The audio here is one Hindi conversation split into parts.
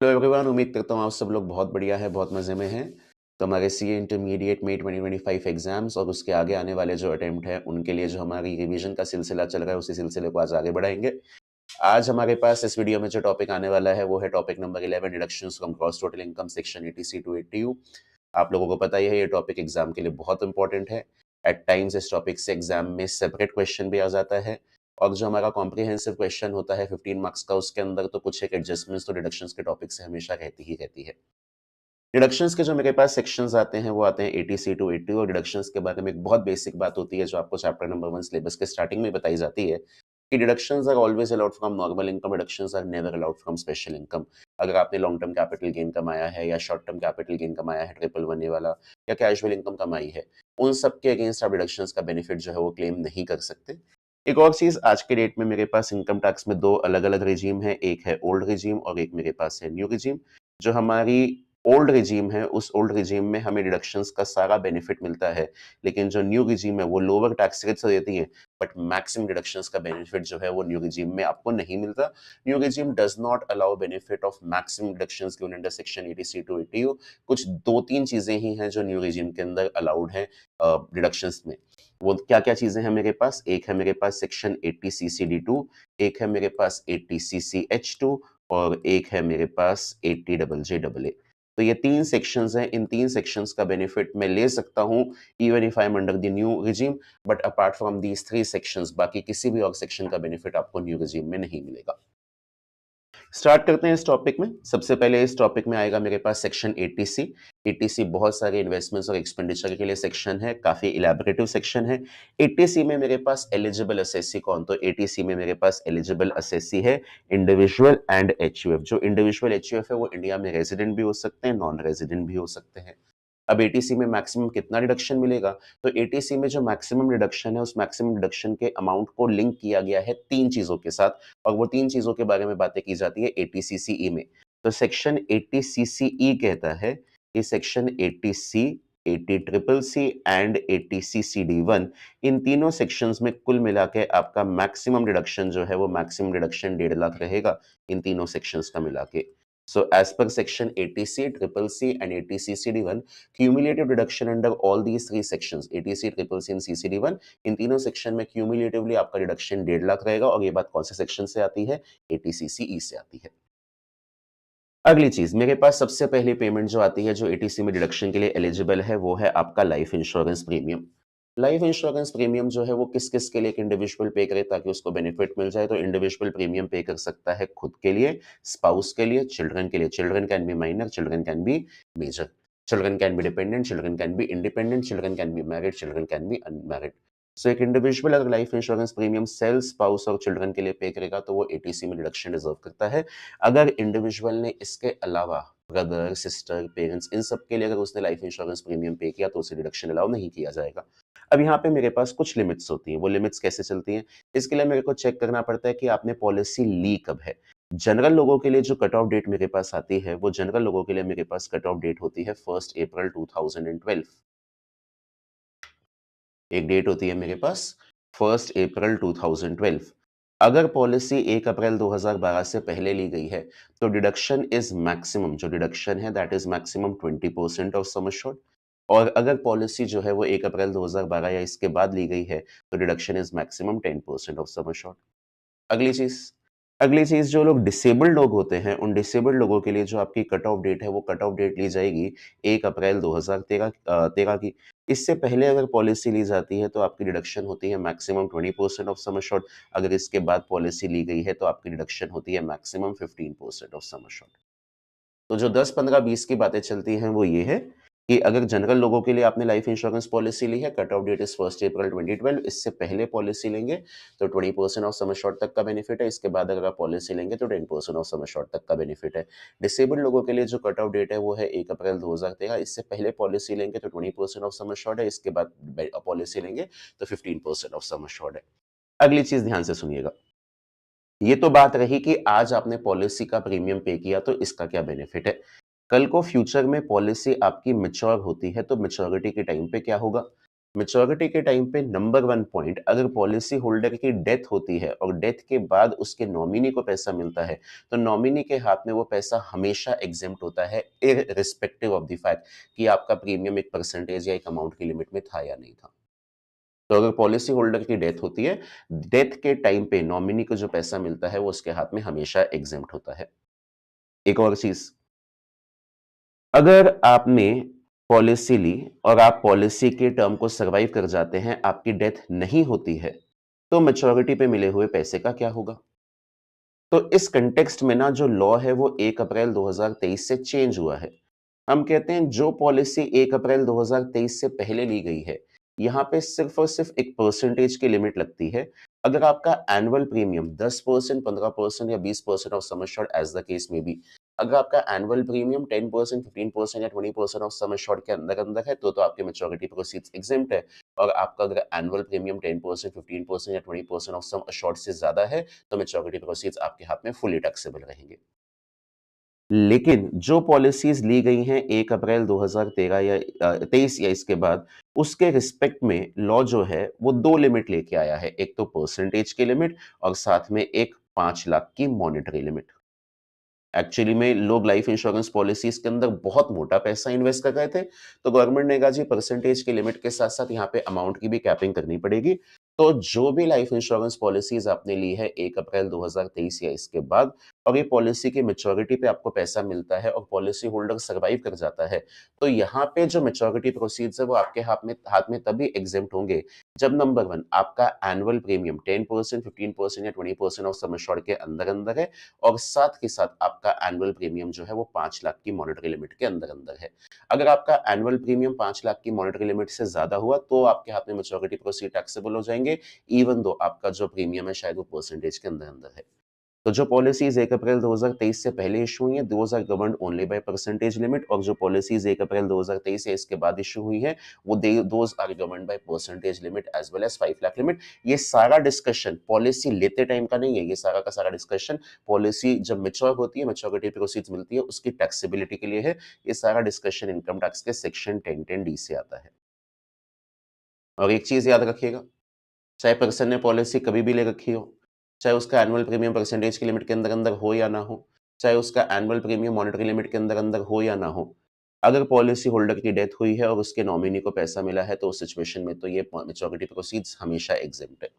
हेलो एवरीवन, उम्मीद करता हूँ आप सब लोग बहुत बढ़िया है, बहुत मज़े में हैं। तो हमारे सीए इंटरमीडिएट मई 2025 एग्ज़ाम्स और उसके आगे आने वाले जो अटेम्प्ट है, उनके लिए जो हमारी रिवीजन का सिलसिला चल रहा है, उसी सिलसिले को आज आगे बढ़ाएँगे। आज हमारे पास इस वीडियो में जो टॉपिक आने वाला है, वो है topic number 11 deductions from gross total income section 80C to 80U। आप लोगों को पता ही है, ये टॉपिक एग्ज़ाम के लिए बहुत इंपॉर्टेंट है। एट टाइम्स इस टॉपिक से एग्ज़ाम में सेपरेट क्वेश्चन भी आ जाता है और जो हमारा कॉम्प्रिहेंसिव क्वेश्चन होता है 15 मार्क्स का, उसके अंदर तो कुछ एक एडजस्टमेंट्स तो डिडक्शंस के टॉपिक से हमेशा रहती ही रहती है। डिडक्शंस के जो मेरे पास सेक्शंस आते हैं, वो आते हैं 80C टू 80 और डिडक्शंस के बारे में एक बहुत बेसिक बात होती है, जो आपको चैप्टर नंबर 1 सिलेबस के स्टार्टिंग में बताई जाती है कि deductions are always allowed from normal income, deductions are never allowed from special income. अगर आपने लॉन्ग टर्म कैपिटल गेन कमाया है या शॉर्ट टर्म कैपिटल गेन कमाया है, ट्रिपल वन ए वाला या कैजुअल इनकम कमाई है, उन सब के अगेंस्ट आप डिडक्शंस का बेनिफिट जो है वो क्लेम नहीं कर सकते। एक और चीज़, आज के डेट में मेरे पास इनकम टैक्स में 2 अलग-अलग रिजीम है, एक है ओल्ड रिजीम और एक मेरे पास है न्यू रिजीम। जो हमारी ओल्ड रिजीम है, उस ओल्ड रिजीम में हमें डिडक्शंस का सारा बेनिफिट मिलता है, लेकिन जो न्यू रिजीम है वो लोअर टैक्स रेट्स देती है, बट मैक्सिमम डिडक्शंस का बेनिफिट जो है वो न्यू रिजीम में आपको नहीं मिलता। New regime does not allow benefit of maximum deductions given under section 80C to 80U। कुछ 2-3 चीजें ही हैं जो न्यू रिजीम के अंदर अलाउड है डिडक्शंस में। वो क्या-क्या चीजें हैं मेरे पास? एक है मेरे पास सेक्शन 80CCD2, एक है मेरे पास 80CCH2 और एक है मेरे पास 80JJAA। तो ये 3 सेक्शंस हैं, इन 3 सेक्शंस का बेनिफिट मैं ले सकता हूँ even if I am under the new regime, but apart from these 3 sections बाकी किसी भी और सेक्शन का बेनिफिट आपको न्यू रिजीम में नहीं मिलेगा। स्टार्ट करते हैं इस टॉपिक में। सबसे पहले इस टॉपिक में आएगा मेरे पास सेक्शन 80C। 80C बहुत सारे इन्वेस्टमेंट्स और एक्सपेंडिचर के लिए सेक्शन है, काफ़ी इलैबोरेटिव सेक्शन है। 80C में मेरे पास एलिजिबल असेसी कौन? तो 80C में मेरे पास एलिजिबल असेसी है इंडिविजुअल एंड एचयूएफ। जो इंडिविजुअल एचयूएफ है वो इंडिया में रेजिडेंट भी हो सकते हैं, नॉन रेजिडेंट भी हो सकते हैं। अब 80C में मैक्सिमम कितना डिडक्शन मिलेगा? तो 80C में जो मैक्सिमम डिडक्शन है, उस मैक्सिमम डिडक्शन के अमाउंट को लिंक किया गया है 3 चीज़ों के साथ और वो 3 चीज़ों के बारे में बातें की जाती है 80CCE में। तो सेक्शन 80CCE कहता है कि section 80C, 80CCC and 80CCD1, इन तीनों सेक्शंस में कुल मिला के आपका मैक्सिमम डिडक्शन जो है वो मैक्सिमम डिडक्शन 1.5 लाख रहेगा, इन तीनों सेक्शंस का मिला के। So as per section 80C, CCC and 80CCD1, cumulative deduction under all these 3 sections 80C, CCC and CCD1, इन तीनों सेक्शन में क्यूमुलेटिवली आपका डिडक्शन 1.5 लाख रहेगा और ये बात कौन से सेक्शन से आती है? 80CCE से आती है। अगली चीज, मेरे पास सबसे पहली पेमेंट जो आती है, जो 80C में डिडक्शन के लिए एलिजिबल है, वो है आपका life insurance premium. Life insurance premium जो है वो किस किस के लिए एक इंडिविजुअल पे करे ताकि उसको बेनिफिट मिल जाए? तो इंडिविजुअल प्रीमियम पे कर सकता है खुद के लिए, स्पाउस के लिए, चिल्ड्रन के लिए। Children can be minor, children can be major, children can be dependent, children can be independent, children can be married, children can be unmarried. So एक इंडिविजुअल अगर life insurance premium self, spouse और चिल्ड्रन के लिए पे करेगा तो वो 80C में डिडक्शन डिजर्व करता है। अगर इंडिविजुअल ने इसके अलावा ब्रदर, सिस्टर, पेरेंट्स, इन सब के लिए अगर उसने लाइफ इंश्योरेंस प्रीमियम पे किया तो उसे डिडक्शन अलाउ नहीं किया जाएगा। अब यहाँ पे मेरे पास कुछ लिमिट्स होती हैं। वो लिमिट्स कैसे चलती हैं? इसके लिए मेरे को चेक करना पड़ता है कि आपने पॉलिसी ली कब है। जनरल लोगों के लिए जो कट ऑफ डेट मेरे पास आती है, वो जनरल लोगों के लिए मेरे पास कट ऑफ डेट होती है 1 अप्रैल 2012। एक डेट होती है मेरे पास 1 अप्रैल 2012। अगर पॉलिसी 1 अप्रैल 2012 से पहले ली गई है तो डिडक्शन इज मैक्सिमम, जो डिडक्शन है that is maximum 20% of sum assured. और अगर पॉलिसी जो है वो 1 अप्रैल 2012 या इसके बाद ली गई है तो deduction is maximum 10% of sum assured. अगली चीज, जो लोग डिसेबल्ड लोग होते हैं, उन डिसेबल्ड लोगों के लिए जो आपकी कट ऑफ डेट है, वो कट ऑफ डेट ली जाएगी 1 अप्रैल 2013 की। इससे पहले अगर पॉलिसी ली जाती है तो आपकी डिडक्शन होती है मैक्सिमम 20% ऑफ सम एश्योर्ड। अगर इसके बाद पॉलिसी ली गई है तो आपकी डिडक्शन होती है मैक्सिमम 15% ऑफ सम एश्योर्ड। तो जो 10, 15, 20 की बातें चलती हैं वो ये है कि अगर जनरल लोगों के लिए आपने लाइफ इंश्योरेंस पॉलिसी ली है, कट ऑफ डेट इज 1 अप्रैल 2012, इससे पहले पॉलिसी लेंगे तो 20% ऑफ सम एश्योर्ड तक का बेनिफिट है, इसके बाद अगर आप पॉलिसी लेंगे तो 10% ऑफ सम एश्योर्ड तक का बेनिफिट है। डिसेबल्ड लोगों के लिए जो कट ऑफ डेट है वो है 1 अप्रैल 2013, इससे पहले पॉलिसी लेंगे तो 20% ऑफ सम एश्योर्ड है, इसके बाद पॉलिसी लेंगे तो 15% ऑफ सम एश्योर्ड है। अगली चीज ध्यान से सुनिएगा। ये तो बात रही कि आज आपने पॉलिसी का प्रीमियम पे किया तो इसका क्या बेनिफिट है। कल को फ्यूचर में पॉलिसी आपकी मैच्योर होती है तो मैच्योरिटी के टाइम पे क्या होगा? मैच्योरिटी के टाइम पे नंबर 1 पॉइंट, अगर पॉलिसी होल्डर की डेथ होती है और डेथ के बाद उसके नॉमिनी को पैसा मिलता है, तो नॉमिनी के हाथ में वो पैसा हमेशा एग्जेम्प्ट होता है, इर्रिस्पेक्टिव ऑफ द फैक्ट कि आपका प्रीमियम एक परसेंटेज या एक अमाउंट की लिमिट में था या नहीं था। तो अगर पॉलिसी होल्डर की डेथ होती है, डेथ के टाइम पे नॉमिनी को जो पैसा मिलता है, वो उसके हाथ में हमेशा एग्जेम्प्ट होता है। एक और चीज़, अगर आपने पॉलिसी ली और आप पॉलिसी के टर्म को सर्वाइव कर जाते हैं, आपकी डेथ नहीं होती है, तो मैच्योरिटी पे मिले हुए पैसे का क्या होगा? तो इस कॉन्टेक्स्ट में ना जो लॉ है वो 1 अप्रैल 2023 से चेंज हुआ है। हम कहते हैं जो पॉलिसी 1 अप्रैल 2023 से पहले ली गई है, यहाँ पे सिर्फ और सिर्फ एक परसेंटेज की लिमिट लगती है। अगर आपका एनुअल प्रीमियम 10%, 15% या 20% of sum assured as the case may be, अगर आपका एनुअल प्रीमियम 10%, 15% या 20% ऑफ सम एश्योर्ड के अंदर-अंदर है, तो आपके मैच्योरिटी प्रोसीड्स एग्जेम्प्ट है। और आपका अगर एनुअल प्रीमियम 10%, 15% या 20% ऑफ सम एश्योर्ड से ज़्यादा है, तो मैच्योरिटी प्रोसीड्स आपके हाथ में फुली टैक्सेबल रहेंगे। लेकिन जो पॉलिसीज़ ली गई हैं 1 अप्रैल 2013 या 23 या इसके बाद, उसके रिस्पेक्ट में लॉ जो है वो 2 लिमिट लेके आया है। एक तो परसेंटेज की लिमिट और साथ में एक 5 लाख की मॉनेटरी लिमिट। एक्चुअली में लोग लाइफ इंश्योरेंस पॉलिसीज़ के अंदर बहुत मोटा पैसा इन्वेस्ट कर रहे थे, तो गवर्नमेंट ने कहा जी परसेंटेज की लिमिट के साथ-साथ यहाँ पे अमाउंट की भी कैपिंग करनी पड़ेगी। तो जो भी लाइफ इंश्योरेंस पॉलिसीज़ आपने ली है 1 अप्रैल 2023 या इसके बाद और ये पॉलिसी की मैच्योरिटी पे आपको पैसा मिलता है और पॉलिसी होल्डर सर्वाइव कर जाता है, तो यहाँ पे जो मैच्योरिटी प्रोसीड्स है वो आपके हाथ में तभी एग्जेम्प्ट होंगे जब नंबर 1 आपका एनुअल प्रीमियम 10%, 15% या 20% ऑफ सम एश्योर्ड के अंदर-अंदर है और साथ के साथ आपका एनुअल प्रीमियम जो है वो 5 लाख की मॉनेटरी लिमिट के अंदर-अंदर है। अगर आपका एनुअल प्रीमियम 5 लाख की मॉनेटरी लिमिट से ज़्यादा हुआ तो आपके हाथ में मैच्योरिटी प्रोसीड टैक्सेबल हो जाएँगे, इवन दो आपका जो प्रीमियम है शायद वो परसेंटेज के अंदर-अंदर है। तो जो पॉलिसीज़ 1 अप्रैल 2023 से पहले इश्यू हुई हैं, those are governed only by percentage limit और जो पॉलिसीज़ 1 अप्रैल 2023 या इसके बाद इश्यू हुई हैं, वो those are governed by percentage limit as well as 5 lakh limit. ये सारा डिस्कशन पॉलिसी लेते टाइम का नहीं है, ये सारा का सारा डिस्कशन पॉलिसी जब मैच्योर होती है, मैच्योरिटी प्रोसीड्स मिलती है, उसकी टैक्सेबिलिटी के लिए है। ये सारा डिस्कशन इनकम टैक्स के सेक्शन 1010 डी से आता है। और एक चीज़ याद रखिएगा, चाहे पर्सन ने पॉलिसी कभी भी ले रखी हो, चाहे उसका एनुअल प्रीमियम परसेंटेज की लिमिट के अंदर-अंदर हो या ना हो, चाहे उसका एनुअल प्रीमियम मॉनेटरी लिमिट के अंदर-अंदर हो या ना हो, अगर पॉलिसी होल्डर की डेथ हुई है और उसके नॉमिनी को पैसा मिला है, तो उस सिचुएशन में तो ये मैच्योरिटी प्रोसीड्स हमेशा एग्जेम्प्ट है।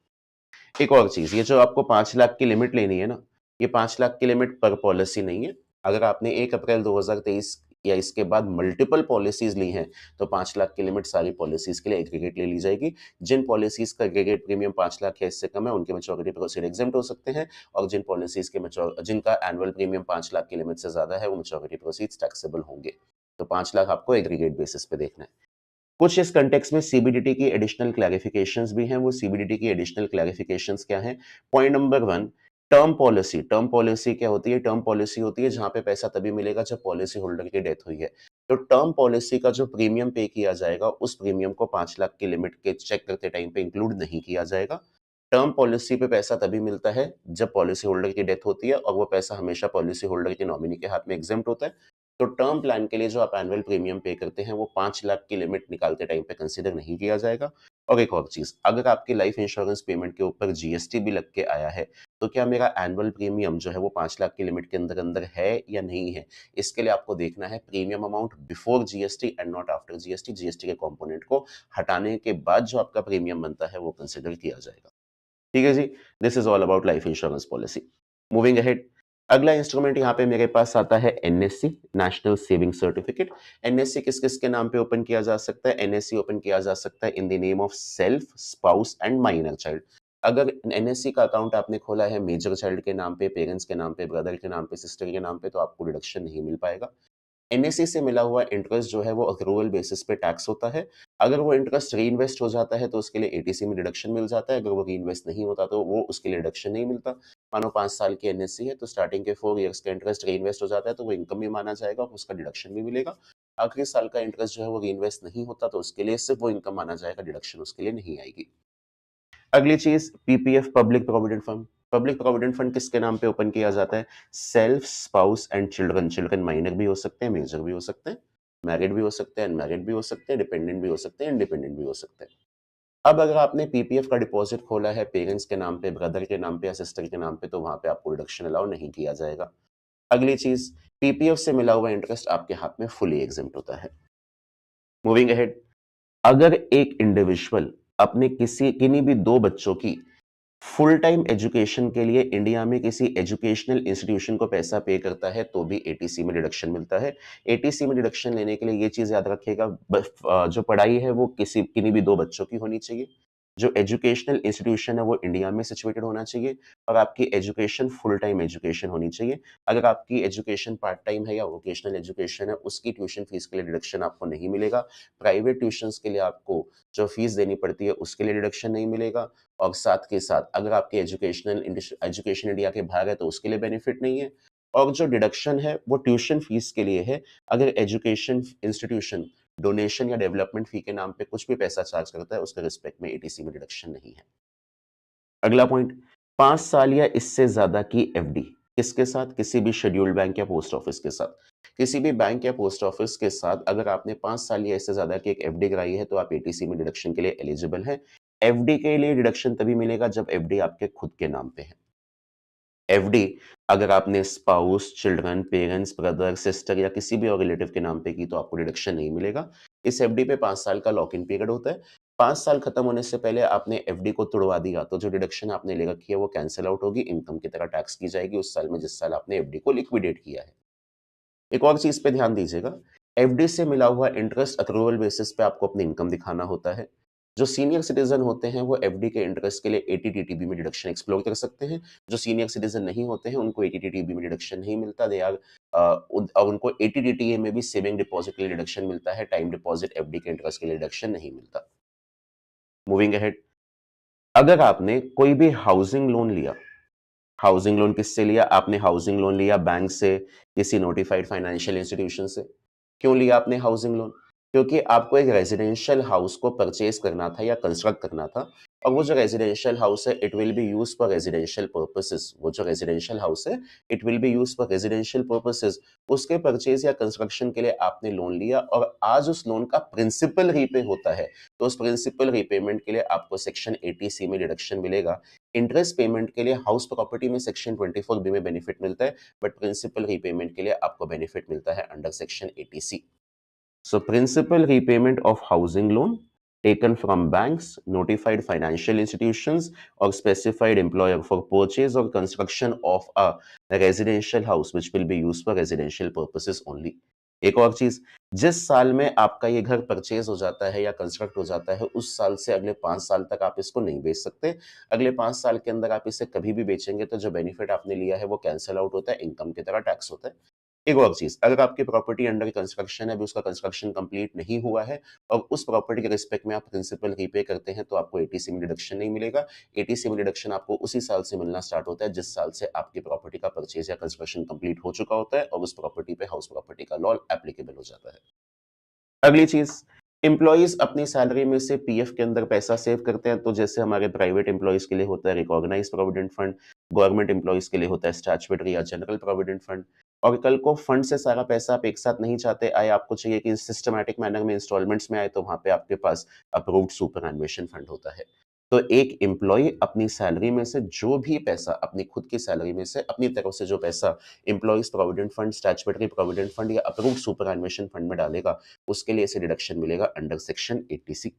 एक और चीज़, ये जो आपको 5 लाख की लिमिट लेनी है ना, ये 5 लाख की लिमिट पर पॉलिसी नहीं है। अगर आपने 1 अप्रैल 2023 या इसके बाद मल्टीपल पॉलिसीज़ ली हैं, तो 5 लाख की लिमिट सारी पॉलिसीज़ के लिए एग्रीगेट ले ली जाएगी। जिन पॉलिसीज़ का एग्रीगेट प्रीमियम 5 लाख या इससे कम है, उनके मैच्योरिटी प्रोसीड एग्जेम्प्ट हो सकते हैं और जिनका एनुअल प्रीमियम 5 लाख की लिमिट से ज़्यादा है, वो मैच्योरिटी प्रोसीड्स टैक्सेबल होंगे। तो 5 लाख आपको एग्रीगेट बेसिस पे देखना है। कुछ इस कॉन्टेक्स्ट में सीबीडीटी की एडिशनल क्लैरिफिकेशंस भी हैं, वो सीबीडीटी की एडिशनल क्लैरिफिकेशंस क्या हैं? पॉइंट नंबर 1, टर्म पॉलिसी क्या होती है? टर्म पॉलिसी होती है जहाँ पे पैसा तभी मिलेगा जब पॉलिसी होल्डर की डेथ हुई है। तो टर्म पॉलिसी का जो प्रीमियम पे किया जाएगा, उस प्रीमियम को 5 लाख की लिमिट के चेक करते टाइम पे इंक्लूड नहीं किया जाएगा। टर्म पॉलिसी पे पैसा तभी मिलता है जब पॉलिसी होल्डर की डेथ होती है और वो पैसा हमेशा पॉलिसी होल्डर के नॉमिनी के हाथ में एग्जेम्प्ट होता है। तो टर्म प्लान के लिए जो आप एनुअल प्रीमियम पे करते हैं, वो 5 लाख की लिमिट निकालते टाइम पे कंसीडर नहीं किया जाएगा। और एक और चीज़, अगर आपकी लाइफ इंश्योरेंस पेमेंट के ऊपर जीएसटी भी लग के आया है, तो क्या मेरा एनुअल प्रीमियम जो है वो 5 लाख की लिमिट के अंदर-अंदर है या नहीं है? इसके लिए आपको देखना है premium amount before GST and not after GST. GST के कंपोनेंट को हटाने के बाद जो आपका प्रीमियम बनता है, वो कंसीडर किया जाएगा। ठीक है जी, this is all about life insurance policy. Moving ahead, अगला इंस्ट्रूमेंट यहाँ पे मेरे पास आता है NSC, national saving certificate. NSC किस किस के नाम पे ओपन किया जा सकता है? एनएससी ओपन किया जा सकता है in the name of self, spouse and minor child. अगर एनएससी का अकाउंट आपने खोला है मेजर चाइल्ड के नाम पे, पेरेंट्स के नाम पे, ब्रदर के नाम पे, सिस्टर के नाम पे, तो आपको डिडक्शन नहीं मिल पाएगा। एनएससी से मिला हुआ इंटरेस्ट जो है वो अक्रूवल बेसिस पे टैक्स होता है। अगर वो इंटरेस्ट रीइन्वेस्ट हो जाता है तो उसके लिए एटीसी में डिडक्शन मिल जाता है। अगर वो रीइन्वेस्ट नहीं होता तो वो उसके लिए डिडक्शन नहीं मिलता। मानो 5 साल की एनएससी है तो स्टार्टिंग के 4 इयर्स का इंटरेस्ट रीइन्वेस्ट हो जाता है तो वो इनकम भी माना जाएगा और उसका डिडक्शन भी मिलेगा। आखिरी साल का इंटरेस्ट जो है वो रीइन्वेस्ट नहीं होता तो उसके लिए सिर्फ वो इनकम माना जाएगा, डिडक्शन उसके लिए नहीं आएगी। अगली चीज PPF, public provident fund. Public provident fund किसके नाम पे ओपन किया जाता है? Self, spouse and children. Children minor भी हो सकते हैं, मेजर भी हो सकते हैं, मैरिड भी हो सकते हैं, अनमैरिड भी हो सकते हैं, डिपेंडेंट भी हो सकते हैं, इंडिपेंडेंट भी हो सकते हैं। अब अगर आपने पीपीएफ का डिपॉजिट खोला है पेरेंट्स के नाम पे, ब्रदर के नाम पे या सिस्टर के नाम पे, तो वहाँ पे आपको डिडक्शन अलाउ नहीं किया जाएगा। अगली चीज़, पीपीएफ से मिला हुआ इंटरेस्ट आपके हाथ में फुली एग्जेम्प्ट होता है। मूविंग अहेड, अगर एक इंडिविजुअल अपने किन्हीं भी 2 बच्चों की फुल टाइम एजुकेशन के लिए इंडिया में किसी एजुकेशनल इंस्टीट्यूशन को पैसा पे करता है, तो भी एटीसी में डिडक्शन मिलता है। एटीसी में डिडक्शन लेने के लिए ये चीज़ याद रखिएगा, जो पढ़ाई है वो किन्हीं भी 2 बच्चों की होनी चाहिए। जो एजुकेशनल इंस्टीट्यूशन है वो इंडिया में सिचुएटेड होना चाहिए और आपकी एजुकेशन फुल टाइम एजुकेशन होनी चाहिए। अगर आपकी एजुकेशन पार्ट टाइम है या वोकेशनल एजुकेशन है, उसकी ट्यूशन फीस के लिए डिडक्शन आपको नहीं मिलेगा। प्राइवेट ट्यूशन्स के लिए आपको जो फीस देनी पड़ती है, उसके लिए डिडक्शन नहीं मिलेगा। और साथ के साथ अगर आपकी एजुकेशन इंडिया के बाहर है, तो उसके लिए बेनिफिट नहीं है। और जो डिडक्शन है वो ट्यूशन फीस के लिए है। अगर एजुकेशन इंस्टीट्यूशन डोनेशन या डेवलपमेंट फी के नाम पे कुछ भी पैसा चार्ज करता है, उसके रिस्पेक्ट में एटीसी में डिडक्शन नहीं है। अगला पॉइंट, 5 साल या इससे ज्यादा की एफडी किसके साथ? किसी भी शेड्यूल्ड बैंक या पोस्ट ऑफिस के साथ। किसी भी बैंक या पोस्ट ऑफिस के साथ अगर आपने 5 साल या इससे ज्यादा की एक एफडी कराई है, तो आप एटीसी में डिडक्शन के लिए एलिजिबल हैं। एफडी के लिए डिडक्शन तभी मिलेगा जब एफडी आपके खुद के नाम पे है। एफडी अगर आपने spouse, children, parents, brother, sister या किसी भी और रिलेटिव के नाम पे की, तो आपको डिडक्शन नहीं मिलेगा। इस एफडी पे 5 साल का लॉक इन पीरियड होता है। 5 साल खत्म होने से पहले आपने एफडी को तुड़वा दिया, तो जो डिडक्शन आपने ले रखी है वो कैंसल आउट होगी, इनकम की तरह टैक्स की जाएगी उस साल में जिस साल आपने एफडी को लिक्विडेट किया है। एक और चीज पे ध्यान दीजिएगा, एफडी से मिला हुआ इंटरेस्ट अक्रूवल बेसिस पे आपको अपनी इनकम दिखाना होता है। जो सीनियर सिटीजन होते हैं वो एफडी के इंटरेस्ट के लिए एटीटीटीबी में डिडक्शन एक्सप्लोर कर सकते हैं। जो सीनियर सिटीजन नहीं होते हैं उनको एटीटीटीबी में डिडक्शन नहीं मिलता। दे आर और उनको एटीटीटीए में भी सेविंग डिपॉजिट के लिए डिडक्शन मिलता है, टाइम डिपॉजिट एफडी के इंटरेस्ट के लिए डिडक्शन नहीं मिलता। मूविंग अहेड, अगर आपने कोई भी हाउसिंग लोन लिया, हाउसिंग लोन किससे लिया? आपने हाउसिंग लोन लिया बैंक से, किसी नोटिफाइड फाइनेंशियल इंस्टीट्यूशन से। क्यों लिया आपने हाउसिंग लोन? क्योंकि आपको एक रेजिडेंशियल हाउस को परचेज करना था या कंस्ट्रक्ट करना था, और वो जो रेजिडेंशियल हाउस है it will be used for residential purposes. वो जो रेजिडेंशियल हाउस है it will be used for residential purposes. उसके परचेज या कंस्ट्रक्शन के लिए आपने लोन लिया और आज उस लोन का प्रिंसिपल रीपे होता है, तो उस प्रिंसिपल रीपेमेंट के लिए आपको सेक्शन 80 में डिडक्शन मिलेगा। इंटरेस्ट पेमेंट के लिए हाउस प्रॉपर्टी में सेक्शन 24 बी में बेनिफिट मिलता है, बट प्रिंसिपल रीपेमेंट के लिए आपको बेनिफिट मिलता है under section 80C। So principal repayment of housing loan taken from banks, notified financial institutions or specified employer for purchase or construction of a residential house which will be used for residential purposes only. एक और चीज, जिस साल में आपका ये घर परचेज हो जाता है या कंस्ट्रक्ट हो जाता है, उस साल से अगले 5 साल तक आप इसको नहीं बेच सकते। अगले 5 साल के अंदर आप इसे कभी भी बेचेंगे तो जो बेनिफिट आपने लिया है वो कैंसल आउट होता है, इनकम की तरह टैक्स होता है। एक और चीज, अगर आपकी प्रॉपर्टी अंडर कंस्ट्रक्शन है, अभी उसका कंस्ट्रक्शन कंप्लीट नहीं हुआ है और उस प्रॉपर्टी के रिस्पेक्ट में आप प्रिंसिपल रीपे करते हैं, तो आपको एटीसी में डिडक्शन नहीं मिलेगा। एटीसी में डिडक्शन आपको उसी साल से मिलना स्टार्ट होता है जिस साल से आपकी प्रॉपर्टी का परचेज या कंस्ट्रक्शन कंप्लीट हो चुका होता है और उस प्रॉपर्टी पे हाउस प्रॉपर्टी का लॉ एप्लीकेबल हो जाता है। अगली चीज, एम्प्लॉइज अपनी सैलरी में से पीएफ के अंदर पैसा सेव करते हैं, तो जैसे हमारे प्राइवेट एम्प्लॉइज के लिए होता है recognise provident fund, government employees के लिए होता है स्टैट्यूटरी या जनरल प्रोविडेंट फंड। और कल को फंड से सारा पैसा आप एक साथ नहीं चाहते आए, आपको चाहिए कि सिस्टमैटिक मैनर में इंस्टॉलमेंट्स में आए, तो वहां पे आपके पास अप्रूव्ड सुपरएनुएशन फंड होता है। तो एक एम्प्लॉय अपनी सैलरी में से जो भी पैसा, अपनी खुद की सैलरी में से अपनी तरफ से जो पैसा employees provident fund, statutory provident fund या अप्रूव्ड सुपरएनुएशन फंड में डालेगा, उसके लिए इसे डिडक्शन मिलेगा अंडर सेक्शन 80C।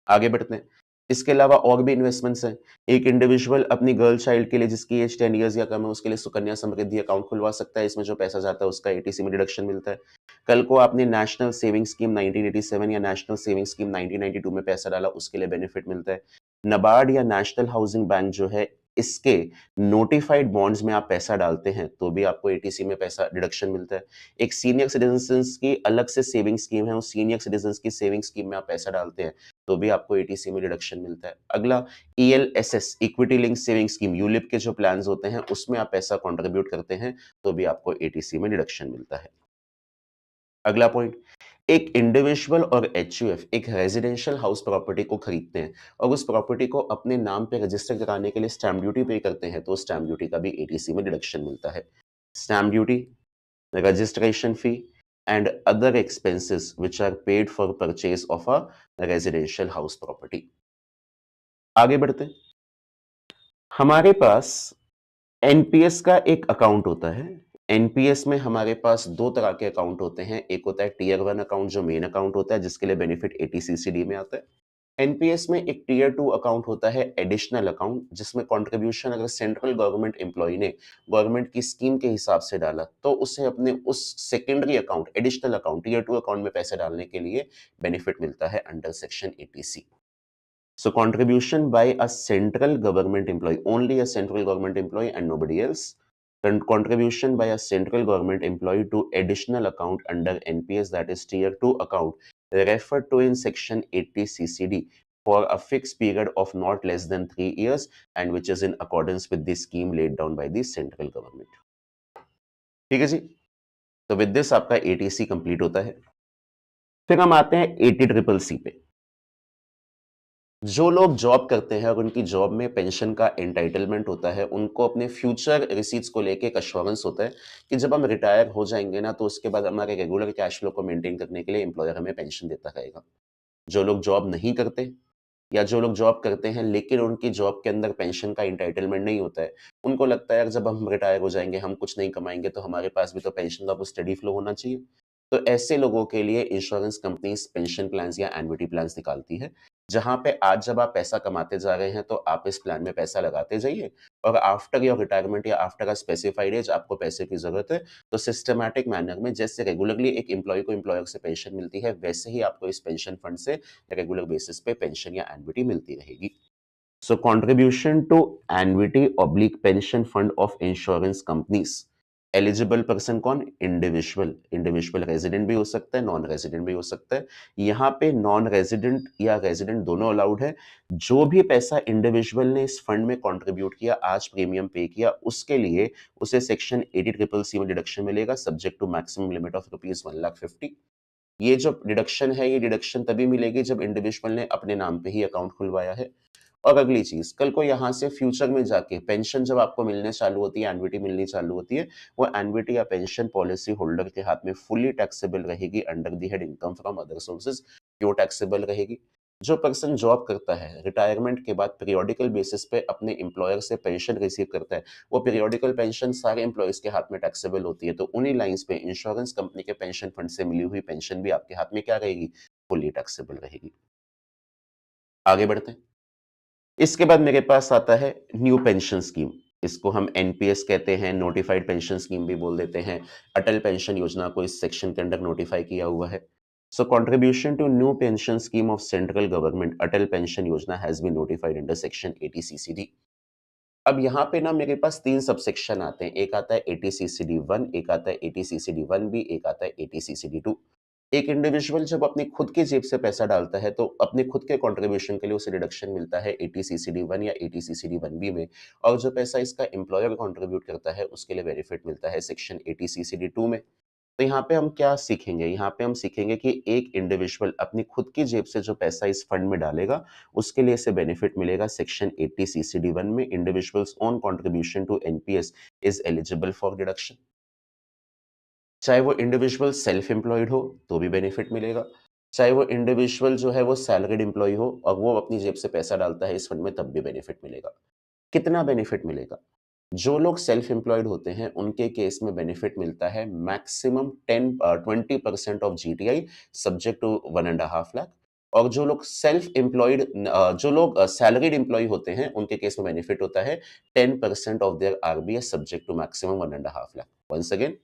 आगे बढ़ते हैं। इसके अलावा और भी इन्वेस्टमेंट्स हैं। एक इंडिविजुअल अपनी गर्ल चाइल्ड के लिए जिसकी एज 10 इयर्स या कम है, उसके लिए सुकन्या समृद्धि अकाउंट खुलवा सकता है। इसमें जो पैसा जाता है उसका एटीसी में डिडक्शन मिलता है। कल को आपने नेशनल सेविंग स्कीम 1987 या नेशनल सेविंग स्कीम 1992 में पैसा डाला, उसके लिए बेनिफिट मिलता है। नाबार्ड या नेशनल हाउसिंग बैंक जो है, इसके नोटिफाइड बॉन्ड्स में आप पैसा डालते हैं तो भी आपको एटीसी में पैसा डिडक्शन मिलता है। एक सीनियर सिटीजन्स की अलग से सेविंग स्कीम है, उस सीनियर सिटीजन्स की सेविंग स्कीम में आप पैसा डालते हैं तो भी आपको एटीसी में डिडक्शन मिलता है। अगला, ELSS equity link saving scheme, ULIP के जो प्लान्स होते हैं उसमें आप पैसा कंट्रीब्यूट करते हैं तो भी आपको एटीसी में डिडक्शन मिलता है। अगला पॉइंट, एक इंडिविजुअल और एचयूएफ एक रेजिडेंशियल हाउस प्रॉपर्टी को खरीदते हैं और उस प्रॉपर्टी को अपने नाम पे रजिस्टर कराने के लिए स्टैम्प ड्यूटी पे करते हैं, तो स्टैम्प ड्यूटी का भी एटीसी में डिडक्शन मिलता है। Stamp duty, registration fee, and other expenses which are paid for purchase of a residential house property. आगे बढ़ते हैं। हमारे पास एनपीएस का एक अकाउंट होता है। एनपीएस में हमारे पास दो तरह के अकाउंट होते हैं। एक होता है टियर वन अकाउंट जो मेन अकाउंट होता है जिसके लिए बेनिफिट एटीसीसीडी में आता है। एनपीएस में एक टियर टू अकाउंट होता है एडिशनल अकाउंट जिसमें कंट्रीब्यूशन अगर सेंट्रल गवर्नमेंट एम्प्लॉय ने गवर्नमेंट की स्कीम के हिसाब से डाला तो उसे अपने उस secondary account additional account tier two account में पैसे डालने के लिए बेनिफिट मिलता है under section 80C। So contribution by a central government employee, only a central government employee and nobody else. Contribution by a central government employee to additional account under NPS, that is tier 2 account, referred to in section 80 CCD for a fixed period of not less than 3 years and which is in accordance with the scheme laid down by the central government. ठीक है जी, तो विद दिस आपका ATC कंप्लीट होता है। फिर हम आते हैं 80CCC पे। जो लोग जॉब करते हैं और उनकी जॉब में पेंशन का एंटाइटलमेंट होता है, उनको अपने फ्यूचर रिसीट्स को लेके एक एश्योरेंस होता है कि जब हम रिटायर हो जाएंगे ना तो उसके बाद हमारे रेगुलर कैश फ्लो को मेंटेन करने के लिए एम्प्लॉयर हमें पेंशन देता रहेगा। जो लोग जॉब नहीं करते या जो लोग जॉब करते हैं लेकिन उनकी जॉब के अंदर पेंशन का एंटाइटलमेंट नहीं होता है, उनको लगता है यार जब हम रिटायर हो जाएंगे हम कुछ नहीं कमाएंगे तो हमारे पास भी तो पेंशन का कुछ स्टडी फ्लो होना चाहिए। तो ऐसे लोगों के लिए इंश्योरेंस कंपनीज पेंशन प्लान्स या एन्युटी प्लान्स निकालती है, जहां पे आज जब आप पैसा कमाते जा रहे हैं तो आप इस प्लान में पैसा लगाते जाइए और आफ्टर योर रिटायरमेंट या आफ्टर अ स्पेसिफाइड एज आपको पैसे की जरूरत है तो सिस्टमैटिक मैनर में जैसे रेगुलरली एक एम्प्लॉय को एम्प्लॉयर से पेंशन मिलती है वैसे ही आपको इस पेंशन फंड से रेगुलर बेसिस पे पेंशन या एन्युटी मिलती रहेगी। So contribution to annuity/pension fund of insurance companies, eligible person कौन? इंडिविजुअल। इंडिविजुअल रेजिडेंट भी हो सकता है, नॉन रेजिडेंट भी हो सकता है। यहाँ पे नॉन रेजिडेंट या रेजिडेंट दोनों अलाउड है। जो भी पैसा इंडिविजुअल ने इस फंड में कंट्रीब्यूट किया, आज प्रीमियम पे किया, उसके लिए उसे सेक्शन 80CCC में डिडक्शन मिलेगा subject to maximum limit of ₹1,50,000। ये जो डिडक्शन है ये डिडक्शन तभी मिलेगी जब इंडिविजुअल ने अपने नाम पे ही अकाउंट खुलवाया है। और अगली चीज, कल को यहाँ से फ्यूचर में जाके पेंशन जब आपको मिलने चालू होती है, एन्युटी मिलनी चालू होती है, वो एन्युटी या पेंशन पॉलिसी होल्डर के हाथ में फुली टैक्सेबल रहेगी under the head income from other sources. क्यों टैक्सेबल रहेगी? जो पर्सन जॉब करता है रिटायरमेंट के बाद पीरियोडिकल बेसिस पे अपने एम्प्लॉयर से पेंशन रिसीव करता है, वो पीरियोडिकल पेंशन सारे एम्प्लॉयज के हाथ में टैक्सेबल होती है। तो उन्हीं लाइंस पे इंश्योरेंस कंपनी के पेंशन फंड से मिली हुई पेंशन भी आपके हाथ में क्या रहेगी? फुली टैक्सेबल रहेगी। आगे बढ़ते हैं। इसके बाद मेरे पास आता है न्यू पेंशन स्कीम। इसको हम एनपीएस कहते हैं, नोटिफाइड पेंशन स्कीम भी बोल देते हैं। अटल पेंशन योजना को इस सेक्शन के अंडर नोटिफाई किया हुआ है। So contribution to new pension scheme of central government Atal pension Yojana has been notified under section 80CCD। अब यहाँ पे ना मेरे पास 3 सबसेक्शन आते हैं। एक आता है 80CCD1, एक आता है 80CCD1B, एक आता है 80CCD2। एक इंडिविजुअल जब अपनी खुद की जेब से पैसा डालता है तो अपने खुद के कंट्रीब्यूशन के लिए उसे डिडक्शन मिलता है 80CCD1 या 80CCD1B में, और जो पैसा इसका एम्प्लॉयर कंट्रीब्यूट करता है उसके लिए बेनिफिट मिलता है सेक्शन 80CCD2 में। तो यहाँ पे हम क्या सीखेंगे? यहाँ पे हम सीखेंगे कि एक इंडिविजुअल अपनी खुद की जेब से जो पैसा इस फंड में डालेगा उसके लिए इसे बेनिफिट मिलेगा सेक्शन 80CCD1 में। Individuals own contribution to NPS is eligible for deduction. चाहे वो इंडिविजुअल सेल्फ एम्प्लॉयड हो तो भी बेनिफिट मिलेगा, चाहे वो इंडिविजुअल जो है वो सैलरीड एम्प्लॉय हो और वो अपनी जेब से पैसा डालता है इस फंड में तब भी बेनिफिट मिलेगा। कितना बेनिफिट मिलेगा? जो लोग सेल्फ एम्प्लॉयड होते हैं उनके केस में बेनिफिट मिलता है maximum 20% of GTI subject to 1.5 lakh. और जो लोग सेल्फ एम्प्लॉयड जो लोग सैलरीड एम्प्लॉय होते हैं उनके केस में बेनिफिट होता है 10% of their RBS subject to maximum 1.5 lakh. Once again,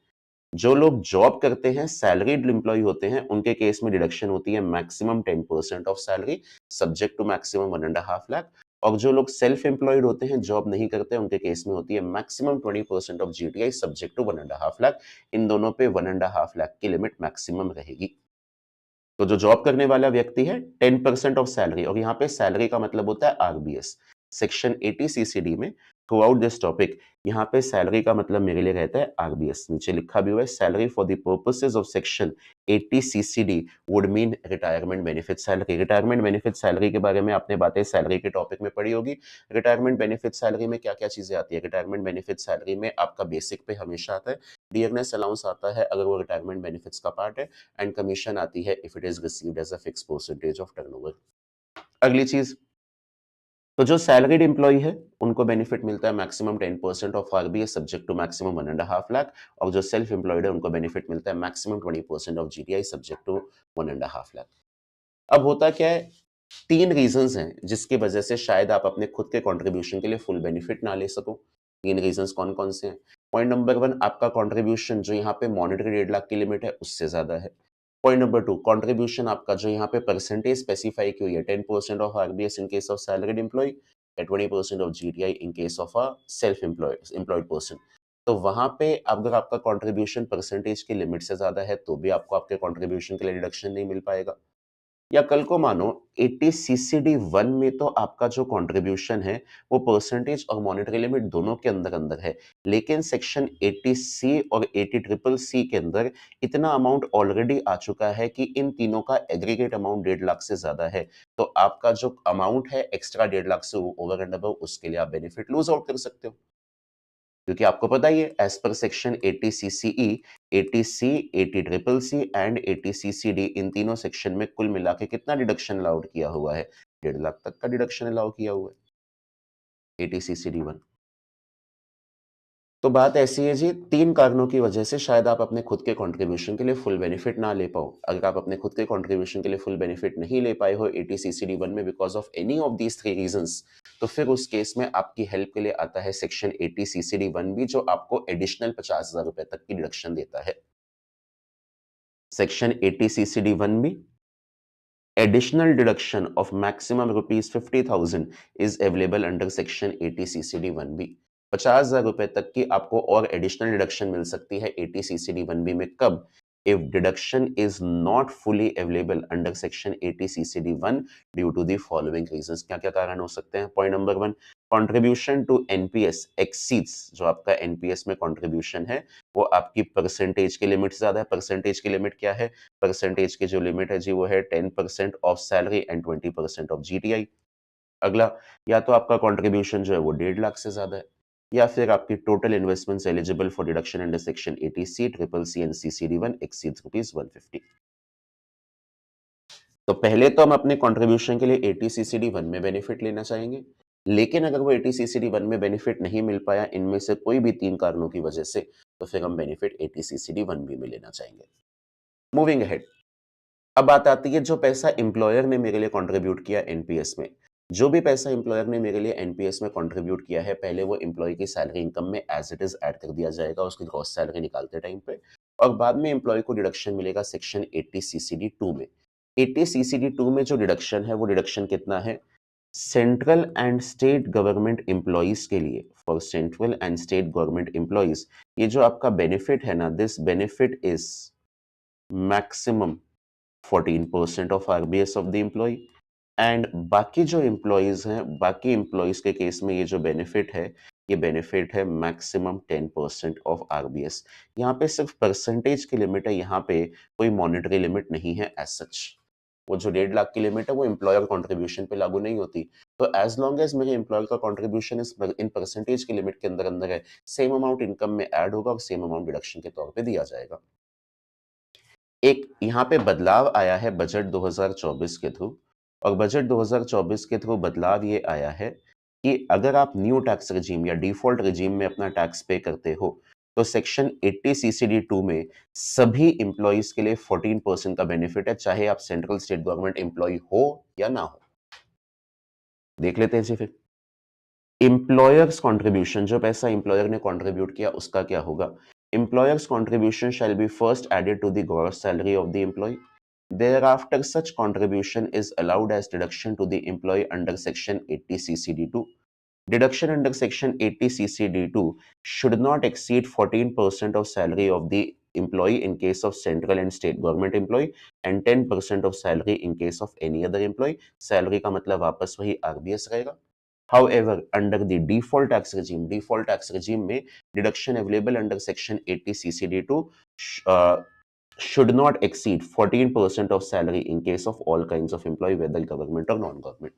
जो लोग जॉब करते हैं सैलरीड एम्प्लॉय होते हैं उनके केस में डिडक्शन होती है maximum 10% of salary subject to maximum 1.5 lakh. और जो लोग सेल्फ एम्प्लॉयड होते हैं जॉब नहीं करते उनके केस में होती है maximum 20% of GTI subject to 1.5 lakh. इन दोनों पे 1.5 लाख की लिमिट मैक्सिमम रहेगी। तो जो जॉब करने वाला व्यक्ति है 10% ऑफ सैलरी, और यहाँ पे सैलरी का मतलब होता है आरबीएस। सेक्शन 80CCD में थ्रू आउट दिस टॉपिक यहाँ पे सैलरी का मतलब मेरे लिए रहता है आरबीएस। नीचे लिखा भी हुआ है salary for the purposes of section 80 CCD would mean retirement benefit salary. Retirement benefit salary के बारे में आपने बातें सैलरी के टॉपिक में पढ़ी होगी। रिटायरमेंट बेनिफिट सैलरी में क्या क्या चीजें आती है? रिटायरमेंट बेनिफिट सैलरी में आपका बेसिक पे हमेशा आता है, डियरनेस अलाउंस आता है अगर वो रिटायरमेंट बेनिफिट्स का पार्ट है, एंड कमीशन आती है if it is received as a fix percentage of turnover. अगली चीज, तो जो सैलरीड एम्प्लॉय है उनको बेनिफिट मिलता है maximum 10% of RBS subject to maximum 1.5 lakh, और जो सेल्फ एम्प्लॉयड है उनको बेनिफिट मिलता है maximum 20% of GTI subject to 1.5 lakh. अब होता क्या है, तीन रीजंस हैं जिसकी वजह से शायद आप अपने खुद के कंट्रीब्यूशन के लिए फुल बेनिफिट ना ले सको। तीन रीजंस कौन कौन से हैं? पॉइंट नंबर 1, आपका कंट्रीब्यूशन जो यहाँ पे मॉनिटरी 1.5 लाख की लिमिट है उससे ज्यादा है। पॉइंट नंबर 2, कंट्रीब्यूशन आपका जो यहाँ पे परसेंटेज स्पेसिफाई की हुई है 10% of RBS in case of salaried employee या 20% of GTI in case of a self employed person. तो वहां पे अगर आपका कंट्रीब्यूशन परसेंटेज की लिमिट से ज्यादा है तो भी आपको आपके कंट्रीब्यूशन के लिए डिडक्शन नहीं मिल पाएगा। या कल को मानो 80 सीसीडी 1 में तो आपका जो कंट्रीब्यूशन है वो परसेंटेज और मॉनेटरी लिमिट दोनों के अंदर अंदर है, लेकिन सेक्शन 80 सी और 80 ट्रिपल सी के अंदर इतना अमाउंट ऑलरेडी आ चुका है कि इन तीनों का एग्रीगेट अमाउंट 1.5 लाख से ज्यादा है। तो आपका जो अमाउंट है एक्स्ट्रा 1.5 लाख से ओवर एंड अबव, उसके लिए आप बेनिफिट लूज आउट कर सकते हो, क्योंकि आपको पता ही है एज पर section 80 CCE, 80 C, 80 triple C and 80 CCD, इन तीनों सेक्शन में कुल मिला के कितना डिडक्शन अलाउड किया हुआ है? 1.5 लाख तक का डिडक्शन अलाउ किया हुआ है 80 सीसीडी 1। तो बात ऐसी है जी, तीन कारणों की वजह से शायद आप अपने खुद के कंट्रीब्यूशन के लिए फुल बेनिफिट ना ले पाओ। अगर आप अपने खुद के कंट्रीब्यूशन के लिए फुल बेनिफिट नहीं ले पाए हो 80 सीसीडी 1 में because of any of these three reasons, तो फिर उस केस में आपकी हेल्प के लिए आता है सेक्शन 80 सीसीडी 1 भी, जो आपको एडिशनल 50,000 रुपए तक की डिडक्शन देता है। सेक्शन 80 सीसीडी 1 भी additional deduction of maximum rupees 50,000 is available under section 80 CCD 1B। 50,000 रुपए तक की आपको और एडिशनल डिडक्शन मिल सकती है 80 CCD 1B में। कब? If deduction is not fully available under section 80 CCD 1 due to the following reasons. क्या क्या कारण हो सकते हैं? Point number 1, contribution to NPS exceeds, जो आपका एनपीएस में कंट्रीब्यूशन है वो आपकी परसेंटेज की लिमिट से ज्यादा है। परसेंटेज की लिमिट क्या है? परसेंटेज की जो लिमिट है जी वो है 10% of salary and 20% of GTI. अगला, या तो आपका कंट्रीब्यूशन जो है वो 1.5 लाख से ज्यादा है, या फिर आपकी total investments eligible for deduction under section 80 C, triple C and CCD 1 exceeds rupees 150। तो पहले तो हम अपने कंट्रीब्यूशन के लिए 80 सीसीडी 1 में बेनिफिट लेना चाहेंगे, लेकिन अगर वो 80 सीसीडी 1 में बेनिफिट नहीं मिल पाया इनमें से कोई भी तीन कारणों की वजह से, तो फिर हम बेनिफिट 80 सीसीडी 1 भी में लेना चाहेंगे। मूविंग अहेड, अब बात आती है जो पैसा एम्प्लॉयर ने मेरे लिए कंट्रीब्यूट किया एनपीएस में। जो भी पैसा एम्प्लॉयर ने मेरे लिए एनपीएस में कंट्रीब्यूट किया है, पहले वो एम्प्लॉय की सैलरी इनकम में एज इट इज ऐड कर दिया जाएगा उसकी ग्रॉस सैलरी निकालते टाइम पे, और बाद में एम्प्लॉय को डिडक्शन मिलेगा सेक्शन 80 सीसीडी 2 में। 80 सीसीडी 2 में जो डिडक्शन है वो डिडक्शन कितना है? Central and state government employees के लिए, for central and state government employees, ये जो आपका बेनिफिट है ना, this benefit is maximum 14% of RBS of the employee. And बाकी जो एम्प्लॉइज हैं, बाकी एम्प्लॉइज के केस में ये जो बेनिफिट है, ये बेनिफिट है मैक्सिमम 10% ऑफ आरबीएस। यहाँ पे सिर्फ परसेंटेज की लिमिट है, यहाँ पे कोई मॉनिटरी लिमिट नहीं है एज सच। वो जो 1.5 लाख की लिमिट है वो एम्प्लॉयर कंट्रीब्यूशन पे लागू नहीं होती। तो एज लॉन्ग एज मेरे एम्प्लॉयर का कंट्रीब्यूशन इस इन परसेंटेज की लिमिट के अंदर अंदर है, सेम अमाउंट इनकम में ऐड होगा और सेम अमाउंट डिडक्शन के तौर पे दिया जाएगा। एक यहाँ पे बदलाव आया है बजट 2024 के थ्रू, और बजट 2024 के थ्रू बदलाव ये आया है कि अगर आप न्यू टैक्स रिजीम या डिफॉल्ट रिजीम में अपना टैक्स पे करते हो, तो सेक्शन 80 सीसीडी 2 में सभी एम्प्लॉइज के लिए 14% का बेनिफिट है, चाहे आप सेंट्रल स्टेट गवर्नमेंट एम्प्लॉय हो या ना हो। देख लेते हैं जी फिर एम्प्लॉयर्स कंट्रीब्यूशन, जो पैसा एम्प्लॉयर ने कंट्रीब्यूट किया उसका क्या होगा? Employers contribution shall be first added to the gross salary of the employee, thereafter such contribution is allowed as deduction to the employee under section 80 ccd2। deduction under section 80 ccd2 should not exceed 14% of salary of the employee in case of central and state government employee and 10% of salary in case of any other employee। salary का मतलब वापस वही आरबीएस रहेगा। However, under the default tax regime में deduction available under section 80 CCD2 should not exceed 14% of salary in case of all kinds of employee, whether government or non-government.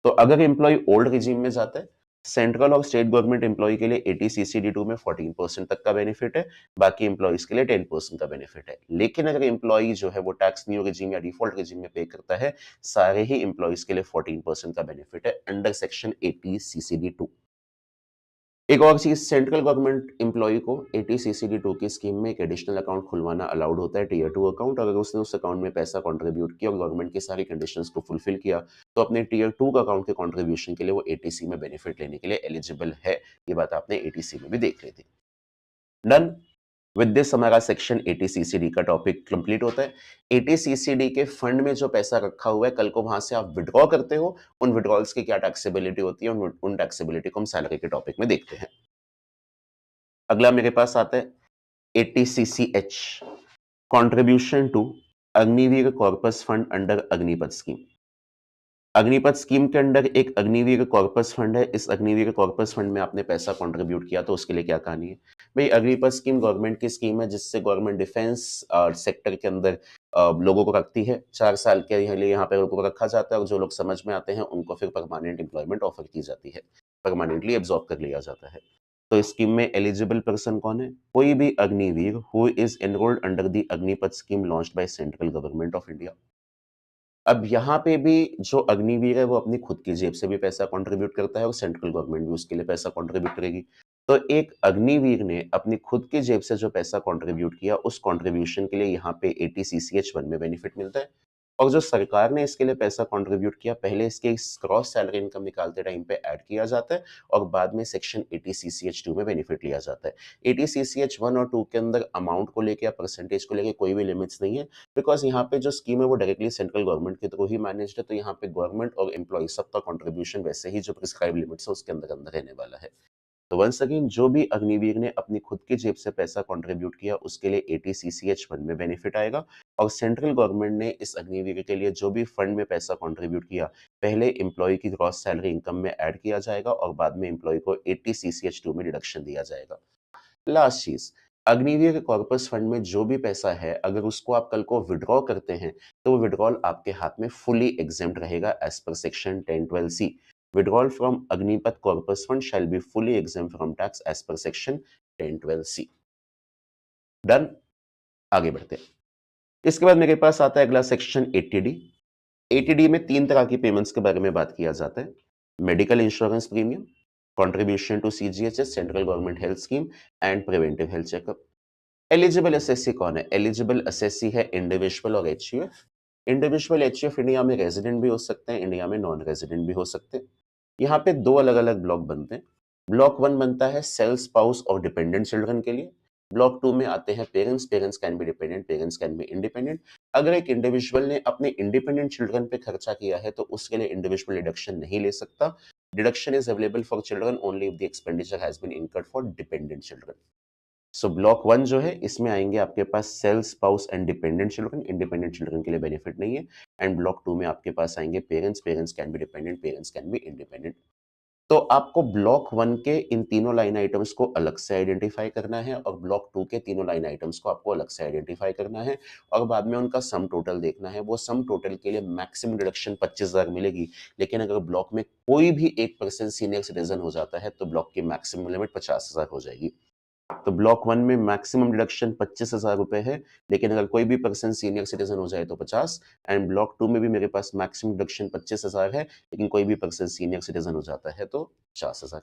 तो अगर एम्प्लॉय ओल्ड रिजीम में जाता है, सेंट्रल और स्टेट गवर्नमेंट एम्प्लॉय के लिए 80 CCD2 में 14% तक का बेनिफिट है, बाकी एम्प्लॉयज के लिए 10% का बेनिफिट है। लेकिन अगर एम्प्लॉय जो है वो टैक्स न्यू रिजीम या डिफॉल्ट रिजीम में पे करता है, सारे ही एम्प्लॉयज के लिए 14% का बेनिफिट है अंडर सेक्शन 80 CCD2। एक और चीज, सेंट्रल गवर्नमेंट एम्प्लॉय को 80 CCD2 की स्कीम में एक एडिशनल अकाउंट खुलवाना अलाउड होता है, टियर 2 अकाउंट। अगर उसने उस अकाउंट में पैसा कंट्रीब्यूट किया और गवर्नमेंट की सारी कंडीशंस को फुलफिल किया, तो अपने टियर 2 अकाउंट के कंट्रीब्यूशन के लिए वो 80C में बेनिफिट लेने के लिए एलिजिबल है। ये बात आपने 80C में भी देख ली थी। डन। विद दिस हमारा सेक्शन 80 CCD का टॉपिक कंप्लीट होता है। 80 CCD के फंड में जो पैसा रखा हुआ है, कल को वहां से आप विड्रॉ करते हो, उन विड्रॉल्स की क्या टैक्सेबिलिटी होती है, उन टैक्सेबिलिटी को हम सैलरी के टॉपिक में देखते हैं। अगला मेरे पास आता है 80 CCH, contribution to Agniveer corpus fund under Agnipath scheme. Agnipath scheme के अंडर एक अग्निवीर कॉर्पस फंड है। इस अग्निवीर कॉर्पस फंड में आपने पैसा कंट्रीब्यूट किया, तो उसके लिए क्या कहानी है भाई? अग्निपथ स्कीम गवर्नमेंट की स्कीम है, जिससे गवर्नमेंट डिफेंस सेक्टर के अंदर लोगों को रखती है। 4 साल के लिए यहाँ पे लोगों को रखा जाता है, और जो लोग समझ में आते हैं उनको फिर परमानेंट एम्प्लॉयमेंट ऑफर की जाती है, परमानेंटली एब्जॉर्ब कर लिया जाता है। तो इस स्कीम में एलिजिबल पर्सन कौन है? कोई भी Agniveer who is enrolled under the Agnipath scheme launched by central government of India. अब यहाँ पे भी जो अग्निवीर है वो अपनी खुद की जेब से भी पैसा कंट्रीब्यूट करता है, और सेंट्रल गवर्नमेंट भी उसके लिए पैसा कंट्रीब्यूट करेगी। तो एक अग्निवीर ने अपनी खुद की जेब से जो पैसा कंट्रीब्यूट किया, उस कंट्रीब्यूशन के लिए यहाँ पे 80 CCH1 में बेनिफिट मिलता है। और जो सरकार ने इसके लिए पैसा कंट्रीब्यूट किया, पहले इसके क्रॉस सैलरी इनकम निकालते टाइम पे ऐड किया जाता है, और बाद में सेक्शन 80 CCH2 में बेनिफिट लिया जाता है। 80 CCH1 और 2 के अंदर अमाउंट को लेके या परसेंटेज को लेके कोई भी लिमिट्स नहीं है, बिकॉज यहाँ पे जो स्कीम है वो डायरेक्टली सेंट्रल गवर्नमेंट के थ्रू ही मैनेज्ड है। तो यहाँ पे गवर्नमेंट और एम्प्लॉय सबका कंट्रीब्यूशन वैसे ही जो प्रिस्क्राइब लिमिट्स है उसके अंदर अंदर रहने वाला है। तो वंस अगेन, जो भी अग्निवीर ने अपनी खुद की जेब से पैसा कंट्रीब्यूट किया, उसके लिए 80 CCH1 में बेनिफिट आएगा। और सेंट्रल गवर्नमेंट ने इस अग्निवीर के लिए जो भी फंड में पैसा कंट्रीब्यूट किया, पहले एम्प्लॉय की ग्रॉस सैलरी इनकम में ऐड किया जाएगा, और बाद में एम्प्लॉय को 80 CCH2 में डिडक्शन दिया जाएगा। लास्ट चीज, अग्निवीर कॉर्पस फंड में जो भी पैसा है, अगर उसको आप कल को विड्रॉ करते हैं, तो वो विड्रॉल आपके हाथ में फुली एग्जेम्प्ट रहेगा एज पर section 1012C। Withdrawal from Agnipath corpus fund shall be fully exempt from tax as पर सेक्शन 1012C। डन। आगे बढ़ते हैं। इसके बाद मेरे पास आता है अगला सेक्शन 80D। 80D में 3 तरह की पेमेंट्स के बारे में बात किया जाता है। Medical insurance premium, contribution to CGHS central government health scheme, and preventive health checkup. Eligible assessee कौन है? एलिजिबल एसएससी है इंडिविजुअल और एचयूएफ। इंडिविजुअल एचयूएफ इंडिया में रेजिडेंट भी हो सकते हैं, इंडिया में नॉन रेजिडेंट भी हो सकते हैं। यहाँ पे 2 अलग-अलग ब्लॉक बनते हैं। ब्लॉक 1 बनता है सेल्फ स्पाउस और डिपेंडेंट चिल्ड्रन के लिए। ब्लॉक 2 में आते हैं parents, parents can be dependent, parents can be independent. अगर एक इंडिविजुअल ने अपने इंडिपेंडेंट चिल्ड्रन पे खर्चा किया है, तो उसके लिए इंडिविजुअल डिडक्शन नहीं ले सकता। Deduction is available for children only if the expenditure has been incurred for dependent children. So block 1 जो है, इसमें आएंगे आपके पास self spouse and dependent children. Independent children के लिए बेनिफिट नहीं है। एंड ब्लॉक 2 में आपके पास आएंगे parents, parents can be dependent, parents can be independent. तो आपको ब्लॉक 1 के इन तीनों लाइन आइटम्स को अलग से आइडेंटिफाई करना है, और ब्लॉक 2 के तीनों लाइन आइटम्स को आपको अलग से आइडेंटिफाई करना है, और बाद में उनका सम टोटल देखना है। वो सम टोटल के लिए मैक्सिमम डिडक्शन 25,000 मिलेगी, लेकिन अगर ब्लॉक में कोई भी एक पर्सन सीनियर सिटीजन हो जाता है, तो ब्लॉक की मैक्सिमम लिमिट 50,000 हो जाएगी। तो ब्लॉक 1 में मैक्सिमम डिडक्शन 25,000 रुपए है, लेकिन अगर कोई भी पर्सन सीनियर सिटीजन हो जाए तो 50। एंड ब्लॉक 2 में भी मेरे पास मैक्सिमम डिडक्शन 25,000 है, लेकिन कोई भी पर्सन सीनियर सिटीजन हो जाता है तो 50,000।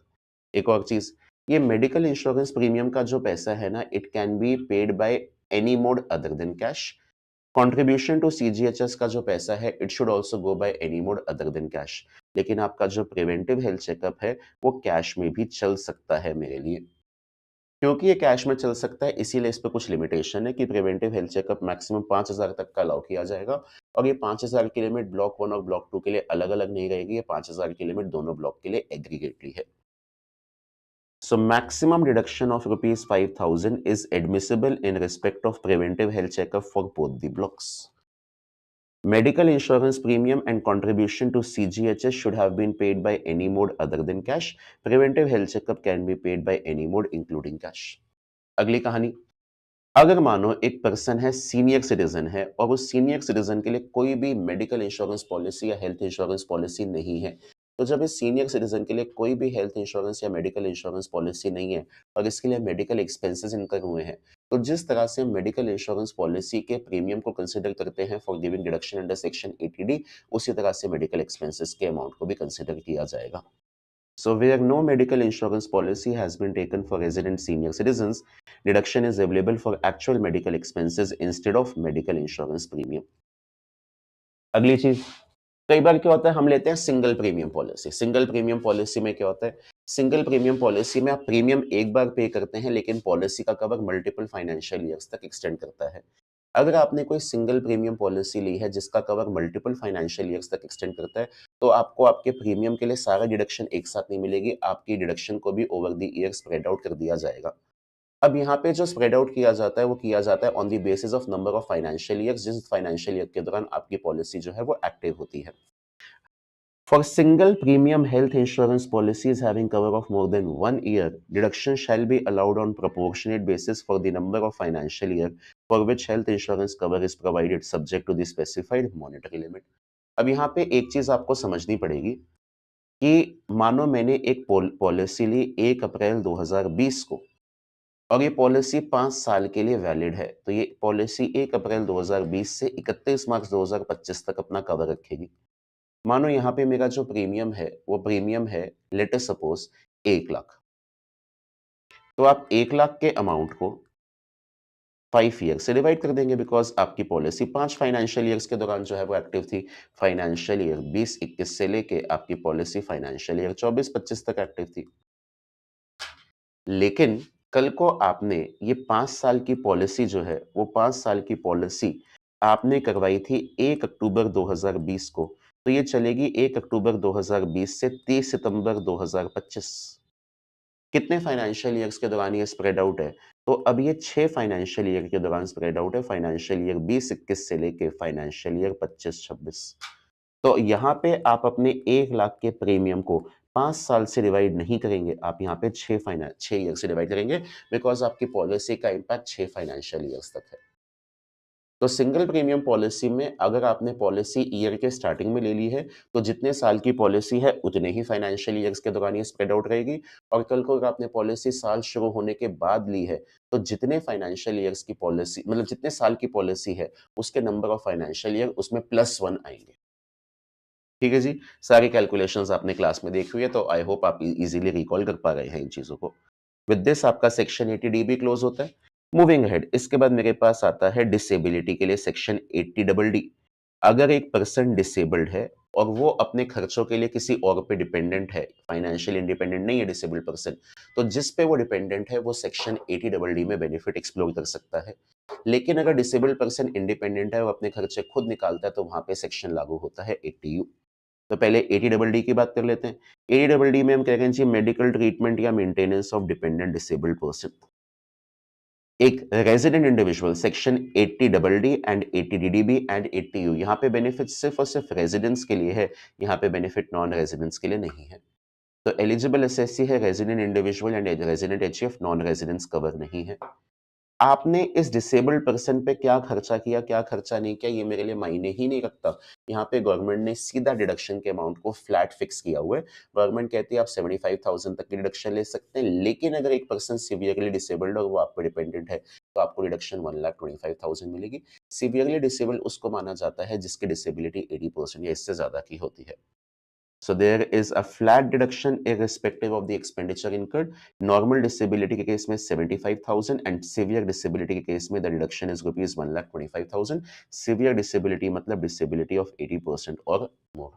एक और चीज, ये मेडिकल इंश्योरेंस प्रीमियम का जो पैसा है ना, it can be paid by any mode other than cash. Contribution to CGHS का जो पैसा है, it should also go by any mode other than cash. लेकिन आपका जो प्रिवेंटिव हेल्थ चेकअप है, वो कैश में भी चल सकता है मेरे लिए। क्योंकि ये कैश में चल सकता है, इसीलिए इस पे कुछ लिमिटेशन है कि प्रिवेंटिव हेल्थ चेकअप मैक्सिमम 5,000 तक का अलाउ किया जाएगा, और ये 5,000 की लिमिट ब्लॉक 1 और ब्लॉक 2 के लिए अलग-अलग नहीं रहेगी। ये 5,000 की लिमिट दोनों ब्लॉक के लिए एग्रीगेटली है। So maximum deduction of rupees 5,000 is admissible in respect of preventive health checkup for both the blocks. Medical insurance premium and contribution to CGHS should have been paid by any mode other than cash. Preventive health checkup can be paid by any mode including cash. अगली कहानी, अगर मानो एक पर्सन है, सीनियर सिटीजन है और उस सीनियर सिटीजन के लिए कोई भी मेडिकल इंश्योरेंस पॉलिसी या हेल्थ इंश्योरेंस पॉलिसी नहीं है, तो जब इस सीनियर सिटीजन के लिए कोई भी हेल्थ इंश्योरेंस या मेडिकल इंश्योरेंस पॉलिसी नहीं है और इसके लिए मेडिकल एक्सपेंसेस इनकर हुए हैं, तो जिस तरह से मेडिकल इंश्योरेंस पॉलिसी के प्रीमियम को कंसिडर करते हैं for giving deduction under section 80D, उसी तरह से मेडिकल एक्सपेंसेस के अमाउंट को भी कंसिडर किया जाएगा. So where no medical insurance policy has been taken for resident senior citizens, deduction is available for actual medical expenses instead of medical insurance premium. अगली चीज, कई बार क्या होता है, हम लेते हैं single premium policy. Single premium policy में क्या होता है, सिंगल प्रीमियम पॉलिसी में आप प्रीमियम एक बार पे करते हैं लेकिन पॉलिसी का कवर मल्टीपल फाइनेंशियल ईयर्स तक एक्सटेंड करता है. अगर आपने कोई सिंगल प्रीमियम पॉलिसी ली है जिसका कवर मल्टीपल फाइनेंशियल ईयर्स तक एक्सटेंड करता है, तो आपको आपके प्रीमियम के लिए सारा डिडक्शन एक साथ नहीं मिलेगी, आपकी डिडक्शन को भी over the year spread out कर दिया जाएगा. अब यहाँ पे जो स्प्रेड आउट किया जाता है वो किया जाता है on the basis of number of financial years, जिस फाइनेंशियल ईयर के दौरान आपकी पॉलिसी जो है वो एक्टिव होती है. For single premium health insurance policies having cover of more than 1 year, deduction shall be allowed on proportionate basis for the number of financial year for which health insurance cover is provided, subject to the specified monetary limit. अब यहाँ पे एक चीज आपको समझनी पड़ेगी कि मानो मैंने एक पॉलिसी ली 1 अप्रैल 2020 को और ये पॉलिसी 5 साल के लिए वैलिड है, तो ये पॉलिसी 1 अप्रैल 2020 से 31 मार्च 2025 तक अपना कवर रखेगी. मानो यहाँ पे मेरा जो प्रीमियम है वो प्रीमियम है, लेट अस सपोज 1 लाख. तो आप 1 लाख के अमाउंट को 5 ईयर से डिवाइड कर देंगे बिकॉज आपकी पॉलिसी 5 फाइनेंशियल ईयर्स के दौरान जो है वो एक्टिव थी. फाइनेंशियल ईयर 20-21 से लेके आपकी पॉलिसी फाइनेंशियल ईयर 24-25 तक एक्टिव थी. लेकिन कल को आपने ये 5 साल की पॉलिसी जो है वो 5 साल की पॉलिसी आपने करवाई थी 1 अक्टूबर 2020 को, तो ये चलेगी 1 अक्टूबर 2020 से 30 सितंबर 2025. कितने फाइनेंशियल ईयर्स के दौरान ये स्प्रेड आउट है, तो अब ये 6 फाइनेंशियल ईयर के दौरान स्प्रेड आउट है, फाइनेंशियल ईयर 20-21 से लेके फाइनेंशियल ईयर 25-26. तो यहाँ पे आप अपने 1 लाख के प्रीमियम को 5 साल से डिवाइड नहीं करेंगे, आप यहाँ पे 6 ईयर से डिवाइड करेंगे बिकॉज आपकी पॉलिसी का इम्पैक्ट 6 फाइनेंशियल ईयर्स तक है. तो सिंगल प्रीमियम पॉलिसी में अगर आपने पॉलिसी ईयर के स्टार्टिंग में ले ली है, तो जितने साल की पॉलिसी है उतने ही फाइनेंशियल ईयर्स के दौरान ये स्प्रेड आउट रहेगी. और कल को अगर आपने पॉलिसी साल शुरू होने के बाद ली है, तो जितने फाइनेंशियल ईयर्स की पॉलिसी मतलब जितने साल की पॉलिसी है उसके नंबर ऑफ फाइनेंशियल ईयर उसमें +1 आएंगे. ठीक है जी, सारी कैलकुलेशंस आपने क्लास में देखी हुई है, तो आई होप आप इजीली रिकॉल कर पा रहे हैं इन चीजों को. विद दिस आपका सेक्शन 80D भी क्लोज होता है. मूविंग अहेड, इसके बाद मेरे पास आता है डिसेबिलिटी के लिए सेक्शन 80DD. अगर एक पर्सन डिसेबल्ड है और वो अपने खर्चों के लिए किसी और पे डिपेंडेंट है, फाइनेंशियल इंडिपेंडेंट नहीं है डिसेबल्ड पर्सन, तो जिस पे वो डिपेंडेंट है वो सेक्शन 80DD में बेनिफिट एक्सप्लोर कर सकता है. लेकिन अगर डिसेबल्ड पर्सन इंडिपेंडेंट है और अपने खर्चे खुद निकालता है, तो वहां पे सेक्शन लागू होता है 80U. तो पहले 80DD की बात कर लेते हैं. 80DD में हम कह रहे हैं जी मेडिकल ट्रीटमेंट या maintenance of dependent disabled person. एक resident individual section 80DD and 80DDB and 80U, यहाँ पे बेनिफिट सिर्फ और सिर्फ रेजिडेंट्स के लिए है, यहाँ पे बेनिफिट नॉन रेजिडेंट्स के लिए नहीं है. तो एलिजिबल एसएससी है resident individual and resident HUF, non residents cover नहीं है. आपने इस डिसेबल्ड पर्सन पे क्या खर्चा किया, क्या खर्चा नहीं किया, ये मेरे लिए मायने ही नहीं रखता. यहाँ पे गवर्नमेंट ने सीधा डिडक्शन के अमाउंट को फ्लैट फिक्स किया हुआ है. गवर्नमेंट कहती है आप 75,000 तक की डिडक्शन ले सकते हैं, लेकिन अगर एक पर्सन सिवियरली डिसेबल्ड और वो आप पे डिपेंडेंट है, तो आपको डिडक्शन 1,25,000 मिलेगी. सिवियरली डिसेबल्ड उसको माना जाता है जिसकी डिसेबिलिटी 80% या इससे ज्यादा की होती है. So there is a flat deduction irrespective of the expenditure incurred. Normal disability के केस में 75,000 and severe disability के केस में the deduction is rupees 1,25,000. Severe disability मतलब disability of 80% और more.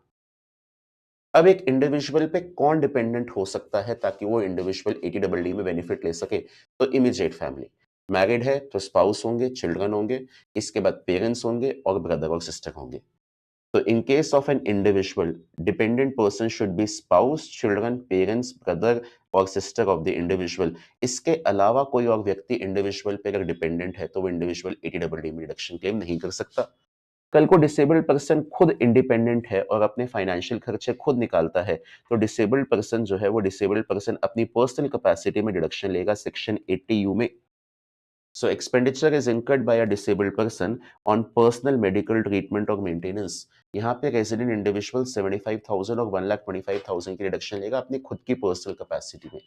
अब एक इंडिविजुअल पे कौन डिपेंडेंट हो सकता है ताकि वो इंडिविजुअल 80DD में बेनिफिट ले सके, तो इमीडिएट फैमिली. मैरिड है तो स्पाउस होंगे, चिल्ड्रन होंगे, इसके बाद पेरेंट्स होंगे और ब्रदर और सिस्टर होंगे. So in case of an individual, dependent person should be spouse, children, parents, brother और sister of the individual. इसके अलावा कोई और व्यक्ति इंडिविजुअल पे अगर डिपेंडेंट है तो वो इंडिविजुअल 80DD में डिडक्शन क्लेम नहीं कर सकता. कल को डिसेबल्ड पर्सन खुद इंडिपेंडेंट है और अपने फाइनेंशियल खर्चे खुद निकालता है, तो डिसेबल्ड पर्सन जो है वो डिसेबल्ड पर्सन अपनी पर्सनल कैपेसिटी में डिडक्शन लेगा सेक्शन 80 यू में। So expenditure is incurred by a disabled person on personal medical treatment और maintenance। यहाँ पे रेजिडेंट इंडिविजुअल 75,000 और 1,25,000 की रिडक्शन लेगा अपनी खुद की पर्सनल कैपेसिटी में।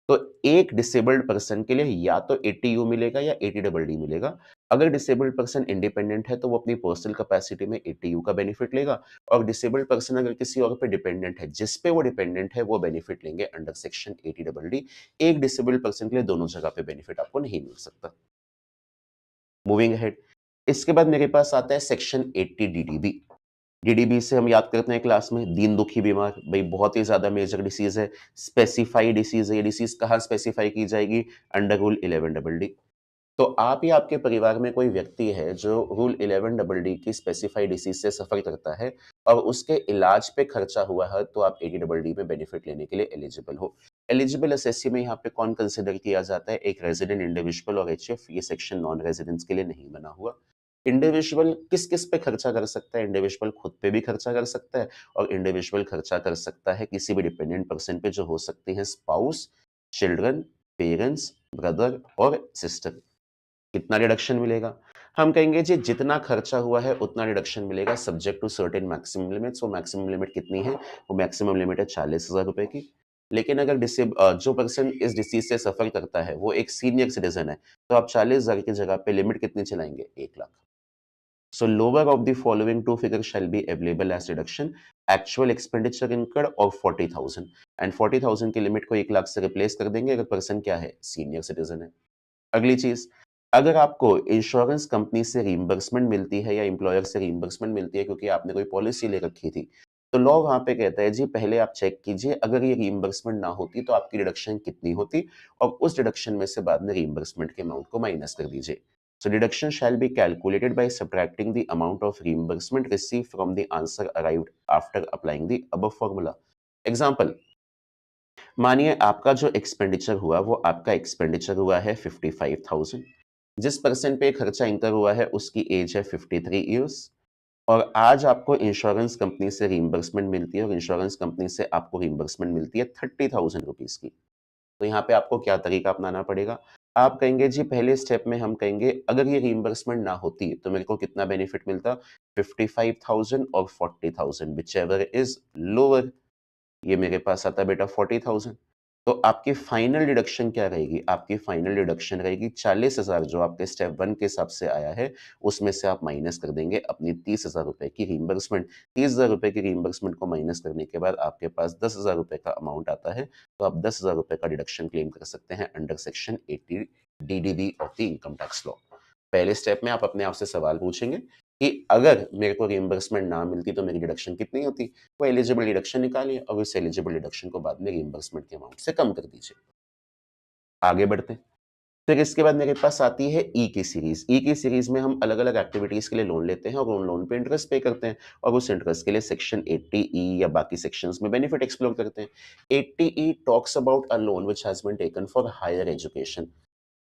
तो एक डिसेबल्ड पर्सन के लिए या तो 80 यू मिलेगा या 80 डबल डी मिलेगा। अगर डिसेबल्ड पर्सन इंडिपेंडेंट है तो वो अपनी पर्सनल कैपेसिटी में 80 यू का बेनिफिट लेगा, और डिसेबल्ड पर्सन अगर किसी और पे डिपेंडेंट है, जिस पे वो डिपेंडेंट है, वो बेनिफिट लेंगे अंडर सेक्शन 80 डबल डी। एक डिसेबल्ड पर्सन के लिए दोनों जगह पे बेनिफिट आपको नहीं मिल सकता। मूविंग अहेड, इसके बाद मेरे पास आता है सेक्शन 80 डीडीबी। डीडीबी से हम याद करते हैं क्लास में, दीन दुखी बीमार, भाई बहुत ही ज्यादा मेजर डिसीज है, स्पेसिफाई डिसीज है। ये डिसीज कहाँ स्पेसिफाई की जाएगी? Under rule 11 double D. तो आप या आपके परिवार में कोई व्यक्ति है जो रूल 11 डबल डी की स्पेसिफाइड डिसीज से सफर करता है और उसके इलाज पे खर्चा हुआ है, तो आप 80 डबल डी में बेनिफिट लेने के लिए एलिजिबल हो। एलिजिबल एसएससी में यहाँ पे कौन कंसिडर किया जाता है? एक रेजिडेंट इंडिविजुअल और एचएफ। ये सेक्शन नॉन रेजिडेंट्स के लिए नहीं बना हुआ। इंडिविजुअल किस किस पे खर्चा कर सकता है? इंडिविजुअल खुद पे भी खर्चा कर सकता है, और इंडिविजुअल खर्चा कर सकता है किसी भी डिपेंडेंट पर्सन पे, जो हो सकते हैं स्पाउस, चिल्ड्रन, पेरेंट्स, ब्रदर और सिस्टर। कितना रिडक्शन मिलेगा? हम कहेंगे जी जितना खर्चा हुआ है उतना रिडक्शन मिलेगा, subject to certain maximum limits. वो मैक्सिमम लिमिट कितनी है? वो मैक्सिमम लिमिट है 40,000 रुपए की। लेकिन अगर जो पर्सन इस डिसीज से सफर करता है वो एक सीनियर सिटीजन है, तो आप 40,000 की जगह पे लिमिट कितनी चलाएंगे? 1,00,000। So lower of the following two figures shall be available as reduction: actual expenditure incurred और 40,000। एंड 40,000 की लिमिट को 1,00,000 से रिप्लेस कर देंगे अगर पर्सन क्या है? सीनियर सिटीजन है। अगली चीज, अगर आपको इंश्योरेंस कंपनी से रीइंबर्समेंट मिलती है या एम्प्लॉयर से रीइंबर्समेंट मिलती है क्योंकि आपने कोई पॉलिसी ले रखी थी, तो लॉ वहां पे कहता है जी पहले आप चेक कीजिए अगर ये रीइंबर्समेंट ना होती तो आपकी डिडक्शन कितनी होती, और उस डिडक्शन में से बाद में रीइंबर्समेंट के अमाउंट को माइनस कर दीजिए। So deduction shall be calculated by subtracting the amount of reimbursement received from the answer arrived after applying the above formula. Example, मानिए आपका जो एक्सपेंडिचर हुआ वो आपका एक्सपेंडिचर हुआ है 55,000। जिस पर्सन पे खर्चा इंकर हुआ है उसकी एज है 53 ईयर्स, और आज आपको इंश्योरेंस कंपनी से रीइंबर्समेंट मिलती है, और इंश्योरेंस कंपनी से आपको रीइंबर्समेंट मिलती है 30,000 रुपीज की। तो यहाँ पे आपको क्या तरीका अपनाना पड़ेगा? आप कहेंगे जी पहले स्टेप में हम कहेंगे अगर ये रीइंबर्समेंट ना होती तो मेरे को कितना बेनिफिट मिलता? 55,000 और 40,000, व्हिचएवर इज लोअर। ये मेरे पास आता है बेटा 40,000। तो आपकी फाइनल डिडक्शन क्या रहेगी? आपकी फाइनल डिडक्शन रहेगी 40,000, जो आपके स्टेप 1 के हिसाब से आया है, उसमें से आप माइनस कर देंगे अपनी 30,000 रुपए की रीइंबर्समेंट। 30,000 रुपए की रीइंबर्समेंट को माइनस करने के बाद आपके पास 10,000 रुपए का अमाउंट आता है, तो आप 10,000 रुपए का डिडक्शन क्लेम कर सकते हैं under section 80 DDB of the income tax law. पहले स्टेप में आप अपने आप से सवाल पूछेंगे कि अगर मेरे को रिइंबर्समेंट ना मिलती तो मेरी डिडक्शन कितनी होती? वो एलिजिबल डिडक्शन निकालिए और उस एलिजिबल डिडक्शन को बाद में रिइंबर्समेंट के अमाउंट से कम कर दीजिए। आगे बढ़ते हैं। फिर इसके बाद मेरे पास आती है ई की सीरीज। ई की सीरीज में हम अलग-अलग एक्टिविटीज के लिए लोन लेते हैं और उन लोन पे इंटरेस्ट पे करते हैं, और उस इंटरेस्ट के लिए सेक्शन 80 ई या बाकी सेक्शंस में बेनिफिट एक्सप्लोर करते हैं। 80 E talks about a loan which has been taken for higher education.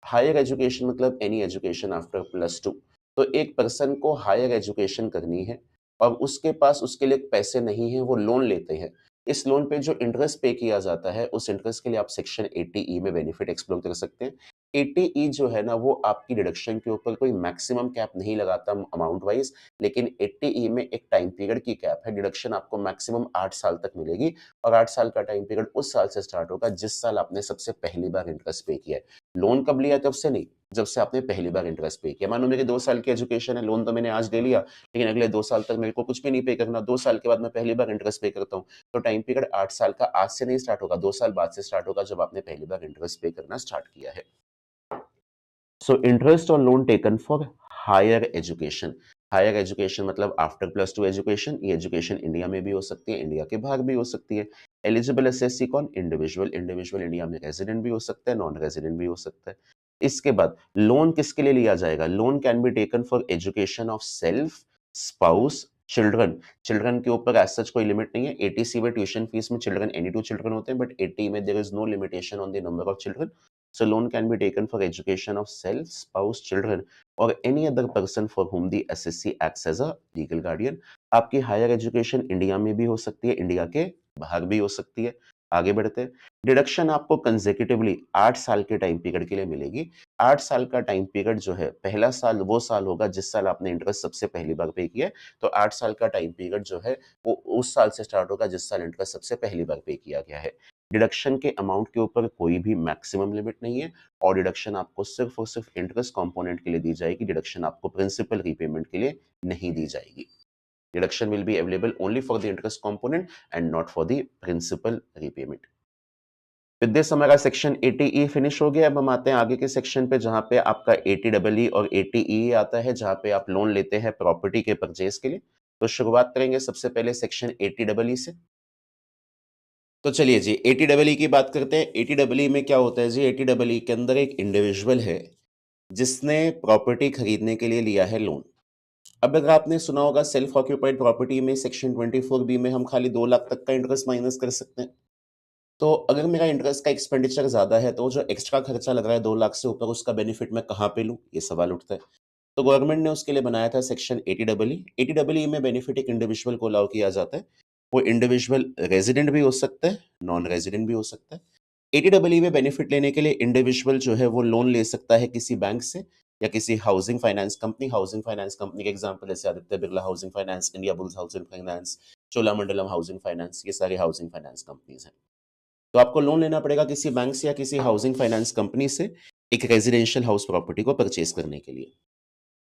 Higher education मतलब एनी एजुकेशन आफ्टर +2। तो एक पर्सन को हायर एजुकेशन करनी है और उसके पास उसके लिए पैसे नहीं है, वो लोन लेते हैं। इस लोन पे जो इंटरेस्ट पे किया जाता है उस इंटरेस्ट के लिए आप सेक्शन 80 ई में बेनिफिट एक्सप्लोर कर सकते हैं। 80 ई जो है ना वो आपकी डिडक्शन के ऊपर कोई मैक्सिमम कैप नहीं लगाता अमाउंट वाइज, लेकिन 80 ई में एक टाइम पीरियड की कैप है। डिडक्शन आपको मैक्सिमम 8 साल तक मिलेगी, और 8 साल का टाइम पीरियड उस साल से स्टार्ट होगा जिस साल आपने सबसे पहली बार इंटरेस्ट पे किया है। लोन कब लिया? तब से नहीं, जब से आपने पहली बार इंटरेस्ट पे किया। मानो मेरी 2 साल की एजुकेशन है, लोन तो मैंने आज ले लिया, लेकिन अगले 2 साल तक मेरे को कुछ भी नहीं पे करना। 2 साल के बाद मैं पहली बार इंटरेस्ट पे करता हूँ, तो टाइम पीरियड 8 साल का आज से नहीं स्टार्ट होगा, 2 साल बाद से स्टार्ट होगा जब आपने पहली बार इंटरेस्ट पे करना स्टार्ट किया है। So interest on loan taken for higher education. Higher education मतलब आफ्टर +2 एजुकेशन। ये एजुकेशन इंडिया में भी हो सकती है, इंडिया के बाहर भी हो सकती है। एलिजिबल एसएससी कौन? इंडिविजुअल। इंडिविजुअल इंडिया में रेजिडेंट भी हो सकता है, नॉन रेजिडेंट भी हो सकता है। इसके बाद लोन किसके लिए लिया जाएगा? Loan can be taken for education of self, spouse, children. Children के ऊपर एज सच कोई लिमिट नहीं है। 80 में ट्यूशन फीस में चिल्ड्रन एनी टू चिल्ड्रन होते हैं, बट 80 में there is no limitation on the number of children. So loan can be taken for education of self, spouse, children or any other person for whom the SSC acts as a legal guardian. आपकी हायर एजुकेशन इंडिया में भी हो सकती है, इंडिया के बाहर भी हो सकती है। आगे बढ़ते हैं। डिडक्शन आपको कंसेक्यूटिवली 8 साल के टाइम पीरियड के लिए मिलेगी। 8 साल का टाइम पीरियड जो है, पहला साल वो साल होगा जिस साल आपने इंटरेस्ट सबसे पहली बार पे किया है। तो 8 साल का टाइम पीरियड जो है, वो उस साल से स्टार्ट होगा जिस साल इंटरेस्ट सबसे पहली बार पे किया गया है। डिडक्शन के अमाउंट के ऊपर कोई भी मैक्सिमम लिमिट नहीं है और डिडक्शन आपको सिर्फ और सिर्फ इंटरेस्ट कंपोनेंट के लिए दी जाएगी। डिडक्शन आपको प्रिंसिपल रीपेमेंट के लिए नहीं दी जाएगी। Deduction will be available only for the interest component and not for the principal repayment. With this हमारा सेक्शन 80E फिनिश हो गया। अब हम आते हैं आगे के सेक्शन पे जहां पे आपका 80EE और 80E आता है, जहां पे आप लोन लेते हैं प्रॉपर्टी के परचेज के लिए। तो शुरुआत करेंगे सबसे पहले सेक्शन 80EE से। तो चलिए जी 80EE की बात करते हैं। 80EE में क्या होता है जी, 80EE के अंदर एक इंडिविजुअल है जिसने प्रॉपर्टी खरीदने के लिए लिया है लोन। अब अगर आपने सुना होगा सेल्फ ऑक्यूपाइड प्रॉपर्टी में सेक्शन 24B में हम खाली 2 लाख तक का इंटरेस्ट माइनस कर सकते हैं। तो अगर मेरा इंटरेस्ट का एक्सपेंडिचर ज़्यादा है, तो जो एक्स्ट्रा खर्चा लग रहा है 2 लाख से ऊपर, उसका बेनिफिट मैं कहाँ पे लूँ? ये सवाल उठता है। तो गवर्नमेंट ने उसके लिए बनाया था सेक्शन 80EE। 80EE में बेनिफिट एक इंडिविजुअल को अलाउ किया जाता है। वो इंडिविजुअल रेज़िडेंट भी हो सकता है, नॉन रेज़िडेंट भी हो सकता है। 80EE में बेनिफिट लेने के लिए इंडिविजुअल जो है वो लोन ले सकता है किसी बैंक से या किसी housing finance company. Housing finance company के एग्जांपल जैसे Aditya Birla housing finance, India bulls housing finance, Cholamandalam housing finance, ये सारी हाउसिंग फाइनेंस कंपनीज हैं। तो आपको लोन लेना पड़ेगा किसी बैंक से या किसी हाउसिंग फाइनेंस कंपनी से एक रेजिडेंशियल हाउस प्रॉपर्टी को परचेज करने के लिए।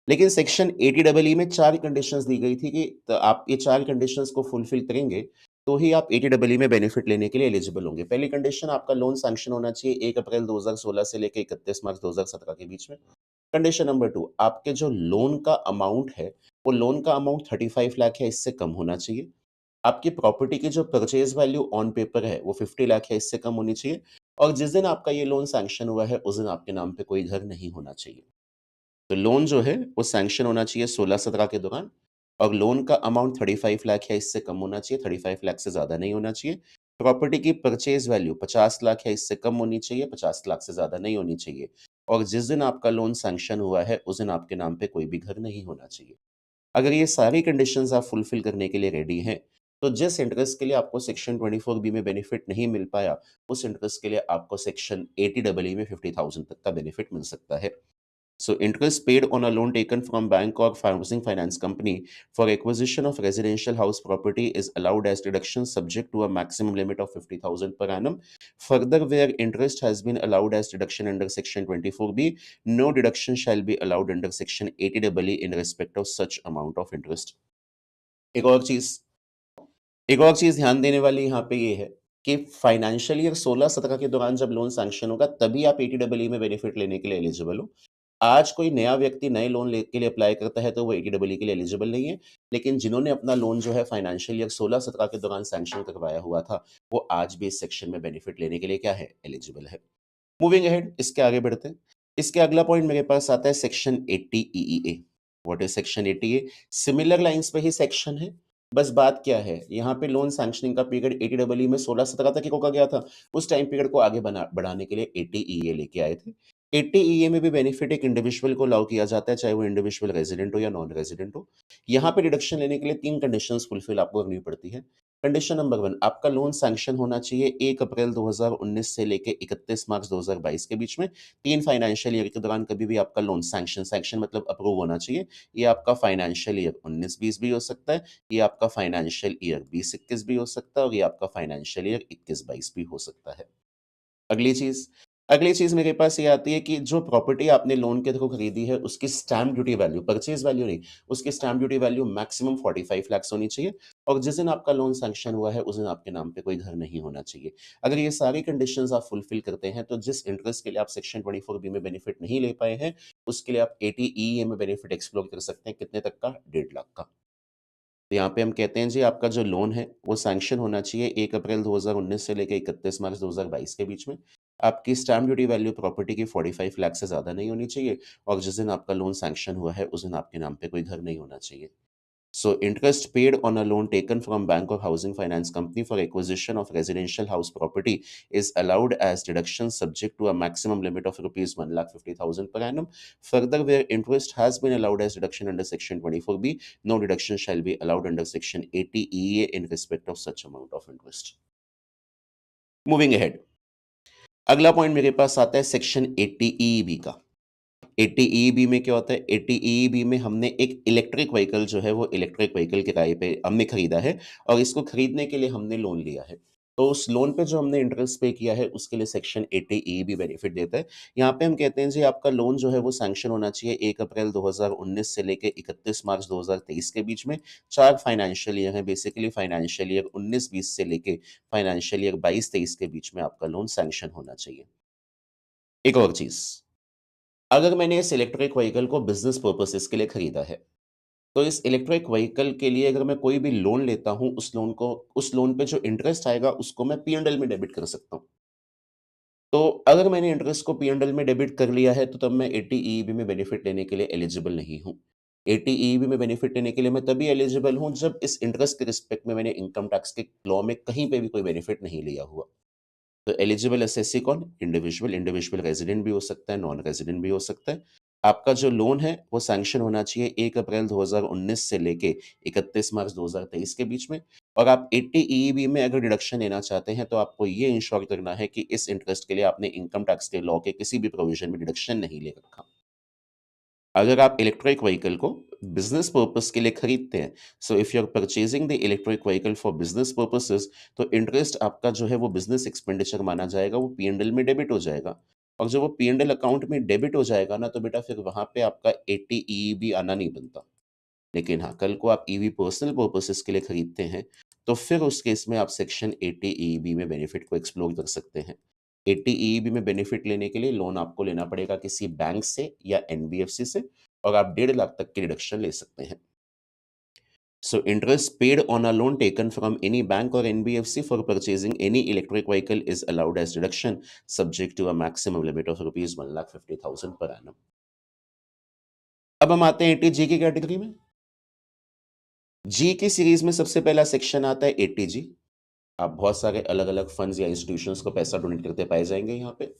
लेकिन सेक्शन 80EE में 4 कंडीशंस दी गई थी कि आप ये 4 कंडीशंस को फुलफिल करेंगे तो ही आप 80EE में बेनिफिट लेने के लिए एलिजिबल होंगे। पहली कंडीशन, आपका लोन सैंक्शन होना चाहिए 1 अप्रैल 2016 से लेकर 31 मार्च 2017 के बीच में। कंडीशन नंबर 2, आपके जो लोन का अमाउंट है, वो लोन का अमाउंट 35 लाख है, इससे कम होना चाहिए। आपकी प्रॉपर्टी की जो परचेज वैल्यू ऑन पेपर है, वो 50 लाख है, इससे कम होनी चाहिए। और जिस दिन आपका ये लोन सैंक्शन हुआ है, उस दिन आपके नाम पे कोई घर नहीं होना चाहिए। तो लोन जो है वो सैंक्शन होना चाहिए 16-17 के दौरान और लोन का अमाउंट 35 लाख है, इससे कम होना चाहिए, 35 लाख से ज़्यादा नहीं होना चाहिए। प्रॉपर्टी की परचेज वैल्यू 50 लाख है, इससे कम होनी चाहिए, 50 लाख से ज़्यादा नहीं होनी चाहिए। और जिस दिन आपका लोन सैंक्शन हुआ है, उस दिन आपके नाम पे कोई भी घर नहीं होना चाहिए। अगर ये सारी कंडीशंस आप फुलफिल करने के लिए रेडी हैं, तो जिस इंटरेस्ट के लिए आपको सेक्शन 24B में बेनिफिट नहीं मिल पाया, उस इंटरेस्ट के लिए आपको सेक्शन 80EE में 50,000 तक का बेनिफिट मिल सकता है। So interest paid on a loan taken from bank or housing finance company for acquisition of residential house property is allowed as deduction subject to a maximum limit of 50,000 per annum. Further, where interest has been allowed as deduction under section 24B, no deduction shall be allowed under section 80EE in respect of such amount of interest. एक और चीज एक और चीज ध्यान देने वाली यहाँ पे ये है कि फाइनेंशियल ईयर 16-17 के दौरान जब लोन सैंक्शन होगा, तभी आप 80EE में बेनिफिट लेने के लिए एलिजिबल हो। आज कोई नया व्यक्ति नए लोन के लिए अप्लाई करता है तो वो 80EE के लिए एलिजिबल नहीं है, लेकिन जिन्होंने अपना लोन जो है फाइनेंशियल ईयर 16-17 के दौरान सैंक्शन करवाया हुआ था, वो आज भी इस सेक्शन में बेनिफिट लेने के लिए क्या है, एलिजिबल है। मूविंग अहेड, इसके आगे बढ़ते हैं। इसके अगला पॉइंट मेरे पास आता है section 80EE। What is section 80A? Similar lines पे ही सेक्शन है। बस बात क्या है, यहाँ पे लोन सैंक्शनिंग का पीरियड 80EE में 16-17 तक ही रोका गया था। उस टाइम पीरियड को आगे बढ़ाने के लिए 80EA लेके आए थे। 80EA में भी बेनिफिट एक इंडिविजुअल को अलाउ किया जाता है, चाहे वो इंडिविजुअल रेजिडेंट हो या नॉन रेजिडेंट हो। यहाँ पे डिडक्शन लेने के लिए 3 कंडीशंस फुलफिल आपको करनी पड़ती है। कंडीशन नंबर 1, आपका लोन सैंक्शन होना चाहिए 1 अप्रैल 2019 से लेके 31 मार्च 2022 के बीच में। 3 फाइनेंशियल ईयर के दौरान कभी भी आपका लोन सैंक्शन मतलब अप्रूव होना चाहिए। ये आपका फाइनेंशियल ईयर 19-20 भी हो सकता है, ये आपका फाइनेंशियल ईयर 20-21 भी हो सकता है और ये आपका फाइनेंशियल ईयर 21-22 भी हो सकता है। अगली चीज़ अगली चीज़ मेरे पास ये आती है कि जो प्रॉपर्टी आपने लोन के थ्रू खरीदी है, उसकी stamp duty value, purchase value नहीं, उसकी stamp duty value maximum 45 lakhs होनी चाहिए और जिस दिन आपका लोन सैंक्शन हुआ है, उस दिन आपके नाम पे कोई घर नहीं होना चाहिए। अगर ये सारी कंडीशंस आप फुलफिल करते हैं, तो जिस इंटरेस्ट के लिए आप सेक्शन 24B में बेनिफिट नहीं ले पाए हैं, उसके लिए आप 80EA में बेनिफिट एक्सप्लोर कर सकते हैं। कितने तक का? 1.5 लाख का। तो यहाँ पे हम कहते हैं जी आपका जो लोन है वो सैंक्शन होना चाहिए 1 अप्रैल 2019 से लेकर 31 मार्च 2022 के बीच में। आपकी स्टैम्प ड्यूटी वैल्यू प्रॉपर्टी की 45 लाख से ज़्यादा नहीं होनी चाहिए और जिस दिन आपका लोन सैंक्शन हुआ है उस दिन आपके नाम पे कोई घर नहीं होना चाहिए। So interest paid on a loan taken from bank or housing finance company for acquisition of residential house property is allowed as deduction subject to a maximum limit of rupees 1,50,000 per annum. Further, where interest has been allowed as deduction under section 24B, no deduction shall be allowed under section 80 EA in respect of such amount of interest. Moving ahead. अगला पॉइंट मेरे पास आता है सेक्शन 80 EEB का। 80 EEB में क्या होता है? 80 EEB में हमने एक इलेक्ट्रिक व्हीकल जो है वो इलेक्ट्रिक व्हीकल किराए पे हमने खरीदा है और इसको खरीदने के लिए हमने लोन लिया है। तो उस लोन पे जो हमने इंटरेस्ट पे किया है उसके लिए सेक्शन 80 EEB बेनिफिट देता है। यहाँ पे हम कहते हैं जी आपका लोन जो है वो सैंक्शन होना चाहिए 1 अप्रैल 2019 से लेके 31 मार्च 2023 के बीच में। 4 फाइनेंशियल ईयर है, बेसिकली फाइनेंशियल ईयर 19-20 से लेके फाइनेंशियल ईयर 22-23 के बीच में आपका लोन सैंक्शन होना चाहिए। एक और चीज़, अगर मैंने इस इलेक्ट्रिक व्हीकल को बिज़नेस पर्पसेस के लिए खरीदा है, तो इस इलेक्ट्रिक व्हीकल के लिए अगर मैं कोई भी लोन लेता हूँ, उस लोन पे जो इंटरेस्ट आएगा, उसको मैं पी&एल में डेबिट कर सकता हूँ। तो अगर मैंने इंटरेस्ट को पी&एल में डेबिट कर लिया है, तो तब मैं 80 ईईबी में बेनिफिट लेने के लिए एलिजिबल नहीं हूँ। 80 ईईबी में बेनिफिट लेने के लिए मैं तभी एलिजिबल हूँ, जब इस इंटरेस्ट के रिस्पेक्ट में मैंने इनकम टैक्स के लॉ में कहीं पे भी कोई बेनिफिट नहीं लिया हुआ। तो एलिजिबल एसएससी कौन? इंडिविजुअल, इंडिविजुअल रेज़िडेंट भी हो सकता है, नॉन रेज़िडेंट भी हो सकता है। आपका जो लोन है, वो सैंक्शन होना चाहिए 1 अप्रैल 2019 से लेके 31 मार्च 2023 के बीच में और आप 80 ईईबी में अगर डिडक्शन लेना चाहते हैं, तो आपको ये इंश्योर करना है कि इस इंटरेस्ट के लिए आपने इनकम टैक्स के लॉ के किसी भी प्रोविज़न में डिडक्शन नहीं ले रखा। अगर आप इलेक्ट्रिक व्हीकल को बिज़नेस पर्पस के लिए खरीदते हैं, so if you are purchasing the electric vehicle for business purposes, तो इंटरेस्ट आपका जो है वो बिज़नेस एक्सपेंडिचर माना जाएगा, वो पी&एल में डेबिट हो जाएगा। और जब वो पी&एल अकाउंट में डेबिट हो जाएगा ना, तो बेटा फिर वहाँ पे आपका 80 ईईबी आना नहीं बनता। लेकिन हाँ, कल को आप ईवी पर्सनल पर्पसेस के लिए खरीदते हैं, तो फिर उस केस में आप सेक्शन 80 ईईबी में बेनिफिट को एक्सप्लोर कर सकते हैं। 80 ईईबी में बेनिफिट लेने के लिए लोन आपको लेना पड़ेगा किसी बैंक से या एनबीएफसी से और आप 1.5 लाख तक की रिडक्शन ले सकते हैं। So interest paid on a loan taken from any bank or NBFC for purchasing any electric vehicle is allowed as deduction subject to a maximum limit of rupees 1,50,000 per annum. अब हम आते हैं 80 जी की कैटेगरी में। जी की सीरीज में सबसे पहला सेक्शन आता है 80 जी। आप बहुत सारे अलग-अलग फंड्स या इंस्टीट्यूशंस को पैसा डोनेट करते पाए जाएंगे यहाँ पे।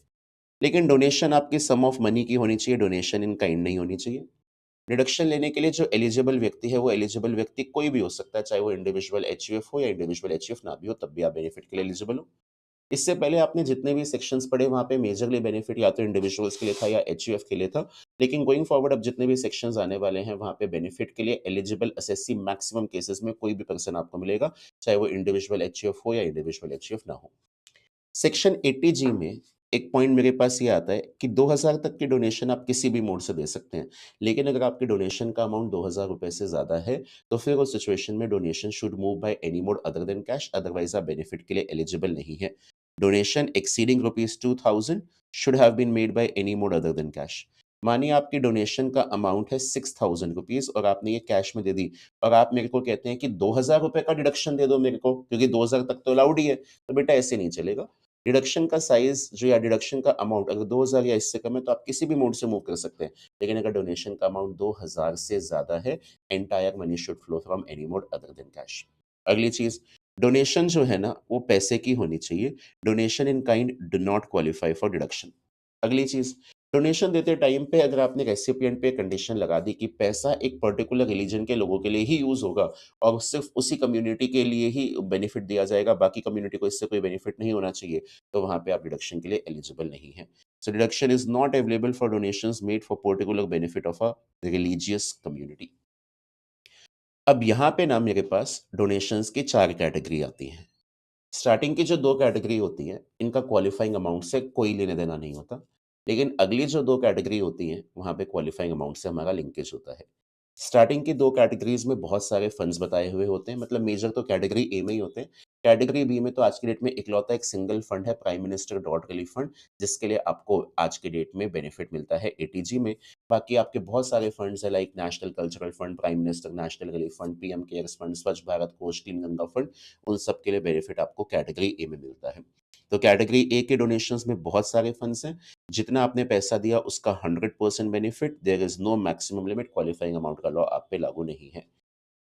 लेकिन डोनेशन आपकी सम ऑफ मनी की होनी चाहिए, डोनेशन इन काइंड नहीं होनी चाहिए। डिडक्शन लेने के लिए जो एलिजिबल व्यक्ति है, वो एलिजिबल व्यक्ति कोई भी हो सकता है, चाहे वो इंडिविजुअल एचयूएफ हो या इंडिविजुअल एचयूएफ ना भी हो, तब भी आप बेनिफिट के लिए एलिजिबल हो। इससे पहले आपने जितने भी सेक्शंस पढ़े, वहाँ पे मेजरली बेनिफिट या तो इंडिविजुअल्स के लिए था या एचयूएफ के लिए था। लेकिन गोइंग फॉरवर्ड अब जितने भी सेक्शंस आने वाले हैं, वहाँ पे बेनिफिट के लिए एलिजिबल एसएससी मैक्सिमम केसेस में कोई भी पर्सन आपको मिलेगा, चाहे वो इंडिविजुअल एचयूएफ हो या इंडिविजुअल एचयूएफ ना हो। सेक्शन 80 जी में एक पॉइंट मेरे पास ये आता है कि 2000 तक की डोनेशन आप किसी भी मोड से दे सकते हैं। लेकिन अगर आपके डोनेशन का अमाउंट 2000 रुपए से ज़्यादा है, तो फिर उस सिचुएशन में donation should move by any mode other than cash, otherwise आप बेनिफिट के लिए एलिजिबल नहीं है। Donation exceeding rupees 2000 should have been made by any mode other than cash. मानिए आपकी डोनेशन का अमाउंट है 6000 रुपीज़ और आपने ये कैश में दे दी और आप मेरे को कहते हैं कि 2000 रुपए का डिडक्शन दे दो मेरे को, क्योंकि 2000 तक तो अलाउड ही है। तो बेटा ऐसे नहीं चलेगा। डिडक्शन का साइज़ जो या डिडक्शन का अमाउंट अगर 2000 या इससे कम है, तो आप किसी भी मोड से मूव कर सकते हैं। लेकिन अगर डोनेशन का अमाउंट 2000 से ज़्यादा है, entire money should flow from any mode other than cash. अगली चीज़, डोनेशन जो है ना, वो पैसे की होनी चाहिए। Donation in kind do not qualify for deduction. अगली चीज़, डोनेशन देते टाइम पे अगर आपने रेसिपिएंट पे कंडीशन लगा दी कि पैसा एक पर्टिकुलर रिलीजन के लोगों के लिए ही यूज़ होगा और सिर्फ़ उसी कम्युनिटी के लिए ही बेनिफिट दिया जाएगा, बाकी कम्युनिटी को इससे कोई बेनिफिट नहीं होना चाहिए, तो वहाँ पे आप डिडक्शन के लिए एलिजिबल नहीं हैं। So deduction is not available for donations made for particular benefit of a religious community. अब यहाँ पे ना मेरे पास डोनेशंस की 4 कैटेगरी आती हैं। स्टार्टिंग की जो 2 कैटेगरी होती हैं, इनका क्वालिफाइंग अमाउंट से कोई लेना-देना नहीं होता। लेकिन अगली जो 2 कैटेगरी होती हैं, वहाँ पे क्वालिफाइंग अमाउंट से हमारा लिंकेज होता है। स्टार्टिंग की 2 कैटेगरीज़ में बहुत सारे फंड्स बताए हुए होते हैं, मतलब मेजर तो कैटेगरी ए में ही होते हैं। कैटेगरी बी में तो आज की डेट में इकलौता एक सिंगल फंड है, prime minister dot relief fund, जिसके लिए आपको आज की डेट में बेनिफिट मिलता है एटीजी में। बाकी आपके बहुत सारे फंड्स हैं, like national cultural fund, prime minister national relief fund, PM cares fund, स्वच्छ भारत कोष, क्लीन गंगा फंड, उन सब के लिए बेनिफिट आपको कैटेगरी ए में मिलता है। तो कैटेगरी ए के डोनेशंस में बहुत सारे फंड्स हैं। जितना आपने पैसा दिया उसका 100% benefit, there is no maximum limit, qualifying amount का लॉ आप पे लागू नहीं है।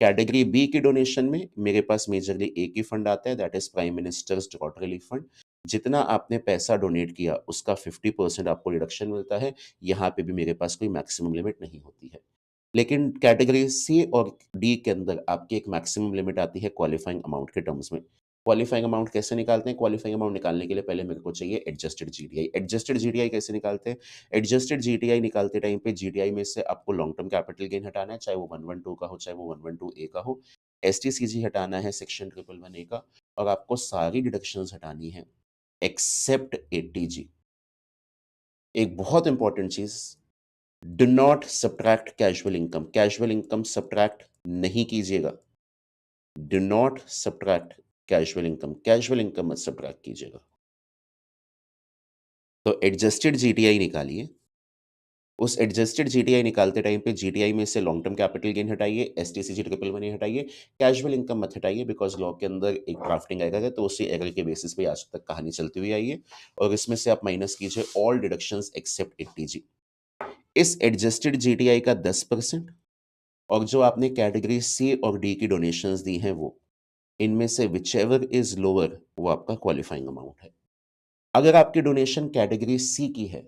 कैटेगरी बी की डोनेशन में मेरे पास मेजरली एक ही फंड आता है, that is prime minister's drought relief fund. जितना आपने पैसा डोनेट किया उसका 50% आपको डिडक्शन मिलता है। यहाँ पे भी मेरे पास कोई मैक्सिमम लिमिट नहीं होती है। लेकिन कैटेगरी सी और डी के अंदर आपकी एक मैक्सिमम लिमिट आती है क्वालिफाइंग अमाउंट के टर्म्स में। क्वालिफाइंग अमाउंट कैसे निकालते हैं? क्वालिफाइंग अमाउंट निकालने के लिए पहले मेरे को चाहिए एडजस्टेड जीटीआई। एडजस्टेड जीटीआई कैसे निकालते हैं? एडजस्टेड जीटीआई निकालते टाइम पे जीटीआई में से आपको लॉन्ग टर्म कैपिटल गेन हटाना है, चाहे वो 112 का हो, चाहे वो 112 ए का हो। एसटीसीजी हटाना है सेक्शन 111 ए का, और आपको सारी डिडक्शंस हटानी है एक्सेप्ट एटीजी। एक बहुत इंपॉर्टेंट चीज़, do not subtract casual income. Casual income subtract नहीं कीजिएगा। Do not subtract casual income. Casual income मत सब्ट्रैक्ट कीजिएगा। तो एडजस्टेड जीटीआई निकालिए। उस एडजस्टेड जीटीआई निकालते टाइम पे जीटीआई में से लॉन्ग टर्म कैपिटल गेन हटाइए, एसटीसीजी ट्रिपल वन ए हटाइए, कैजुअल इनकम मत हटाइए, बिकॉज़ लॉ के अंदर एक ड्राफ्टिंग एरर है, तो उसी एरर के बेसिस पे आज तक कहानी चलती हुई आई है। और इसमें से आप माइनस कीजिए ऑल डिडक्शंस एक्सेप्ट एटीजी। इस एडजस्टेड जीटीआई का 10% और जो आपने कैटेगरी सी और डी की डोनेशंस दी हैं वो, इनमें से व्हिचएवर इज़ लोअर वो आपका क्वालिफाइंग अमाउंट है। अगर आपकी डोनेशन कैटेगरी सी की है,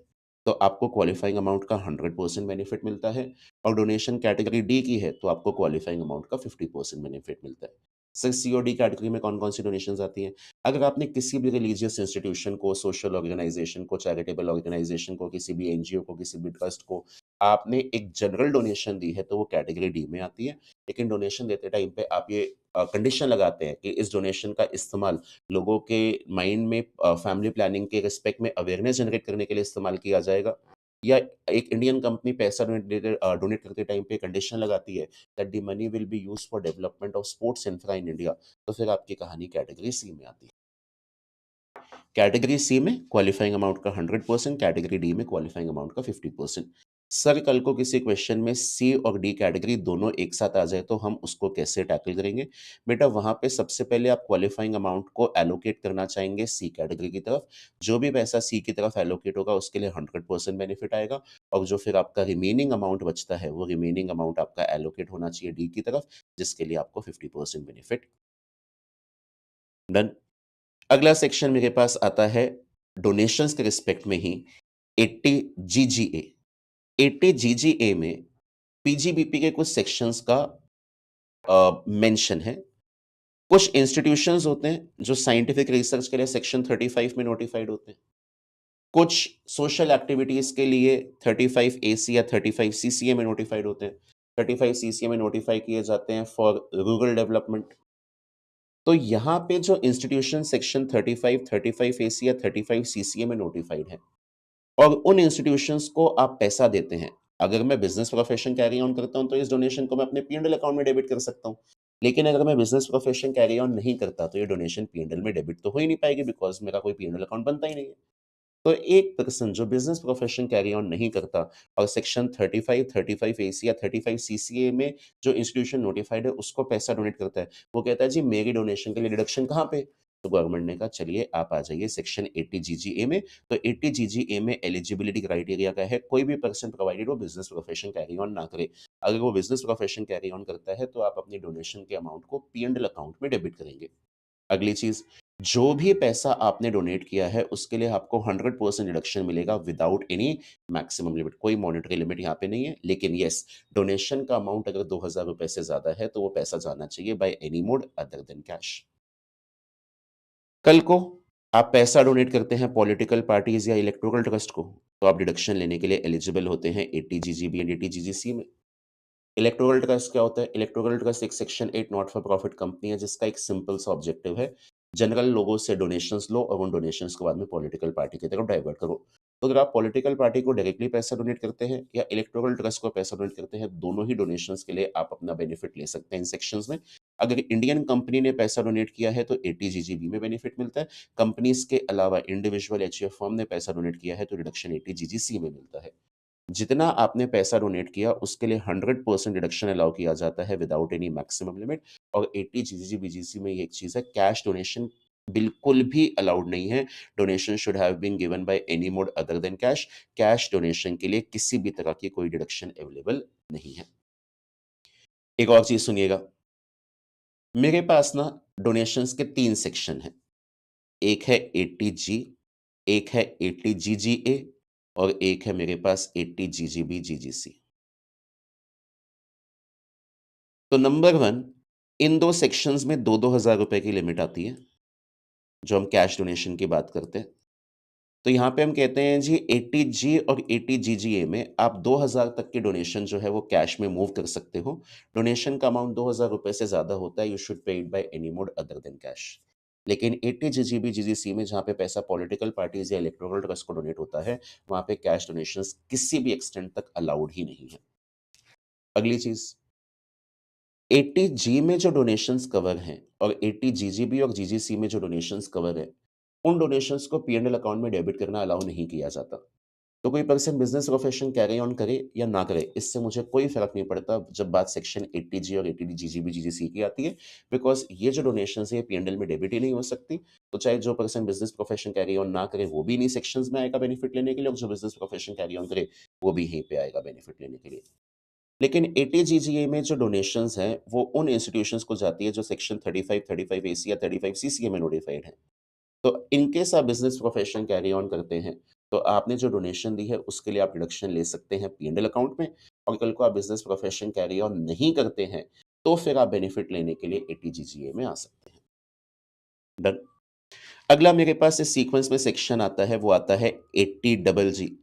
तो आपको क्वालिफाइंग अमाउंट का 100% बेनिफिट मिलता है, और डोनेशन कैटेगरी डी की है, तो आपको क्वालिफाइंग अमाउंट का 50% बेनिफिट मिलता है। सर, सी और डी कैटेगरी में कौन-कौन सी डोनेशंस आती हैं? अगर आपने किसी भी रिलीजियस इंस्टीट्यूशन को, सोशल ऑर्गेनाइजेशन को, चैरिटेबल ऑर्गेनाइजेशन को, किसी भी एनजीओ को, किसी भी ट्रस्ट को आपने एक जनरल डोनेशन दी है, तो वो कैटेगरी डी में आती है। लेकिन डोनेशन देते टाइम पे आप ये कंडीशन लगाते हैं कि इस डोनेशन का इस्तेमाल लोगों के माइंड में फैमिली प्लानिंग के रिस्पेक्ट में अवेयरनेस जनरेट करने के लिए इस्तेमाल किया जाएगा, या एक इंडियन कंपनी पैसा डोनेट करते टाइम पे कंडीशन लगाती है that the money will be used for development of sports infra in India, तो फिर आपकी कहानी कैटेगरी सी में आती है। कैटेगरी सी में क्वालिफाइंग अमाउंट का 100%, कैटेगरी डी में क्वालिफाइंग अमाउंट का 50%। सर, कल को किसी क्वेश्चन में सी और डी कैटेगरी दोनों एक साथ आ जाए तो हम उसको कैसे टैकल करेंगे? बेटा, वहाँ पे सबसे पहले आप क्वालिफाइंग अमाउंट को एलोकेट करना चाहेंगे सी कैटेगरी की तरफ। जो भी पैसा सी की तरफ एलोकेट होगा उसके लिए 100% बेनिफिट आएगा, और जो फिर आपका रिमेनिंग अमाउंट बचता है वो रिमेनिंग अमाउंट आपका एलोकेट होना चाहिए डी की तरफ, जिसके लिए आपको 50% बेनिफिट। डन। अगला सेक्शन मेरे पास आता है डोनेशंस के रिस्पेक्ट में ही 80 जीजीए। 80 जीजीए में पीजीबीपी के कुछ सेक्शंस का मेंशन है। कुछ इंस्टीट्यूशंस होते हैं जो साइंटिफिक रिसर्च के लिए सेक्शन 35 में नोटिफाइड होते हैं। कुछ सोशल एक्टिविटीज के लिए 35 एसी या 35 सीसीए में नोटिफाइड होते हैं। 35 सीसीए में नोटिफाई किए जाते हैं फॉर रूरल डेवलपमेंट। तो यहाँ पे जो इंस्टीट्यूशन सेक्शन 35, 35 एसी या 35 सीसीए में नोटिफाइड है, और उन इंस्टीट्यूशंस को आप पैसा देते हैं। अगर मैं बिज़नेस प्रोफ़ेशन कैरी ऑन करता हूँ, तो इस डोनेशन को मैं अपने पी&एल अकाउंट में डेबिट कर सकता हूँ। लेकिन अगर मैं बिज़नेस प्रोफ़ेशन कैरी ऑन नहीं करता, तो ये डोनेशन पी&एल में डेबिट तो हो ही नहीं पाएगी, बिकॉज़ मेरा कोई पी&एल अकाउंट बनता ही नहीं है। तो एक पर्सन जो बिज़नेस प्रोफ़ेशन कैरी ऑन नहीं करता और सेक्शन 35, 35 एसी या 35 सीसीए में जो इंस्टीट्यूशन नोटिफाइड है, उसको पैसा डोनेट करता है। वो कहता है, जी मेरी डोनेशन के लिए डिडक्शन कहाँ पे? तो गवर्नमेंट ने कहा, चलिए आप आ जाइए सेक्शन 80 जीजीए में। तो 80 जीजीए में एलिजिबिलिटी क्राइटेरिया क्या है? कोई भी पर्सन प्रोवाइडेड वो बिज़नेस प्रोफ़ेशन कैरी ऑन ना करे। अगर वो बिज़नेस प्रोफ़ेशन कैरी ऑन करता है, तो आप अपनी डोनेशन के अमाउंट को पी&एल अकाउंट में डेबिट करेंगे। अगली चीज़, जो भी पैसा आपने डोनेट किया है, उसके लिए आपको 100% डिडक्शन मिलेगा विदाउट एनी मैक्सिमम लिमिट। कोई मॉनेटरी लिमिट यहाँ पे नहीं है। लेकिन येस, डोनेशन का अमाउंट अगर ₹2000 से ज़्यादा है, तो वो पैसा जाना चाहिए bye any mode other than cash. कल को आप पैसा डोनेट करते हैं पॉलिटिकल पार्टीज़ या इलेक्टोरल ट्रस्ट को, तो आप डिडक्शन लेने के लिए एलिजिबल होते हैं 80 जीजीबी एंड 80 जीजीसी में। इलेक्टोरल ट्रस्ट क्या होता है? इलेक्टोरल ट्रस्ट एक section 8 not for profit company है, जिसका एक सिंपल सा ऑब्जेक्टिव है, जनरल लोगों से डोनेशंस लो और उन डोनेशंस को बाद में पॉलिटिकल पार्टी की तरफ डाइवर्ट करो। तो अगर आप पॉलिटिकल पार्टी को डायरेक्टली पैसा डोनेट करते हैं या इलेक्टोरल ट्रस्ट को पैसा डोनेट करते हैं, दोनों ही डोनेशंस के लिए आप अपना बेनिफिट ले सकते हैं इन सेक्शंस में। अगर इंडियन कंपनी ने पैसा डोनेट किया है, तो 80 जीजीबी में बेनिफिट मिलता है। कंपनीज के अलावा इंडिविजुअल एचयूएफ फर्म ने पैसा डोनेट किया है, तो रिडक्शन 80 जीजीसी में मिलता है। जितना आपने पैसा डोनेट किया उसके लिए 100% डिडक्शन अलाउ किया जाता है विदाउट एनी मैक्सिमम लिमिट। और 80 जीजीबीजीसी में ये एक चीज़ है, कैश डोनेशन बिल्कुल भी अलाउड नहीं है। Donation should have been given by any mode other than cash. Cash donation के लिए किसी भी तरह की कोई डिडक्शन अवेलेबल नहीं है। एक और चीज़ सुनिएगा, मेरे पास ना डोनेशंस के 3 सेक्शन हैं। एक है 80G, एक है 80GGA और एक है मेरे पास 80GGB GGC। तो नंबर 1, इन 2 सेक्शंस में 2-2 हज़ार रुपए की लिमिट आती है, जो हम कैश डोनेशन की बात करते हैं। तो यहाँ पे हम कहते हैं जी 80G और 80GGA में आप 2000 तक की डोनेशन जो है वो कैश में मूव कर सकते हो। डोनेशन का अमाउंट 2000 रुपए से ज़्यादा होता है, you should pay it by any mode other than cash. लेकिन 80 जीजीबी में जहाँ पे पैसा पॉलिटिकल पार्टीज या इलेक्टोरल ट्रस्ट को डोनेट होता है, वहाँ पे कैश डोनेशंस किसी भी एक्सटेंट तक अलाउड ही नहीं है। अगली चीज़, 80G में जो डोनेशंस कवर हैं और 80 GGB और GGC में जो डोनेशंस कवर है, उन डोनेशंस को पी&एल अकाउंट में डेबिट करना अलाउ नहीं किया जाता। तो कोई person business profession carry on करे या ना करे, इससे मुझे कोई फ़र्क नहीं पड़ता जब बात सेक्शन 80G और 80 GGB जीजीसी की आती है, बिकॉज़ ये जो डोनेशंस है, ये पी&एल में डेबिट ही नहीं हो सकती। तो चाहे जो person business profession carry on ना करे, वो भी इन्हीं सेक्शंस में आएगा बेनिफिट लेने के लिए, और जो बिज़नेस प्रोफ़ेशन कैरी ऑन करे, वो भी यहीं पे आएगा बेनिफिट लेने के लिए। लेकिन 80 GGA में जो डोनेशंस हैं, वो उन इंस्टीट्यूशंस को जाती है जो सेक्शन 35, 35 AC या 35 सीसीए में नोटिफ़ाइड हैं। तो इन केस आप बिज़नेस प्रोफ़ेशन कैरी ऑन करते हैं, तो आपने जो डोनेशन दी है, उसके लिए आप डिडक्शन ले सकते हैं पी&एल अकाउंट में, और कल को आप बिज़नेस प्रोफ़ेशन कैरी ऑन नहीं करते हैं, तो फिर आप बेनिफिट लेने के लिए 80 GGA में आ सकते हैं। डन। अगला मेरे पास इस सीक्वेंस में सेक्शन आता है, वो आता है 80 जी।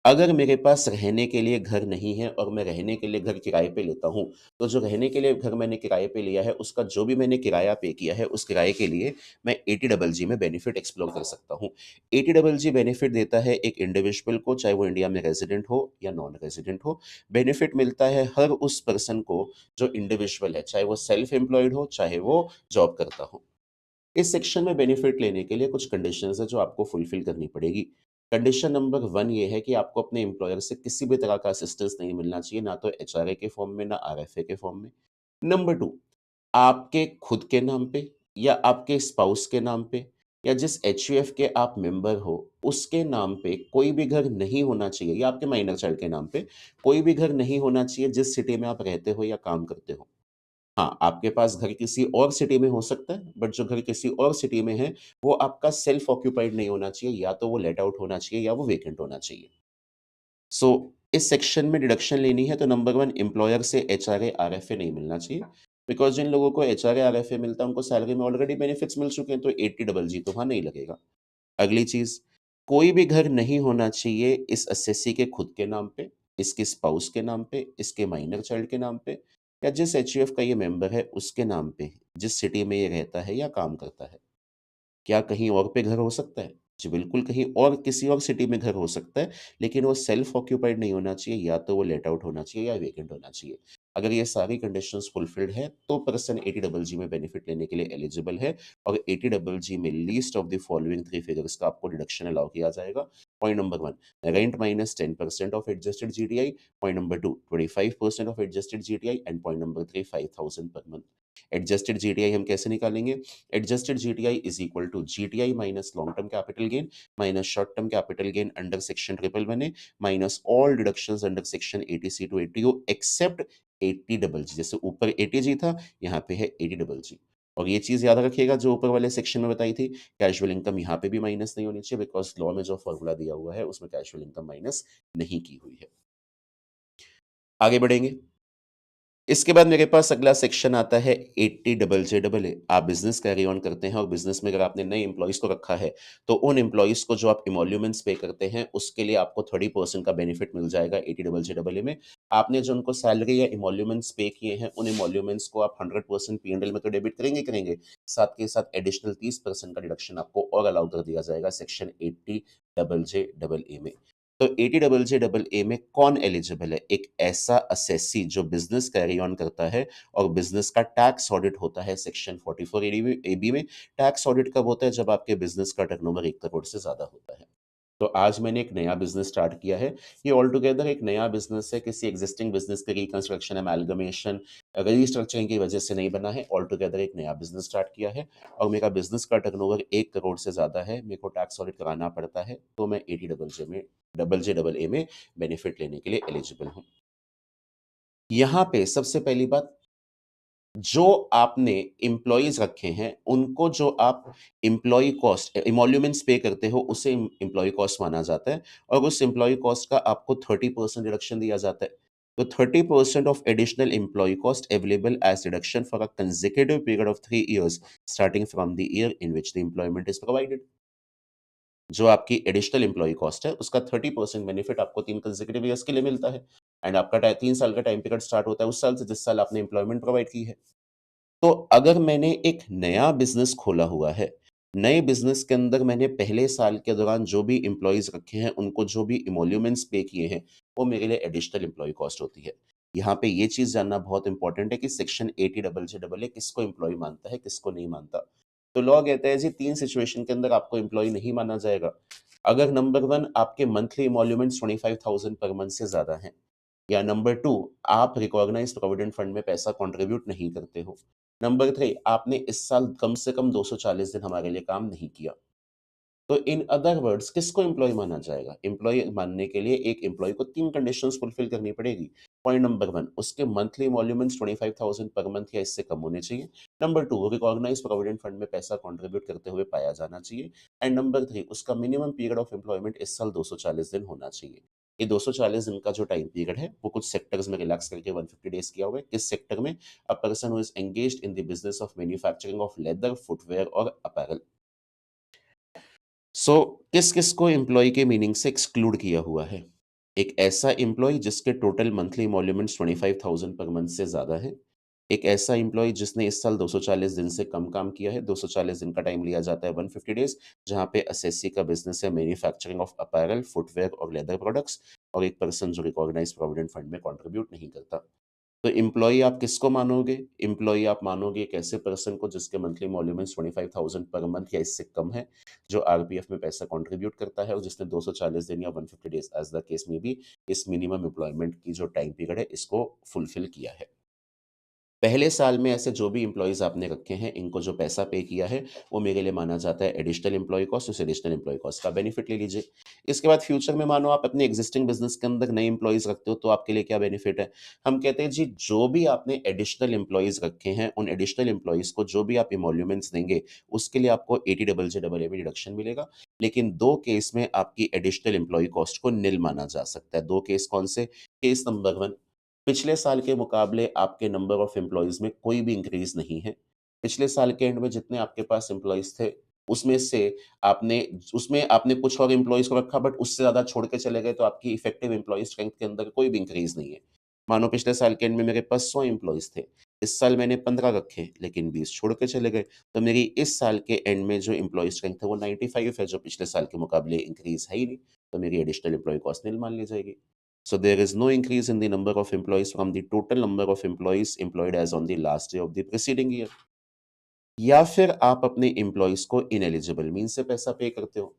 अगर मेरे पास रहने के लिए घर नहीं है और मैं रहने के लिए घर किराए पे लेता हूँ, तो जो रहने के लिए घर मैंने किराए पे लिया है, उसका जो भी मैंने किराया पे किया है, उस किराए के लिए मैं 80 में बेनिफिट एक्सप्लोर कर सकता हूँ। 80 बेनिफिट देता है एक इंडिविजुअल को, चाहे वो इंडिया में रेज़िडेंट हो या नॉन रेज़िडेंट हो। बेनिफिट मिलता है हर उस पर्सन को जो इंडिविजुअल है, चाहे वो सेल्फ एम्प्लॉयड हो, चाहे वो जॉब करता हो। इस सेक्शन में बेनिफिट लेने के लिए कुछ कंडीशंस हैं जो आपको फुलफिल करनी पड़ेगी। कंडीशन नंबर 1 ये है कि आपको अपने एम्प्लॉयर से किसी भी तरह का असिस्टेंस नहीं मिलना चाहिए, ना तो एचआरए के फॉर्म में, ना आरएफए के फॉर्म में। नंबर 2, आपके खुद के नाम पे या आपके स्पाउस के नाम पे या जिस एचयूएफ के आप मेंबर हो, उसके नाम पे कोई भी घर नहीं होना चाहिए, या आपके माइनर चाइल्ड के नाम पे कोई भी घर नहीं होना चाहिए जिस सिटी में आप रहते हो या काम करते हो। हाँ, आपके पास घर किसी और सिटी में हो सकता है, बट जो घर किसी और सिटी में है, वो आपका सेल्फ ऑक्यूपाइड नहीं होना चाहिए, या तो वो लेट आउट होना चाहिए या वो वेकेंट होना चाहिए। सो इस सेक्शन में डिडक्शन लेनी है, तो नंबर 1, एम्प्लॉयर से एचआरए, आरएफए नहीं मिलना चाहिए, बिकॉज़ जिन लोगों को एचआरए, आरएफए मिलता है, उनको सैलरी में ऑलरेडी बेनिफिट्स मिल चुके हैं, तो 80 डबल जी तो वहाँ नहीं लगेगा। अगली चीज़, कोई भी घर नहीं होना चाहिए इस असेसी के खुद के नाम पे, इसके स्पाउस के नाम पे, इसके माइनर चाइल्ड के नाम पे, या जिस एचयूएफ का ये मेंबर है उसके नाम पे, जिस सिटी में ये रहता है या काम करता है। क्या कहीं और पे घर हो सकता है? जी, बिल्कुल कहीं और किसी और सिटी में घर हो सकता है, लेकिन वो सेल्फ ऑक्यूपाइड नहीं होना चाहिए, या तो वो लेट आउट होना चाहिए या वेकेंट होना चाहिए। अगर ये सारी कंडीशंस फुलफिल्ड हैं, तो पर्सन 80 डबल जी में बेनिफिट लेने के लिए एलिजिबल है, और 80 डबल जी में least of the following 3 figures का आपको डिडक्शन अलाउ किया जाएगा। Point number 1, rent minus 10% of adjusted GTI. Point number 2, 25% of adjusted GTI. And point number 3, 5000 per month. Adjusted GTI हम कैसे निकालेंगे? Adjusted GTI is equal to GTI minus long-term capital gain minus short-term capital gain under section 111A minus all deductions under section 80C to 80O except 80 double जी। जैसे ऊपर 80G था, यहाँ पे है 80 डबल जी। और ये चीज़ याद रखिएगा जो ऊपर वाले सेक्शन में बताई थी, कैजुअल इनकम यहाँ पे भी माइनस नहीं होनी चाहिए, बिकॉज़ लॉ में जो फॉर्मूला दिया हुआ है उसमें कैजुअल इनकम माइनस नहीं की हुई है। आगे बढ़ेंगे। इसके बाद मेरे पास अगला सेक्शन आता है 80 डबल जे डबल ए। आप बिज़नेस कैरी ऑन करते हैं और बिज़नेस में अगर आपने नए एम्प्लॉइज़ को रखा है, तो उन एम्प्लॉइज़ को जो आप इमोल्यूमेंट्स पे करते हैं, उसके लिए आपको 30% का बेनिफिट मिल जाएगा 80 डबल जे डबल ए में। आपने जो उनको सैलरी या इमोल्यूमेंट्स पे किए हैं, उन इमोल्यूमेंट्स को आप 100% पी&एल में तो डेबिट करेंगे ही करेंगे, साथ के साथ एडिशनल 30% का डिडक्शन आपको और अलाउ कर दिया जाएगा section 80 double J double A में। तो 80 डबल जे डबल ए में कौन एलिजिबल है? एक ऐसा असेसी जो बिज़नेस कैरी ऑन करता है और बिज़नेस का टैक्स ऑडिट होता है सेक्शन 44 एडी एबी में। टैक्स ऑडिट कब होता है? जब आपके बिज़नेस का टर्नओवर 1 करोड़ से ज़्यादा होता है। तो आज मैंने एक नया बिज़नेस स्टार्ट किया है। ये ऑल टुगेदर एक नया बिज़नेस है, किसी एक्जिस्टिंग बिज़नेस के रिकंस्ट्रक्शन, अमाल्गमेशन, रीस्ट्रक्चरिंग की वजह से नहीं बना है। ऑल टुगेदर एक नया बिज़नेस स्टार्ट किया है, और मेरा बिज़नेस का टर्नओवर 1 करोड़ से ज़्यादा है। मेरे को टैक्स ऑडिट कराना पड़ता है, तो मैं 80 डबल जे डबल ए में बेनिफिट लेने के लिए एलिजिबल हूँ। यहाँ पे सबसे पहली बात, जो आपने एम्प्लॉइज़ रखे हैं, उनको जो आप एम्प्लॉयी कॉस्ट एमोल्यूमेंट्स पे करते हो, उसे एम्प्लॉयी कॉस्ट माना जाता है और उस एम्प्लॉयी कॉस्ट का आपको 30% डिडक्शन दिया जाता है। तो 30% of additional employee cost available as deduction for a consecutive period of 3 years starting from the year in which the employment is provided. जो आपकी एडिशनल एम्प्लॉयी कॉस्ट है, उसका 30% बेनिफिट आपको 3 कंसेक्यूटिव ईयर्स के लिए मिलता है एंड आपका 3 साल का टाइम पीरियड स्टार्ट होता है उस साल से जिस साल आपने एम्प्लॉयमेंट प्रोवाइड की है। तो अगर मैंने एक नया बिज़नेस खोला हुआ है, नए बिज़नेस के अंदर मैंने पहले साल के दौरान जो भी एम्प्लॉइज़ रखे हैं, उनको जो भी एमोल्यूमेंट्स पे किए हैं, वो मेरे लिए एडिशनल एम्प्लॉयी कॉस्ट होती है। यहाँ पे ये चीज़ जानना बहुत इम्पोर्टेंट है कि section 80 double J double A किसको एम्प्लॉयी मानता है, किसको नहीं मानता। तो लॉ कहता है जी 3 सिचुएशन के अंदर आपको एम्प्लॉयी नहीं माना जाएगा। अगर नंबर 1 आपके मंथली एमोल्यूमेंट्स 25,000 पर मंथ से ज़्यादा हैं। या नंबर 2 आप रिकॉग्नाइज्ड प्रोविडेंट फंड में पैसा कंट्रीब्यूट नहीं करते हो। नंबर 3 आपने इस साल कम से कम 240 दिन हमारे लिए काम नहीं किया। तो इन अदर वर्ड्स किसको एम्प्लॉयी माना जाएगा? एम्प्लॉयी मानने के लिए एक एम्प्लॉयी को 3 कंडीशंस फुलफिल करनी पड़ेगी। पॉइंट नंबर 1 उसके मंथली एमोल्यूमेंट्स 25,000 पर मंथ या इससे कम होने चाहिए। नंबर 2 रिकॉग्नाइज्ड प्रोविडेंट फंड में पैसा कंट्रीब्यूट करते हुए पाया जाना चाहिए एंड नंबर 3 उसका मिनिमम पीरियड ऑफ एम्प्लॉयमेंट इस साल 240 दिन होना चाहिए। ये 240 दिन का जो टाइम पीरियड है, वो कुछ सेक्टर्स में रिलैक्स करके 150 डेज़ किया हुआ है। किस सेक्टर में? A person who is engaged in the business of manufacturing of leather, footwear और अपैरल। सो किस-किस को एम्प्लॉयी के मीनिंग से एक्सक्लूड किया हुआ है? एक ऐसा एम्प्लॉयी जिसके टोटल मंथली एमोल्यूमेंट्स 25,000 पर मंथ से ज़्यादा है। एक ऐसा एम्प्लॉयी जिसने इस साल 240 दिन से कम काम किया है, 240 दिन का टाइम लिया जाता है 150 डेज़, जहाँ पे एसएससी का बिज़नेस है मैन्युफैक्चरिंग ऑफ अपैरल, फुटवियर और लेदर प्रोडक्ट्स और एक पर्सन जो रिकॉग्नाइज्ड प्रोविडेंट फंड में कंट्रीब्यूट नहीं करता। तो एम्प्लॉयी आप किसको मानोगे? एम्प्लॉयी आप मानोगे एक ऐसे पर्सन को जिसके मंथली एमोल्यूमेंट्स 25,000 पर मंथ या इससे कम है, जो आरपीएफ में पैसा कंट्रीब्यूट करता है और जिसने 240 दिन या 150 days as the case may be इस मिनिमम एम्प्लॉयमेंट की जो टाइम पीरियड है, इसको फुलफिल किया है। पहले साल में ऐसे जो भी एम्प्लॉइज़ आपने रखे हैं, इनको जो पैसा पे किया है, वो मेरे लिए माना जाता है एडिशनल एम्प्लॉयी कॉस्ट, उस एडिशनल एम्प्लॉयी कॉस्ट का बेनिफिट ले लीजिए। इसके बाद फ्यूचर में मानो आप अपने एक्जिस्टिंग बिज़नेस के अंदर नए एम्प्लॉइज़ रखते हो, तो आपके लिए क्या बेनिफिट है? हम कहते हैं जी, जो भी आपने एडिशनल एम्प्लॉइज़ रखे हैं, उन एडिशनल एम्प्लॉइज़ को जो भी आप इमोल्यूमेंट्स देंगे, उसके लिए आपको 80 डबल जे डबल ए में डिडक्शन मिलेगा। लेकिन 2 केस में आपकी एडिशनल एम्प्लॉयी कॉस्ट को निल माना जा सकता है। 2 केस कौन से? केस नंबर 1 पिछले साल के मुकाबले आपके नंबर ऑफ एम्प्लॉइज़ में कोई भी इंक्रीज़ नहीं है। पिछले साल के एंड में जितने आपके पास एम्प्लॉइज़ थे, उसमें से आपने उसमें आपने कुछ और एम्प्लॉइज़ को रखा बट उससे ज़्यादा छोड़ के चले गए तो आपकी इफेक्टिव एम्प्लॉयी स्ट्रेंथ के अंदर कोई भी इंक्रीज़ नहीं है। मानो पिछले साल के एंड में मेरे पास 100 एम्प्लॉइज़ थे। इस साल मैंने 15 रखे लेकिन 20 छोड़ के चले गए। तो मेरी इस साल के एंड में जो एम्प्लॉयी स्ट्रेंथ है वो 95 है जो पिछले साल के मुकाबले इंक्रीज़ है ही नहीं। तो मेरी एडिशनल एम्प्लॉयी कॉस्ट निल मान ली जाएगी। So there is no increase in the number of employees from the total number of employees employed as on the last day of the preceding year. या फिर आप अपने एम्प्लॉइज़ को इनएलिजिबल मीन्स से पैसा पे करते हो।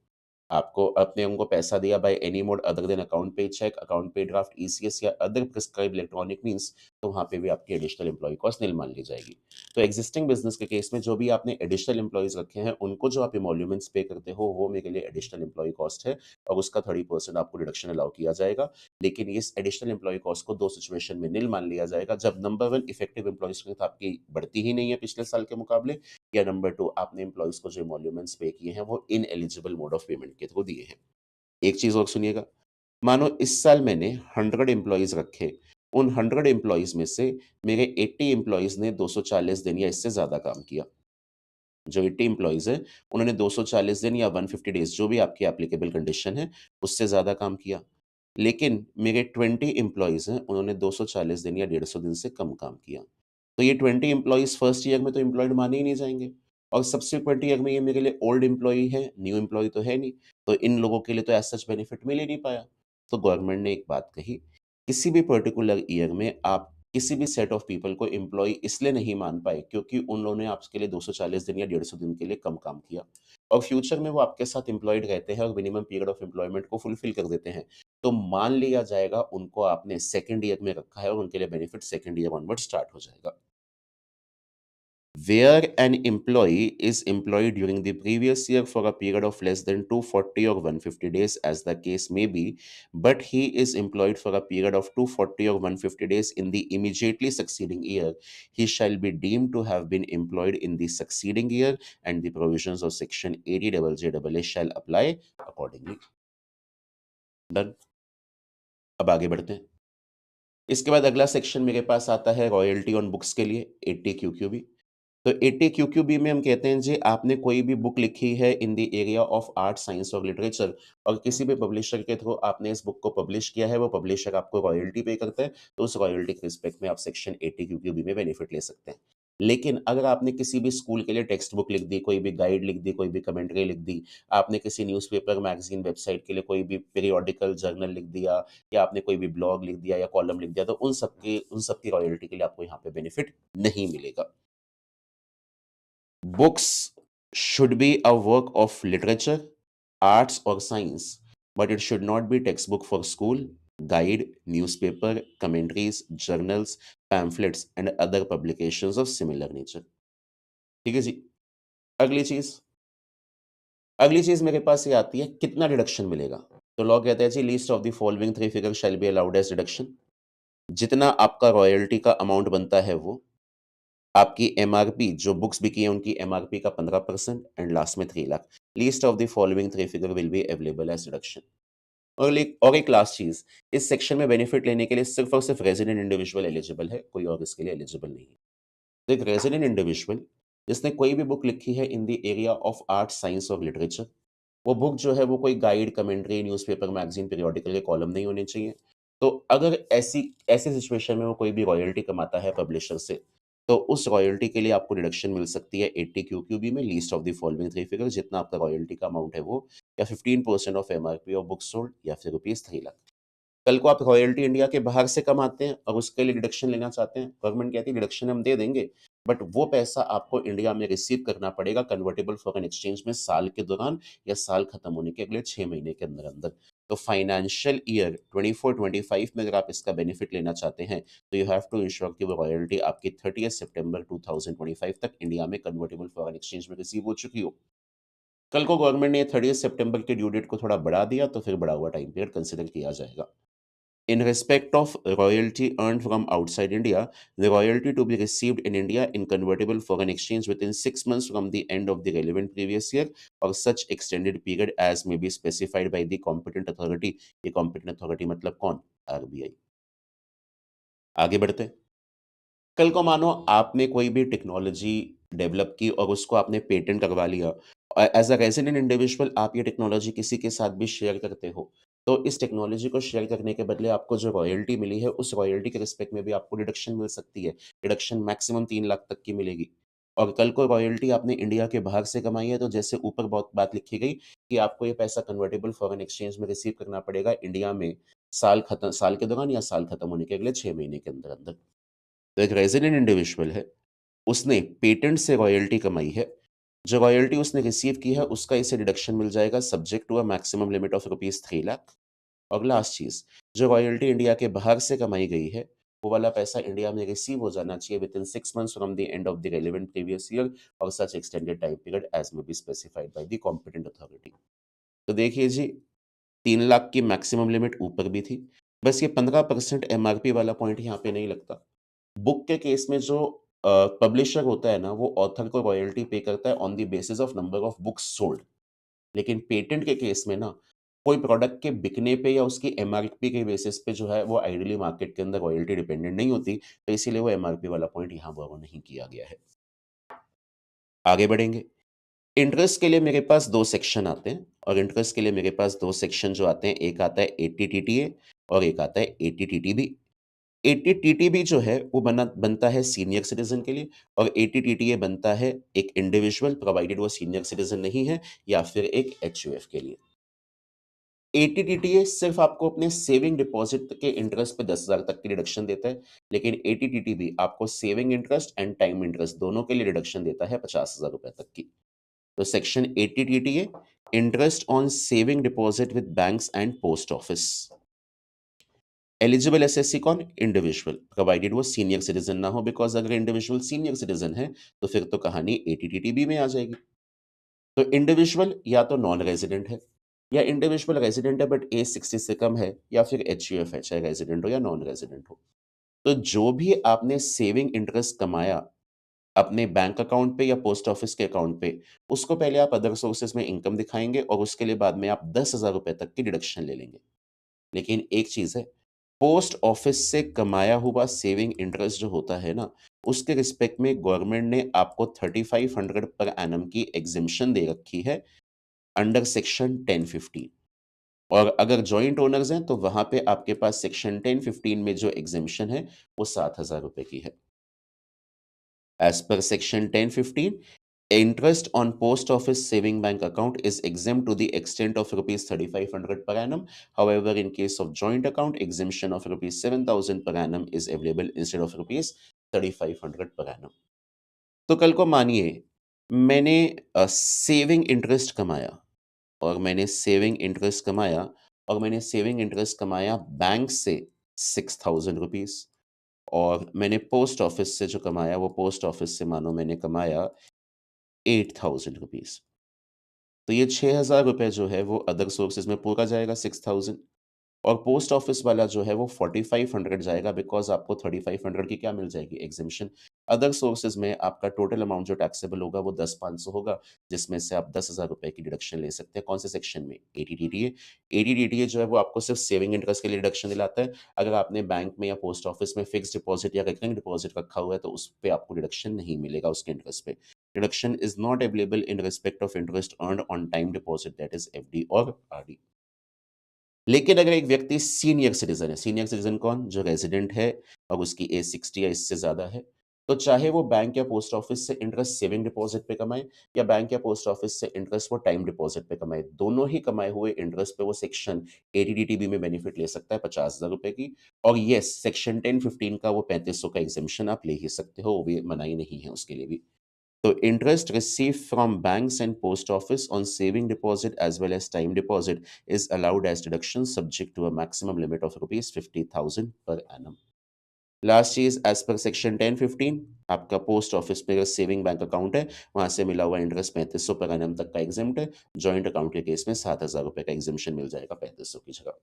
आपको आपने उनको पैसा दिया bye any mode other then account पे चेक, अकाउंट पे ड्राफ्ट, ईसीएस या अदर प्रिस्क्राइब्ड इलेक्ट्रॉनिक मीन्स, तो वहाँ पे भी आपकी एडिशनल एम्प्लॉयी कॉस्ट निल मान ली जाएगी। तो एक्जिस्टिंग बिज़नेस के केस में जो भी आपने एडिशनल एम्प्लॉइज़ रखे हैं, उनको जो आप इमोल्यूमेंट्स पे करते हो, वो मेरे लिए एडिशनल एम्प्लॉयी कॉस्ट है और उसका 30% आपको डिडक्शन अलाउ किया जाएगा। लेकिन इस एडिशनल एम्प्लॉयी कॉस्ट को 2 सिचुएशन में निल मान लिया जाएगा, जब नंबर 1 इफेक्टिव एम्प्लॉयी स्ट्रेंथ आपकी बढ़ती ही नहीं है पिछले साल के मुकाबले या नंबर 2 आपने एम्प्लॉइज़ को जो इमोल्यूमेंट्स पे किए हैं, वो इनएलिजिबल मोड ऑफ पेमेंट के थ्रू दिए हैं। एक चीज़ और सुनिएगा, मानो इस साल मैंने 100 एम्प्लॉइज़ रखे, उन 100 एम्प्लॉइज़ में से मेरे 80 एम्प्लॉइज़ ने 240 दिन या इससे ज़्यादा काम किया। जो 80 एम्प्लॉइज़ हैं, उन्होंने 240 दिन या 150 डेज़ जो भी आपकी एप्लीकेबल कंडीशन है, उससे ज़्यादा काम किया। लेकिन मेरे 20 एम्प्लॉइज़ हैं, उन्होंने 240 दिन या 150 दिन से कम काम किया। तो ये 20 एम्प्लॉइज़ फर्स्ट ईयर में तो एम्प्लॉयड माने ही नहीं जाएँगे और सब्सिक्वेंट ईयर में ये मेरे लिए ओल्ड एम्प्लॉयी है, न्यू एम्प्लॉयी तो है नहीं। तो इन लोगों के लिए तो एज़ सच बेनिफिट मिल ही नहीं पाया। तो गवर्नमेंट ने एक बात कही, किसी भी पर्टिकुलर ईयर में आप किसी भी सेट ऑफ पीपल को एम्प्लॉयी इसलिए नहीं मान पाए क्योंकि उन लोगों ने आपके लिए 240 दिन या 150 दिन के लिए कम काम किया और फ्यूचर में वो आपके साथ एम्प्लॉयड रहते हैं और मिनिमम पीरियड ऑफ एम्प्लॉयमेंट को फुलफिल कर देते हैं। तो मान लिया जाएगा उनको आपने सेकंड ईयर में रखा है और उनके लिए benefit second year onward start हो जाएगा। where an employee is employed during the previous year for a period of less than 240 or 150 days, as the case may be, but he is employed for a period of 240 or 150 days in the immediately succeeding year, he shall be deemed to have been employed in the succeeding year, and the provisions of section 80JJAA shall apply accordingly. Done. अब आगे बढ़ते हैं। इसके बाद अगला सेक्शन मेरे पास आता है रॉयल्टी ऑन बुक्स के लिए, 80 क्यूक्यूबी। तो 80 क्यूक्यूबी में हम कहते हैं जी, आपने कोई भी बुक लिखी है in the area of art, science और लिटरेचर, और किसी भी पब्लिशर के थ्रू आपने इस बुक को पब्लिश किया है, वो पब्लिशर आपको रॉयल्टी पे करता है, तो उस रॉयल्टी के रिस्पेक्ट में आप सेक्शन 80 क्यूक्यूबी में बेनिफिट ले सकते हैं। लेकिन अगर आपने किसी भी स्कूल के लिए टेक्स्ट बुक लिख दी, कोई भी गाइड लिख दी, कोई भी कमेंट्री लिख दी, आपने किसी न्यूज़पेपर, मैगज़ीन, वेबसाइट के लिए कोई भी पीरियोडिकल जर्नल लिख दिया, या आपने कोई भी ब्लॉग लिख दिया या कॉलम लिख दिया, तो उन सब की रॉयल्टी के लिए आपको यहाँ पे बेनिफिट नहीं मिलेगा। Books should be a work of literature, arts, or science, but it should not be textbook for school, guide, newspaper, commentaries, journals, pamphlets, and other publications of similar nature. ठीक है जी। अगली चीज अगली चीज मेरे पास ये आती है, कितना डिडक्शन मिलेगा। तो लॉ कहता है जी, least of the following three figure shall be allowed as deduction. जितना आपका रॉयल्टी का अमाउंट बनता है, वो आपकी एमआरपी, जो बुक्स बिकी है उनकी एमआरपी का 15%, एंड लास्ट में 3 lakh. Least of the following three figure will be available as deduction. और एक लास्ट चीज, इस सेक्शन में बेनिफिट लेने के लिए सिर्फ और सिर्फ रेजिडेंट इंडिविजुअल एलिजिबल है, कोई और इसके लिए एलिजिबल नहीं है। तो एक रेजिडेंट इंडिविजुअल जिसने कोई भी बुक लिखी है in the area of art, science और लिटरेचर, वो बुक जो है वो कोई guide, commentary, newspaper, magazine, periodical के कॉलम नहीं होने चाहिए। तो अगर ऐसी ऐसी सिचुएशन में वो कोई भी रॉयल्टी कमाता है पब्लिशर से, तो उस रॉयल्टी के लिए आपको डिडक्शन मिल सकती है 80 क्यूक्यूबी में, least of the following three figure, जितना आपका रॉयल्टी का अमाउंट है वो, या 15% of MRP of books sold, या फिर ₹3 लाख। कल को आप रॉयल्टी इंडिया के बाहर से कमाते हैं और उसके लिए डिडक्शन लेना चाहते हैं, गवर्नमेंट कहती है डिडक्शन हम दे देंगे, बट वो पैसा आपको इंडिया में रिसीव करना पड़ेगा कन्वर्टेबल फॉरेन एक्सचेंज में, साल के दौरान या साल खत्म होने के अगले 6 महीने के अंदर अंदर। तो फाइनेंशियल ईयर 24-25 में अगर आप इसका बेनिफिट लेना चाहते हैं, तो यू हैव टू इंश्योर कि वो रॉयल्टी आपकी 30 सितंबर 2025 तक इंडिया में कन्वर्टेबल फॉरेन एक्सचेंज में रिसीव हो चुकी हो। कल को गवर्नमेंट ने 30 सितंबर के ड्यू डेट को थोड़ा बढ़ा दिया, तो फिर बढ़ा हुआ टाइम पीरियड कंसिडर किया जाएगा। In respect of royalty earned from outside India, the royalty to be received in India in convertible foreign exchange within 6 months from the end of the relevant previous year, or such extended period as may be specified by the competent authority। ये competent authority मतलब कौन? RBI। आगे बढ़ते हैं। कल को मानो आपने कोई भी टेक्नोलॉजी डेवलप की और उसको आपने पेटेंट करवा लिया, एज अ रेजिडेंट इंडिविजुअल आप ये टेक्नोलॉजी किसी के साथ भी शेयर करते हो, तो इस टेक्नोलॉजी को शेयर करने के बदले आपको जो रॉयल्टी मिली है, उस रॉयल्टी के रिस्पेक्ट में भी आपको डिडक्शन मिल सकती है। डिडक्शन मैक्सिमम 3 लाख तक की मिलेगी। और कल को रॉयल्टी आपने इंडिया के बाहर से कमाई है, तो जैसे ऊपर बहुत बात लिखी गई कि आपको ये पैसा कन्वर्टेबल फॉरेन एक्सचेंज में रिसीव करना पड़ेगा इंडिया में, साल के दौरान या साल खत्म होने के अगले 6 महीने के अंदर अंदर। तो एक रेजिडेंट इंडिविजुअल है, उसने पेटेंट से रॉयल्टी कमाई है, जो रॉयल्टी उसने रिसीव की है उसका इसे डिडक्शन मिल जाएगा, subject to a maximum limit of ₹3 lakh. और लास्ट चीज, जो रॉयल्टी इंडिया के बाहर से कमाई गई है, वो वाला पैसा इंडिया में रिसीव हो जाना चाहिए within 6 months from the end of the relevant previous year, और such extended time period as may be specified by the competent authority. तो देखिए जी, 3 लाख की मैक्सिमम लिमिट ऊपर भी थी, बस ये 15% एमआरपी वाला पॉइंट यहाँ पे नहीं लगता। बुक के केस में जो पब्लिशर होता है ना, वो ऑथर को रॉयल्टी पे करता है on the basis of number of books sold. लेकिन पेटेंट के केस में ना, कोई प्रोडक्ट के बिकने पे या उसकी एमआरपी के बेसिस पे जो है वो आइडियली मार्केट के अंदर रॉयल्टी डिपेंडेंट नहीं होती, तो इसीलिए वो एमआरपी वाला पॉइंट यहाँ बोरो नहीं किया गया है। आगे बढ़ेंगे। इंटरेस्ट के लिए मेरे पास 2 सेक्शन आते हैं, और इंटरेस्ट के लिए मेरे पास 2 सेक्शन जो आते हैं, एक आता है 80 टीटीए और एक आता है 80 टीटीबी। 80 टीटीबी जो है वो बनता है सीनियर सिटीजन के लिए, और 80 टीटीए बनता है एक इंडिविजुअल, प्रोवाइडेड वो सीनियर सिटीजन नहीं है, या फिर एक एचयूएफ के लिए। 80 टीटीए सिर्फ आपको अपने सेविंग डिपॉजिट के इंटरेस्ट पे 10,000 तक की रिडक्शन देता है, लेकिन 80 टीटीबी आपको saving interest and time interest दोनों के लिए रिडक्शन देता है 50,000 रुपए तक की। तो section 80 TTA, interest on saving deposit with banks and post office. Eligible assessee कौन? इंडिविजुअल, प्रोवाइडेड वो सीनियर सिटीजन ना हो, बिकॉज़ अगर इंडिविजुअल सीनियर सिटीजन है, तो फिर तो कहानी एटीटीटीबी में आ जाएगी। तो इंडिविजुअल या तो नॉन रेज़िडेंट है, या इंडिविजुअल रेज़िडेंट है बट एज 60 से कम है, या फिर एचयूएफ है, चाहे रेज़िडेंट हो या नॉन रेज़िडेंट हो। तो जो भी आपने सेविंग इंटरेस्ट कमाया अपने बैंक अकाउंट पे या पोस्ट ऑफिस के अकाउंट पे, उसको पहले आप अदर सोर्सेज़ में इनकम दिखाएँगे और उसके लिए बाद में आप ₹10,000 तक की डिडक्शन ले लेंगे। लेकिन एक चीज़ है, पोस्ट ऑफिस से कमाया हुआ सेविंग इंटरेस्ट जो होता है ना, उसके रिस्पेक्ट में गवर्नमेंट ने आपको 3500 पर एनम की एग्ज़म्पशन दे रखी है अंडर सेक्शन 1015। और अगर जॉइंट ओनर्स हैं, तो वहाँ पे आपके पास सेक्शन 1015 में जो एग्ज़म्पशन है, वो ₹7,000 की है। As per section 1015, interest on post office saving bank account is exempt to the extent of rupees 3,500 per annum. However, in case of joint account, exemption of rupees 7,000 per annum is available instead of rupees 3,500 per annum. तो कल को मानिए मैंने सेविंग इंटरेस्ट कमाया और मैंने सेविंग इंटरेस्ट कमाया और मैंने सेविंग इंटरेस्ट कमाया बैंक से 6,000 रुपीज़, और मैंने पोस्ट ऑफिस से जो कमाया वो पोस्ट ऑफिस से मानो मैंने कमाया 8,000 रुपीज़। तो ये 6,000 रुपए जो है वो अदर सोर्सेज़ में पूरा जाएगा 6,000, और पोस्ट ऑफिस वाला जो है वो 4,500 जाएगा, बिकॉज़ आपको 3,500 की क्या मिल जाएगी? एग्ज़म्पशन। अदर सोर्सेज़ में आपका टोटल अमाउंट जो टैक्सेबल होगा वो 10,500 होगा, जिसमें से आप 10,000 रुपए की डिडक्शन ले सकते हैं। कौन से सेक्शन में? एटीडीटीए। एटीडीटीए जो है वो आपको सिर्फ़ सेविंग इंटरेस्ट के लिए डिडक्शन दिलाता है। अगर आपने बैंक में या पोस्ट ऑफिस में फिक्स्ड डिपॉज़िट या रिकरिंग डिपॉज़िट रखा हुआ है, तो उस पे आपको डिडक्शन नहीं मिलेगा उसके इंटरेस्ट पे। Deduction is not available in respect of interest earned on time deposit, that is FD और आरडी। लेकिन अगर एक व्यक्ति सीनियर सिटीज़न है, सीनियर सिटीज़न कौन? जो रेज़िडेंट है और उसकी एज 60 या इससे ज़्यादा है, तो चाहे वो बैंक या पोस्ट ऑफिस से इंटरेस्ट सेविंग डिपॉज़िट पे कमाए या बैंक या पोस्ट ऑफिस से इंटरेस्ट वो टाइम डिपॉज़िट पे कमाए, दोनों ही कमाए हुए इंटरेस्ट पे वो सेक्शन एडीडीटीबी में बेनिफिट ले सकता है ₹50,000 की। और येस, सेक्शन 1015 का वो 3500 का एग्ज़म्पशन आप ले ही सकते हो, वो भी मनाही नहीं है उसके लिए भी। So interest received from banks and post office on saving deposit as well as time deposit is allowed as deduction subject to a maximum limit of rupees 50,000 per annum. Last चीज एज पर सेक्शन 1015, आपका पोस्ट ऑफिस पे सेविंग बैंक अकाउंट है, वहां से मिला हुआ इंटरेस्ट 3500 पर एनम तक का एग्जिम्ट है। जॉइंट अकाउंट के केस में 7,000 रुपए का एग्जिम्पशन मिल जाएगा 3500 की जगह।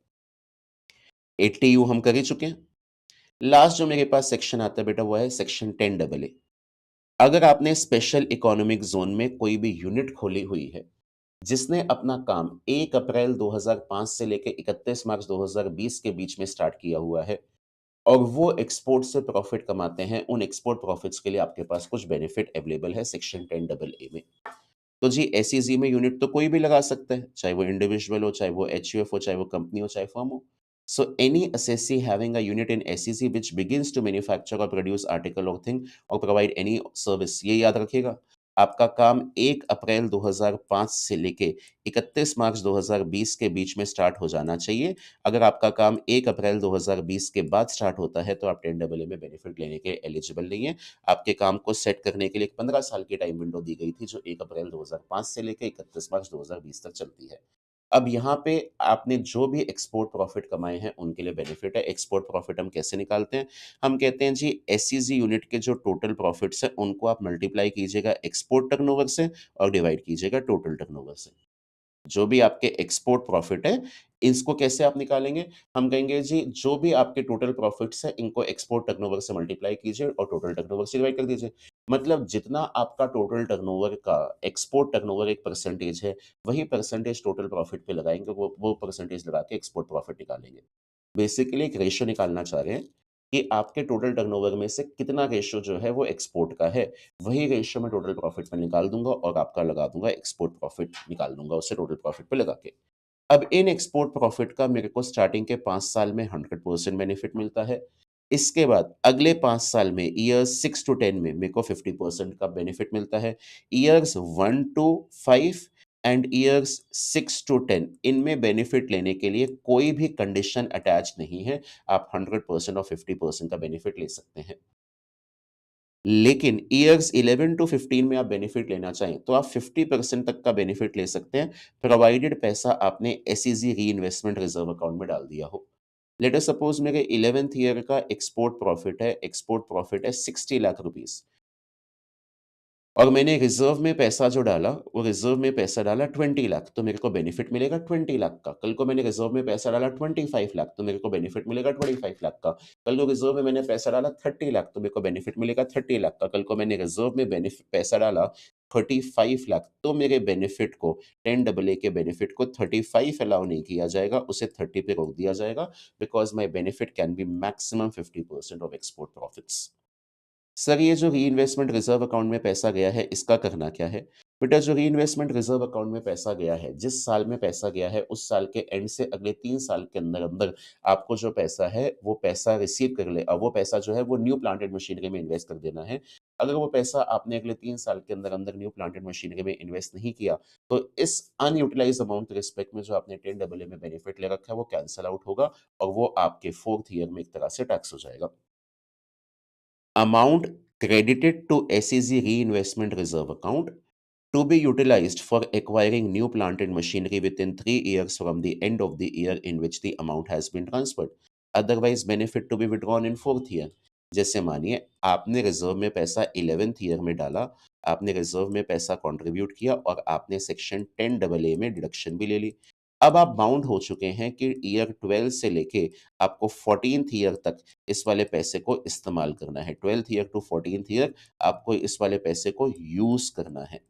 80U हम कर ही चुके हैं। लास्ट जो मेरे पास सेक्शन आता है बेटा वो है सेक्शन 10AA। अगर आपने स्पेशल इकोनॉमिक जोन में कोई भी यूनिट खोली हुई है जिसने अपना काम 1 अप्रैल 2005 से लेकर 31 मार्च 2020 के बीच में स्टार्ट किया हुआ है और वो एक्सपोर्ट से प्रॉफिट कमाते हैं, उन एक्सपोर्ट प्रॉफिट्स के लिए आपके पास कुछ बेनिफिट अवेलेबल है सेक्शन 10AA में। तो जी एसईजी में यूनिट तो कोई भी लगा सकता है, चाहे वो इंडिविजुअल हो, चाहे वो एचयूएफ हो, चाहे वो कंपनी हो, चाहे फर्म हो। So any assessee having a unit in SEC which begins to manufacture or produce article or thing or provide any service, ये याद रखिएगा। आपका काम 1 अप्रैल 2005 से लेके 31 मार्च 2020 के बीच में स्टार्ट हो जाना चाहिए। अगर आपका काम 1 अप्रैल 2020 के बाद स्टार्ट होता है तो आप 10AA में बेनिफिट लेने के एलिजिबल नहीं है। आपके काम को सेट करने के लिए एक 15 साल की टाइम विंडो दी गई थी, जो 1 अप्रैल 2005 से लेकर 31 मार्च 2020 तक चलती है। अब यहाँ पे आपने जो भी एक्सपोर्ट प्रॉफिट कमाए हैं, उनके लिए बेनिफिट है। एक्सपोर्ट प्रॉफिट हम कैसे निकालते हैं? हम कहते हैं जी एसईजी यूनिट के जो टोटल प्रॉफिट्स हैं, उनको आप मल्टीप्लाई कीजिएगा एक्सपोर्ट टर्नओवर से और डिवाइड कीजिएगा टोटल टर्नओवर से। जो भी आपके एक्सपोर्ट प्रॉफिट है, इसको कैसे आप निकालेंगे? हम कहेंगे जी जो भी आपके टोटल प्रॉफिट्स है, इनको एक्सपोर्ट टर्नओवर से मल्टीप्लाई कीजिए और टोटल टर्नओवर से डिवाइड कर दीजिए। मतलब जितना आपका टोटल टर्नओवर का एक्सपोर्ट टर्नओवर एक परसेंटेज है, वही परसेंटेज टोटल प्रॉफिट पे लगाएँगे, वो परसेंटेज लगा के एक्सपोर्ट प्रॉफिट निकालेंगे। बेसिकली एक रेशियो निकालना चाह रहे हैं कि आपके टोटल टर्नओवर में से कितना रेशियो जो है वो एक्सपोर्ट का है, वही रेशियो मैं टोटल प्रॉफिट में निकाल दूँगा और आपका लगा दूँगा एक्सपोर्ट प्रॉफिट निकाल दूँगा उससे टोटल प्रॉफिट पे लगा के। अब इन एक्सपोर्ट प्रॉफिट का मेरे को स्टार्टिंग के 5 साल में 100% बेनिफिट मिलता है। इसके बाद अगले 5 साल में ईयर्स 6 टू 10 में मेरे को 50% का बेनिफिट मिलता है। Years 1 to 5 and years 6 to 10 इनमें बेनिफिट लेने के लिए कोई भी कंडीशन अटैच नहीं है। आप 100% और 50% का बेनिफिट ले सकते हैं। लेकिन ईयर्स 11 टू 15 में आप बेनिफिट लेना चाहें, तो आप 50% तक का बेनिफिट ले सकते हैं, प्रोवाइडेड पैसा आपने एसईजी री इन्वेस्टमेंट रिजर्व अकाउंट में डाल दिया हो। लेट अस सपोज मेरे 11th ईयर का एक्सपोर्ट प्रॉफिट है 60 लाख रुपीस, और मैंने रिजर्व में पैसा जो डाला, वो रिजर्व में पैसा डाला 20 लाख, तो मेरे को बेनिफिट मिलेगा 20 लाख का। कल को मैंने रिजर्व में पैसा डाला 25 लाख, तो मेरे को बेनिफिट मिलेगा 25 लाख का। कल को रिजर्व में मैंने पैसा डाला 30 लाख, तो मेरे को बेनिफिट मिलेगा 30 लाख का। कल को मैंने रिजर्व में बेनिफिट पैसा डाला 35 लाख, तो मेरे बेनिफिट को 10 डबल ए के बेनिफिट को 35 अलाउ नहीं किया जाएगा, उसे 30 पे रोक दिया जाएगा, because my benefit can be maximum 50% of export profits. Sir, ये जो रीइन्वेस्टमेंट रिजर्व अकाउंट में पैसा गया है, इसका करना क्या है? बेटा, जो रीइन्वेस्टमेंट रिजर्व अकाउंट में पैसा गया है, जिस साल में पैसा गया है, उस साल के एंड से अगले 3 साल के अंदर-अंदर आपको जो पैसा है, वो पैसा रिसीव कर ले, वो पैसा जो है वो न्यू प्लांट एंड मशीनरी में इन्वेस्ट कर देना है। अगर वो पैसा आपने अगले 3 साल के अंदर-अंदर न्यू प्लांट एंड मशीनरी में इन्वेस्ट नहीं किया, तो इस अनयूटिलाइज्ड अमाउंट के रिस्पेक्ट में जो आपने 10 डबल ए में बेनिफिट ले रखा है, वो कैंसल आउट होगा और वो आपके 4th ईयर में एक तरह से टैक्स हो जाएगा। Amount credited to SEZ Reinvestment Reserve Account to be utilized for acquiring new plant and machinery within 3 years from the end of the year in which the amount has been transferred. Otherwise, benefit to be withdrawn in 4th year. जैसे मानिए आपने रिजर्व में पैसा 11th ईयर में डाला, आपने रिजर्व में पैसा कंट्रीब्यूट किया और आपने सेक्शन 10 डबल ए में डिडक्शन भी ले ली। अब आप बाउंड हो चुके हैं कि ईयर 12 से लेके आपको 14th ईयर तक इस वाले पैसे को इस्तेमाल करना है। 12th year to 14th year आपको इस वाले पैसे को यूज़ करना है।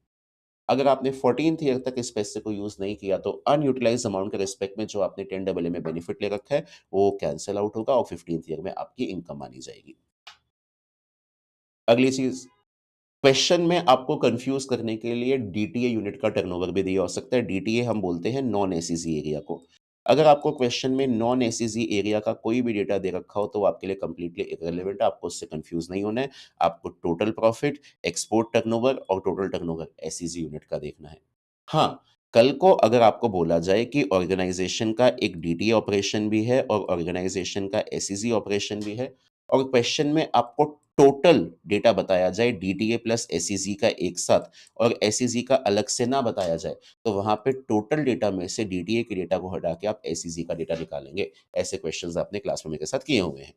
अगर आपने 14th ईयर तक इस पैसे को यूज़ नहीं किया, तो अनयूटिलाइज्ड अमाउंट के रिस्पेक्ट में जो आपने 10 डबल ए में बेनिफिट ले रखा है, वो कैंसल आउट होगा और 15th ईयर में आपकी इनकम मानी जाएगी। अगली चीज़, क्वेश्चन में आपको कंफ्यूज करने के लिए डीटीए यूनिट का टर्नओवर भी दिया हो सकता है। डीटीए हम बोलते हैं नॉन एसईजी एरिया को। अगर आपको क्वेश्चन में नॉन एसईजी एरिया का कोई भी डेटा दे रखा हो, तो वो आपके लिए कंप्लीटली इररिलेवेंट है, आपको उससे कंफ्यूज नहीं होना है। आपको टोटल प्रॉफिट, एक्सपोर्ट टर्नओवर और टोटल टर्नओवर एसईजी यूनिट का देखना है। हाँ, कल को अगर आपको बोला जाए कि ऑर्गेनाइजेशन का एक डीटीए ऑपरेशन भी है और ऑर्गेनाइजेशन का एसईजी ऑपरेशन भी है, और क्वेश्चन में आपको टोटल डेटा बताया जाए डीटीए प्लस एसईजी का एक साथ, और एसईजी का अलग से ना बताया जाए, तो वहां पे टोटल डेटा में से डीटीए के डेटा को हटा के आप एसईजी का डेटा निकालेंगे। ऐसे क्वेश्चंस आपने क्लास में मेरे साथ किए हुए हैं।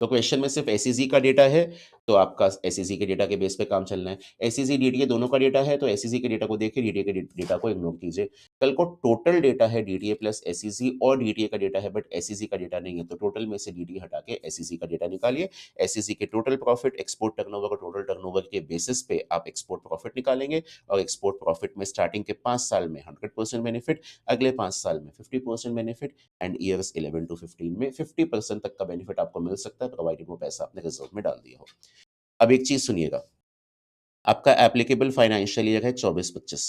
तो क्वेश्चन में सिर्फ एसईजी का डेटा है, तो आपका एसईजी के डेटा के बेस पे काम चलना है। एसईजी, डीटीए दोनों का डेटा है, तो एसईजी के डेटा को देखिए, डीटीए के डेटा को इग्नोर कीजिए। कल को टोटल डेटा है डीटीए प्लस एसईजी, और डीटीए का डेटा है बट एसईजी का डेटा नहीं है, तो टोटल में से डीटीए हटा के एसईजी का डेटा निकालिए। एसईजी के टोटल प्रॉफिट, एक्सपोर्ट टर्नओवर और टोटल टर्नओवर के बेसिस पे आप एक्सपोर्ट प्रॉफिट निकालेंगे, और एक्सपोर्ट प्रॉफिट में स्टार्टिंग के 5 साल में 100% बेनिफिट, अगले 5 साल में 50% बेनिफिट, एंड ईयर्स 11 टू 15 में 50% तक का बेनिफिट आपको मिल सकता है, प्रोवाइडेड वो पैसा आपने रिजर्व में डाल दिया हो। अब एक चीज सुनिएगा, आपका एप्लीकेबल फाइनेंशियल ईयर है 24-25,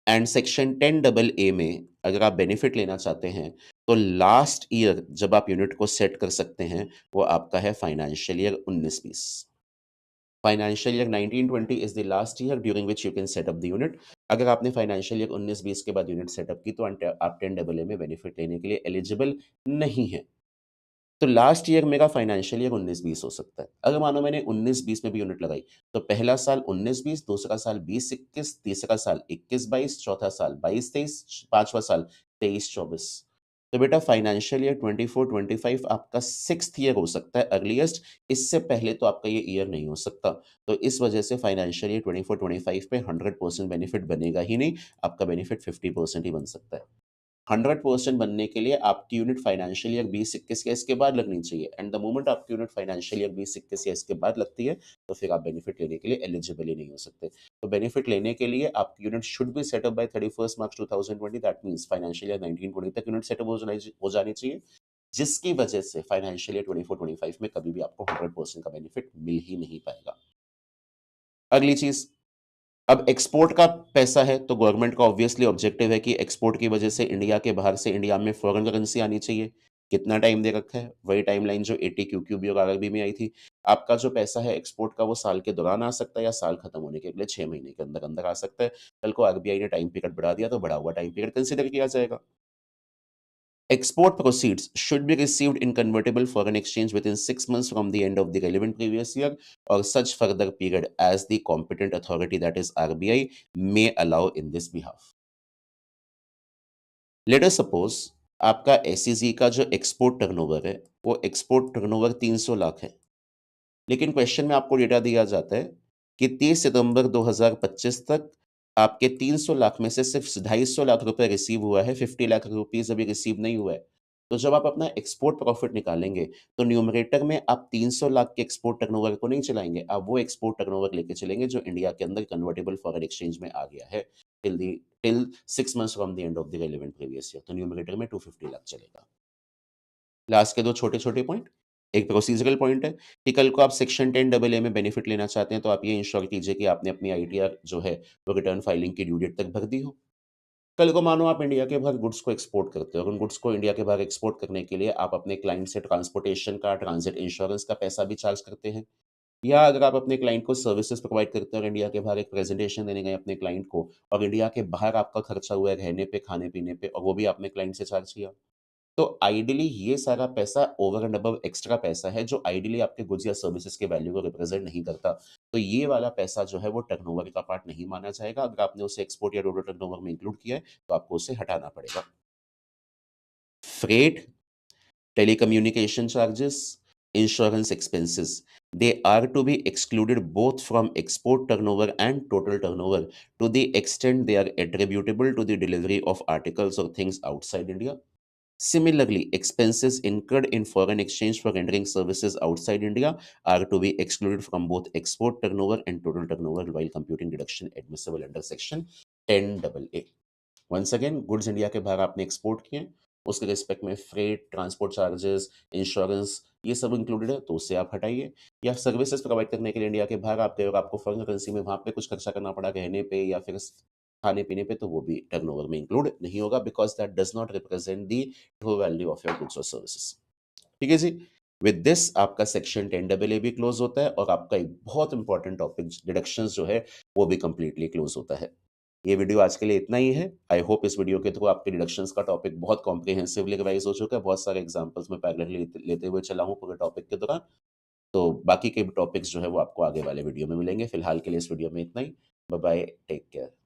एंड सेक्शन 10 डबल ए में अगर आप बेनिफिट लेना चाहते हैं, तो लास्ट ईयर जब आप यूनिट को सेट कर सकते हैं, वो आपका है financial year 19-20। Financial year 19-20 is the last year during which you can set up the unit. अगर आपने फाइनेंशियल ईयर 19-20 के बाद यूनिट सेटअप की, तो आप 10 डबल ए में बेनिफिट लेने के लिए एलिजिबल नहीं है। तो लास्ट ईयर मेरा फाइनेंशियल ईयर 19-20 हो सकता है। अगर मानो मैंने 19-20 में भी यूनिट लगाई, तो पहला साल 19-20, दूसरा साल 20-21, तीसरा साल 21-22, चौथा साल 22-23, पाँचवाँ साल 23-24। तो बेटा फाइनेंशियल ईयर 24-25 आपका 6th ईयर हो सकता है अर्लीएस्ट, इससे पहले तो आपका ये ईयर नहीं हो सकता। तो इस वजह से फाइनेंशियल ईयर 24-25 पे 100% बेनिफिट बनेगा ही नहीं, आपका बेनिफिट 50% ही बन सकता है। 100% बनने के लिए आपकी यूनिट फाइनेंशियल ईयर 20-21 या इसके बाद लगनी चाहिए, एंड द मोमेंट आपकी यूनिट फाइनेंशियल ईयर 20-21 या इसके बाद लगती है, तो फिर आप बेनिफिट लेने के लिए एलिजिबल ही नहीं हो सकते। तो बेनिफिट लेने के लिए आपकी unit should be set up by 31 March 2020, that means financial year 19-20 तक यूनिट सेटअप हो जानी चाहिए, जिसकी वजह से फाइनेंशियल ईयर 24-25 में कभी भी आपको 100% का बेनिफिट मिल ही नहीं पाएगा। अगली चीज, अब एक्सपोर्ट का पैसा है, तो गवर्नमेंट का ऑब्वियसली ऑब्जेक्टिव है कि एक्सपोर्ट की वजह से इंडिया के बाहर से इंडिया में फॉरेन करेंसी आनी चाहिए। कितना टाइम दे रखा है? वही टाइमलाइन जो 80 क्यूक्यूबी और आरआरबी में आई थी। आपका जो पैसा है एक्सपोर्ट का, वो साल के दौरान आ सकता है या साल खत्म होने के अगले 6 महीने के अंदर अंदर आ सकता है। कल को आरबीआई ने टाइम पीरियड बढ़ा दिया, तो बढ़ा हुआ टाइम पीरियड कंसिडर किया जाएगा। Export proceeds should be received in convertible foreign exchange within 6 months from the end of the relevant previous year, or such further period as the competent authority, that is RBI, may allow in this behalf. Let us suppose आपका एसईजी का जो एक्सपोर्ट टर्नओवर है, वो एक्सपोर्ट टर्नओवर 300 लाख है। लेकिन क्वेश्चन में आपको डेटा दिया जाता है कि 30 सितंबर 2025 तक आपके 300 लाख में से सिर्फ 250 लाख रुपए रिसीव हुआ है, 50 लाख रुपीज़ अभी रिसीव नहीं हुआ है। तो जब आप अपना एक्सपोर्ट प्रॉफिट निकालेंगे, तो न्यूमरेटर में आप 300 लाख के एक्सपोर्ट टर्नओवर को नहीं चलाएँगे, आप वो एक्सपोर्ट टर्नओवर लेके चलेंगे जो इंडिया के अंदर कन्वर्टिबल फॉरेन एक्सचेंज में आ गया है till 6 months from the end of the relevant previous year. तो न्यूमरेटर में 250 लाख चलेगा। लास्ट के 2 छोटे-छोटे पॉइंट, एक प्रोसीजरल पॉइंट है कि कल को आप सेक्शन 10 डबल ए में बेनिफिट लेना चाहते हैं, तो आप ये इंश्योर कीजिए कि आपने अपनी आईटीआर जो है, वो रिटर्न फाइलिंग की ड्यू डेट तक भर दी हो। कल को मानो आप इंडिया के बाहर गुड्स को एक्सपोर्ट करते हो और उन गुड्स को इंडिया के बाहर एक्सपोर्ट करने के लिए आप अपने क्लाइंट से ट्रांसपोर्टेशन का, ट्रांजिट इंश्योरेंस का पैसा भी चार्ज करते हैं। या अगर आप अपने क्लाइंट को सर्विसेज प्रोवाइड करते हैं और इंडिया के बाहर एक प्रेजेंटेशन देने गए अपने क्लाइंट को और इंडिया के बाहर आपका खर्चा हुआ है रहने पे, खाने-पीने पे और वो भी आपने क्लाइंट से चार्ज किया। तो आइडियली ये सारा पैसा ओवर एंड अबव एक्स्ट्रा पैसा है जो आइडियली आपके गुड्स या सर्विसेज के वैल्यू को रिप्रेजेंट नहीं करता। तो ये वाला पैसा जो है वो टर्नओवर का पार्ट नहीं माना जाएगा। अगर आपने उसे एक्सपोर्ट या टोटल टर्नओवर में इंक्लूड किया है, तो आपको उसे हटाना पड़ेगा। Freight, telecommunication charges, insurance expenses, they are to be excluded both from export turnover and total turnover to the extent they are attributable to the delivery of articles or things outside India. Similarly, expenses incurred in foreign exchange for rendering services outside India are to be excluded from both export turnover and total turnover while computing deduction admissible under section 10AA. Once again goods India के बाहर आपने एक्सपोर्ट किए हैं, उसके रिस्पेक्ट में फ्रेट, ट्रांसपोर्ट चार्जेस, इंश्योरेंस ये सब इंक्लूडेड है, तो उससे आप हटाइए। या सर्विसेज प्रोवाइड करने के लिए इंडिया के बाहर आप गए और आपको फॉरेन करेंसी में वहाँ पे कुछ खर्चा करना पड़ा रहने पे या फिर खाने-पीने पे, तो वो भी टर्नओवर में इंक्लूड नहीं होगा because that does not represent the true value of your goods और सर्विसेज। ठीक है जी? विद दिस आपका सेक्शन 10 डबल ए भी क्लोज़ होता है और आपका एक बहुत इंपॉर्टेंट टॉपिक डिडक्शंस जो है, वो भी कंप्लीटली क्लोज़ होता है। ये वीडियो आज के लिए इतना ही है। आई होप इस वीडियो के थ्रू आपके डिडक्शंस का टॉपिक बहुत कॉम्प्रिहेंसिवली रिवाइज़ हो चुका है। बहुत सारे एग्ज़ाम्पल्स मैं पैरेलली लेते हुए चला हूँ पूरे टॉपिक के दौरान। तो बाकी के टॉपिक्स जो है वो आपको आगे वाले वीडियो में मिलेंगे। फिलहाल के लिए इस वीडियो में इतना ही। Bye bye, take care.